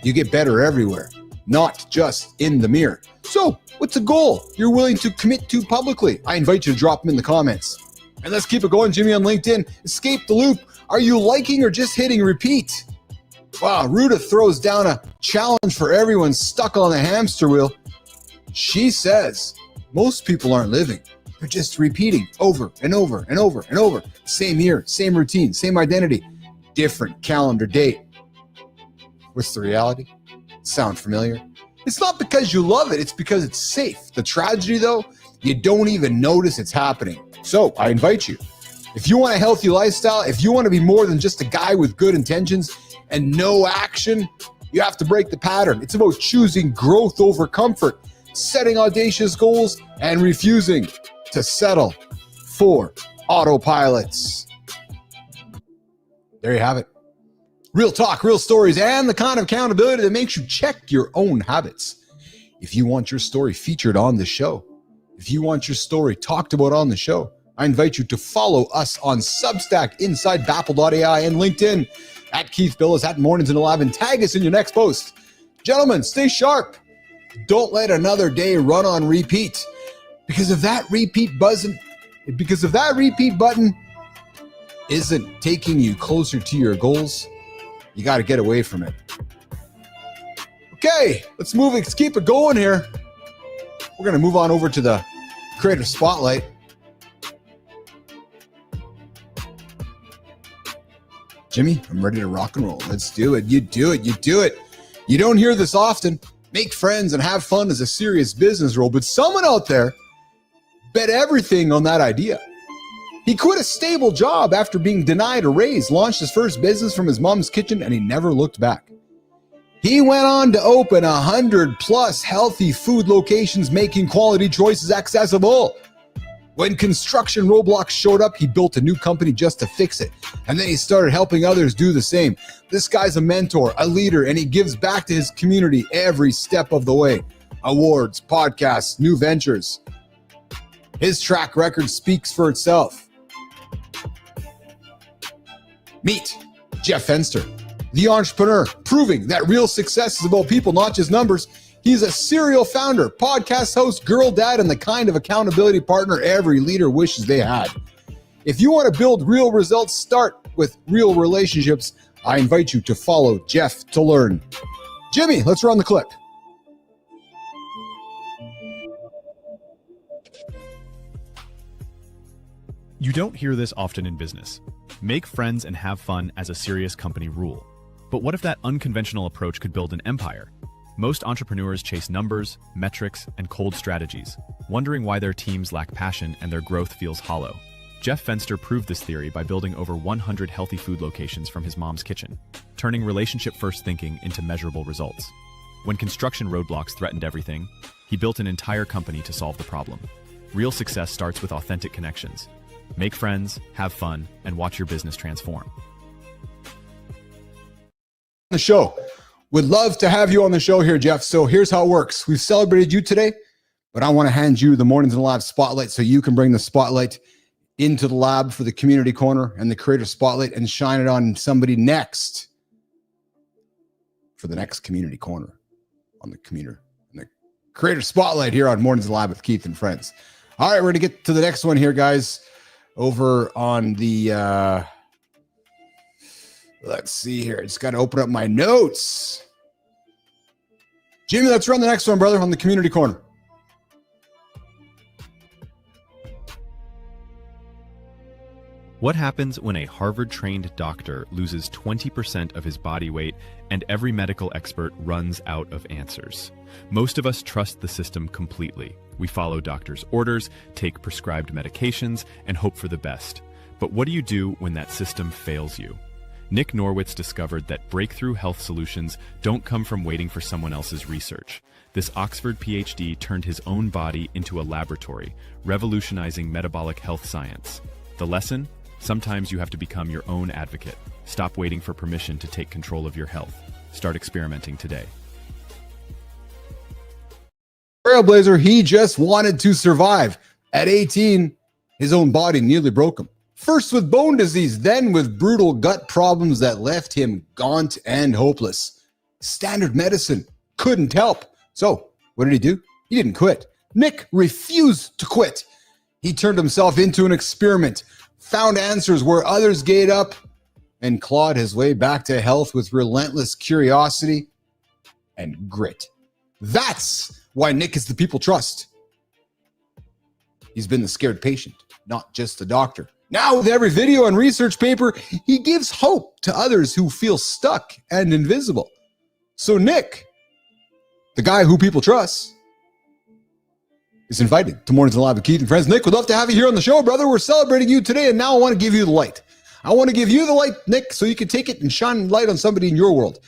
S1: you get better everywhere, not just in the mirror. So, what's a goal you're willing to commit to publicly? I invite you to drop them in the comments. And let's keep it going, Jimmy on LinkedIn. Escape the loop. Are you liking or just hitting repeat? Wow, Ruta throws down a challenge for everyone stuck on the hamster wheel. She says most people aren't living. They're just repeating over and over and over and over. Same year, same routine, same identity, different calendar date. What's the reality? Sound familiar? It's not because you love it, it's because it's safe. The tragedy, though, you don't even notice it's happening. So I invite you, if you want a healthy lifestyle, if you want to be more than just a guy with good intentions and no action, you have to break the pattern. It's about choosing growth over comfort, setting audacious goals, and refusing to settle for autopilots. There you have it. Real talk, real stories, and the kind of accountability that makes you check your own habits. If you want your story featured on the show, if you want your story talked about on the show, I invite you to follow us on Substack, inside Bappel.ai, and LinkedIn at Keith Billis, at Mornings in the Lab, and tag us in your next post. Gentlemen, stay sharp. Don't let another day run on repeat. Because if that repeat button isn't taking you closer to your goals, you got to get away from it. Okay, let's move. Let's keep it going here. We're going to move on over to the Creator Spotlight. Jimmy, I'm ready to rock and roll. Let's do it. You do it. You do it. You don't hear this often. Make friends and have fun is a serious business role, but someone out there bet everything on that idea. He quit a stable job after being denied a raise, launched his first business from his mom's kitchen, and he never looked back. He went on to open 100+ healthy food locations, making quality choices accessible. When construction roadblocks showed up, he built a new company just to fix it. And then he started helping others do the same. This guy's a mentor, a leader, and he gives back to his community every step of the way. Awards, podcasts, new ventures. His track record speaks for itself. Meet Jeff Fenster, the entrepreneur, proving that real success is about people, not just numbers. He's a serial founder, podcast host, girl dad, and the kind of accountability partner every leader wishes they had. If you want to build real results, start with real relationships. I invite you to follow Jeff to learn. Jimmy, let's run the clip.
S8: You don't hear this often in business. Make friends and have fun as a serious company rule. But what if that unconventional approach could build an empire? Most entrepreneurs chase numbers, metrics, and cold strategies, wondering why their teams lack passion and their growth feels hollow. Jeff Fenster proved this theory by building over 100 healthy food locations from his mom's kitchen, turning relationship-first thinking into measurable results. When construction roadblocks threatened everything, he built an entire company to solve the problem. Real success starts with authentic connections. Make friends, have fun, and watch your business transform.
S1: The show. Would love to have you on the show here, Jeff. So here's how it works. We've celebrated you today, but I want to hand you the Mornings in the Lab spotlight so you can bring the spotlight into the lab for the community corner and the creator spotlight and shine it on somebody next for the next community corner on the creator spotlight here on Mornings in the Lab with Keith and friends. All right, we're going to get to the next one here, guys. Over on the, let's see here. Just got to open up my notes. Jimmy, let's run the next one, brother, on the community corner.
S8: What happens when a Harvard-trained doctor loses 20% of his body weight and every medical expert runs out of answers? Most of us trust the system completely. We follow doctors' orders, take prescribed medications, and hope for the best. But what do you do when that system fails you? Nick Norwitz discovered that breakthrough health solutions don't come from waiting for someone else's research. This Oxford PhD turned his own body into a laboratory, revolutionizing metabolic health science. The lesson? Sometimes you have to become your own advocate. Stop waiting for permission to take control of your health. Start experimenting today.
S1: Trailblazer, he just wanted to survive. At 18, his own body nearly broke him. First with bone disease, then with brutal gut problems that left him gaunt and hopeless. Standard medicine couldn't help. So what did he do? He didn't quit. Nick refused to quit. He turned himself into an experiment, found answers where others gave up, and clawed his way back to health with relentless curiosity and grit. That's why Nick is the people trust. He's been the scared patient, not just the doctor. Now, with every video and research paper, he gives hope to others who feel stuck and invisible. So Nick, the guy who people trust, is invited to Mornings in the Lab with Keith and Friends. Nick, we'd love to have you here on the show, brother. We're celebrating you today, and now I want to give you the light. I want to give you the light, Nick, so you can take it and shine light on somebody in your world,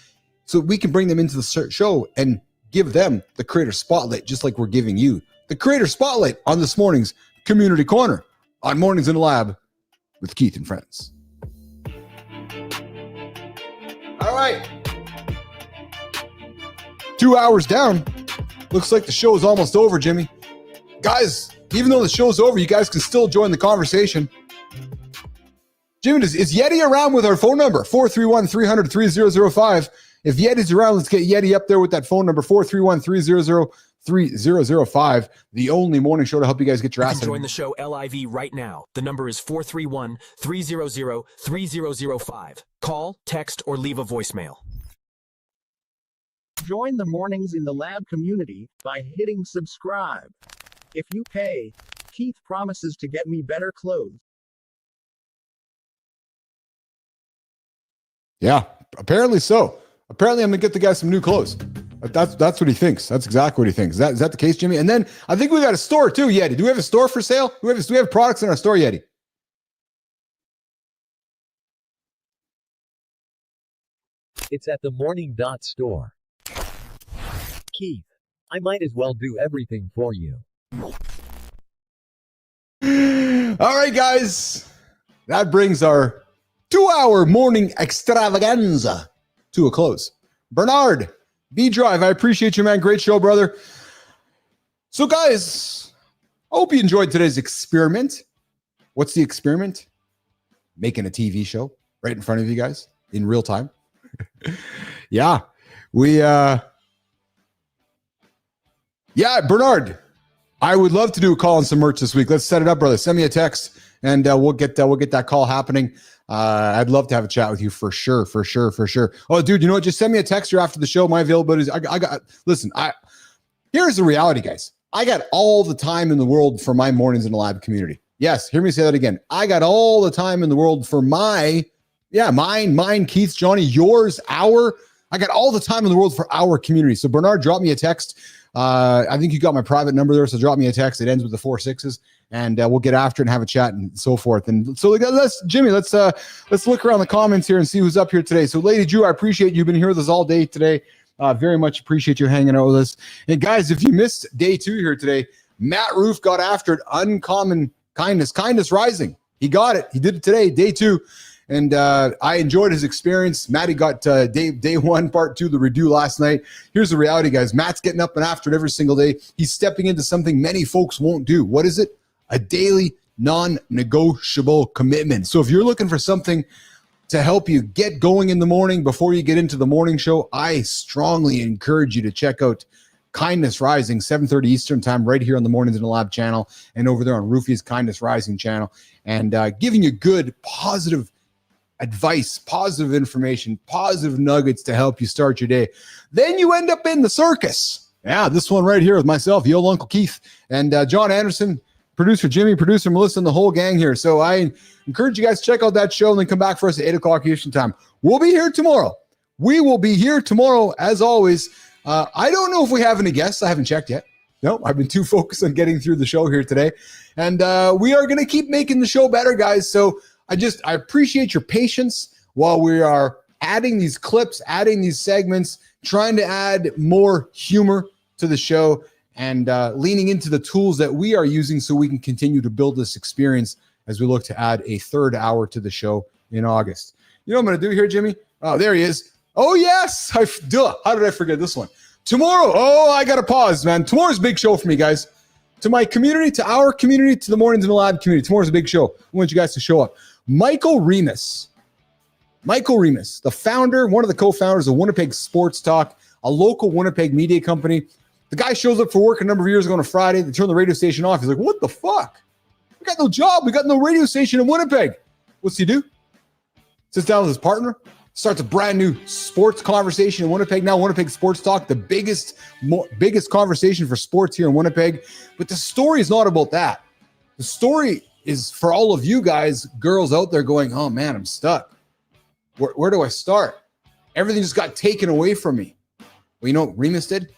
S1: so we can bring them into the show and give them the creator spotlight, just like we're giving you the creator spotlight on this morning's Community Corner on Mornings in the Lab with Keith and Friends. All right. 2 hours down. Looks like the show is almost over, Jimmy. Guys, even though the show's over, you guys can still join the conversation. Jimmy, is Yeti around with our phone number? 431-300-3005. If Yeti's around, let's get Yeti up there with that phone number, 431-300-3005. The only morning show to help you guys get your ass.
S19: Join the show LIV right now. The number is 431-300-3005. Call, text, or leave a voicemail.
S4: Join the Mornings in the Lab community by hitting subscribe. If you pay, Keith promises to get me better clothes.
S1: Yeah, apparently so. Apparently I'm going to get the guy some new clothes. That's what he thinks. That's exactly what he thinks. Is that the case, Jimmy? And then I think we got a store too, Yeti. Do we have a store for sale? Do we have products in our store, Yeti?
S5: It's at the Morning Store. Keith, I might as well do everything for you.
S1: All right, guys. That brings our 2-hour morning extravaganza to a close. Bernard, B-Drive, I appreciate you, man. Great show, brother. So, guys, I hope you enjoyed today's experiment. What's the experiment? Making a TV show right in front of you guys in real time. Bernard, I would love to do a call on some merch this week. Let's set it up, brother. Send me a text, and we'll get that call happening. I'd love to have a chat with you for sure. Oh, dude, you know what? Just send me a text or after the show. My availability is. Here's the reality, guys. I got all the time in the world for my Mornings in the Lab community. Yes, hear me say that again. I got all the time in the world for mine, Keith, Johnny, yours, our. I got all the time in the world for our community. So Bernard, drop me a text. I think you got my private number there, so drop me a text. It ends with the 46s, and we'll get after it and have a chat and so forth. And so let's look around the comments here and see who's up here today. So Lady Drew, I appreciate you've been here with us all day today. Very much appreciate you hanging out with us. And guys, if you missed day 2 here today, Matt Roof got after it. Uncommon kindness rising. He got it. He did it today, day 2. And I enjoyed his experience. Matty got day 1, part 2, the redo last night. Here's the reality, guys. Matt's getting up and after it every single day. He's stepping into something many folks won't do. What is it? A daily non-negotiable commitment. So if you're looking for something to help you get going in the morning before you get into the morning show, I strongly encourage you to check out Kindness Rising, 7:30 Eastern time, right here on the Mornings in the Lab channel and over there on Roofy's Kindness Rising channel, and giving you good, positive advice, positive information, positive nuggets to help you start your day. Then you end up in the circus. Yeah, this one right here with myself, Yo Uncle Keith, and John Anderson, producer Jimmy, producer Melissa, and the whole gang here. So I encourage you guys to check out that show and then come back for us at 8 o'clock Eastern time. We'll be here tomorrow. We will be here tomorrow, as always. I don't know if we have any guests. I haven't checked yet. No, I've been too focused on getting through the show here today. And we are going to keep making the show better, guys. So I appreciate your patience while we are adding these clips, adding these segments, trying to add more humor to the show, and leaning into the tools that we are using so we can continue to build this experience as we look to add a 3rd hour to the show in August. You know what I'm going to do here, Jimmy? Oh, there he is. Oh, yes. How did I forget this one? Tomorrow. Oh, I got to pause, man. Tomorrow's a big show for me, guys. To my community, to our community, to the Mornings in the Lab community. Tomorrow's a big show. I want you guys to show up. Michael Remus, the founder, one of the co-founders of Winnipeg Sports Talk, a local Winnipeg media company. The guy shows up for work a number of years ago on a Friday. They turn the radio station off. He's like, what the fuck? We got no job. We got no radio station in Winnipeg. What's he do? sits down with his partner, starts a brand new sports conversation in Winnipeg. Now Winnipeg Sports Talk, the biggest conversation for sports here in Winnipeg. But the story is not about that. The story is for all of you guys, girls out there going, oh man, I'm stuck. Where do I start? Everything just got taken away from me. Well, you know what Remus did?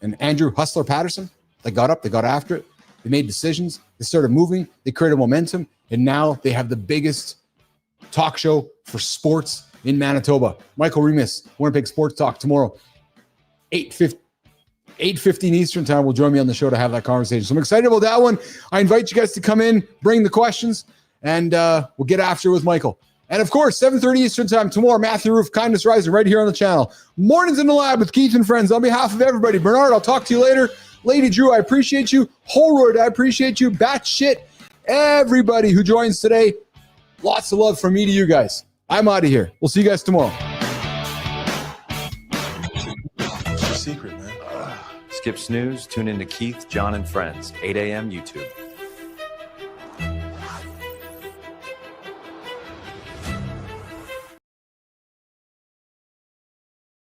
S1: And Andrew Hustler Patterson, they got up, they got after it. They made decisions. They started moving. They created momentum. And now they have the biggest talk show for sports in Manitoba. Michael Remus, Winnipeg Sports Talk tomorrow, 8:15 Eastern time will join me on the show to have that conversation. So I'm excited about that one. I invite you guys to come in, bring the questions, and we'll get after it with Michael. And of course, 7:30 Eastern time tomorrow, Matthew Roof, Kindness Rising, right here on the channel. Mornings in the Lab with Keith and Friends. On behalf of everybody, Bernard, I'll talk to you later. Lady Drew, I appreciate you. Holroyd, I appreciate you. Batshit, everybody who joins today. Lots of love from me to you guys. I'm out of here. We'll see you guys tomorrow.
S14: What's your secret, man?
S15: Skip snooze, tune into Keith, John, and Friends, 8 a.m. YouTube.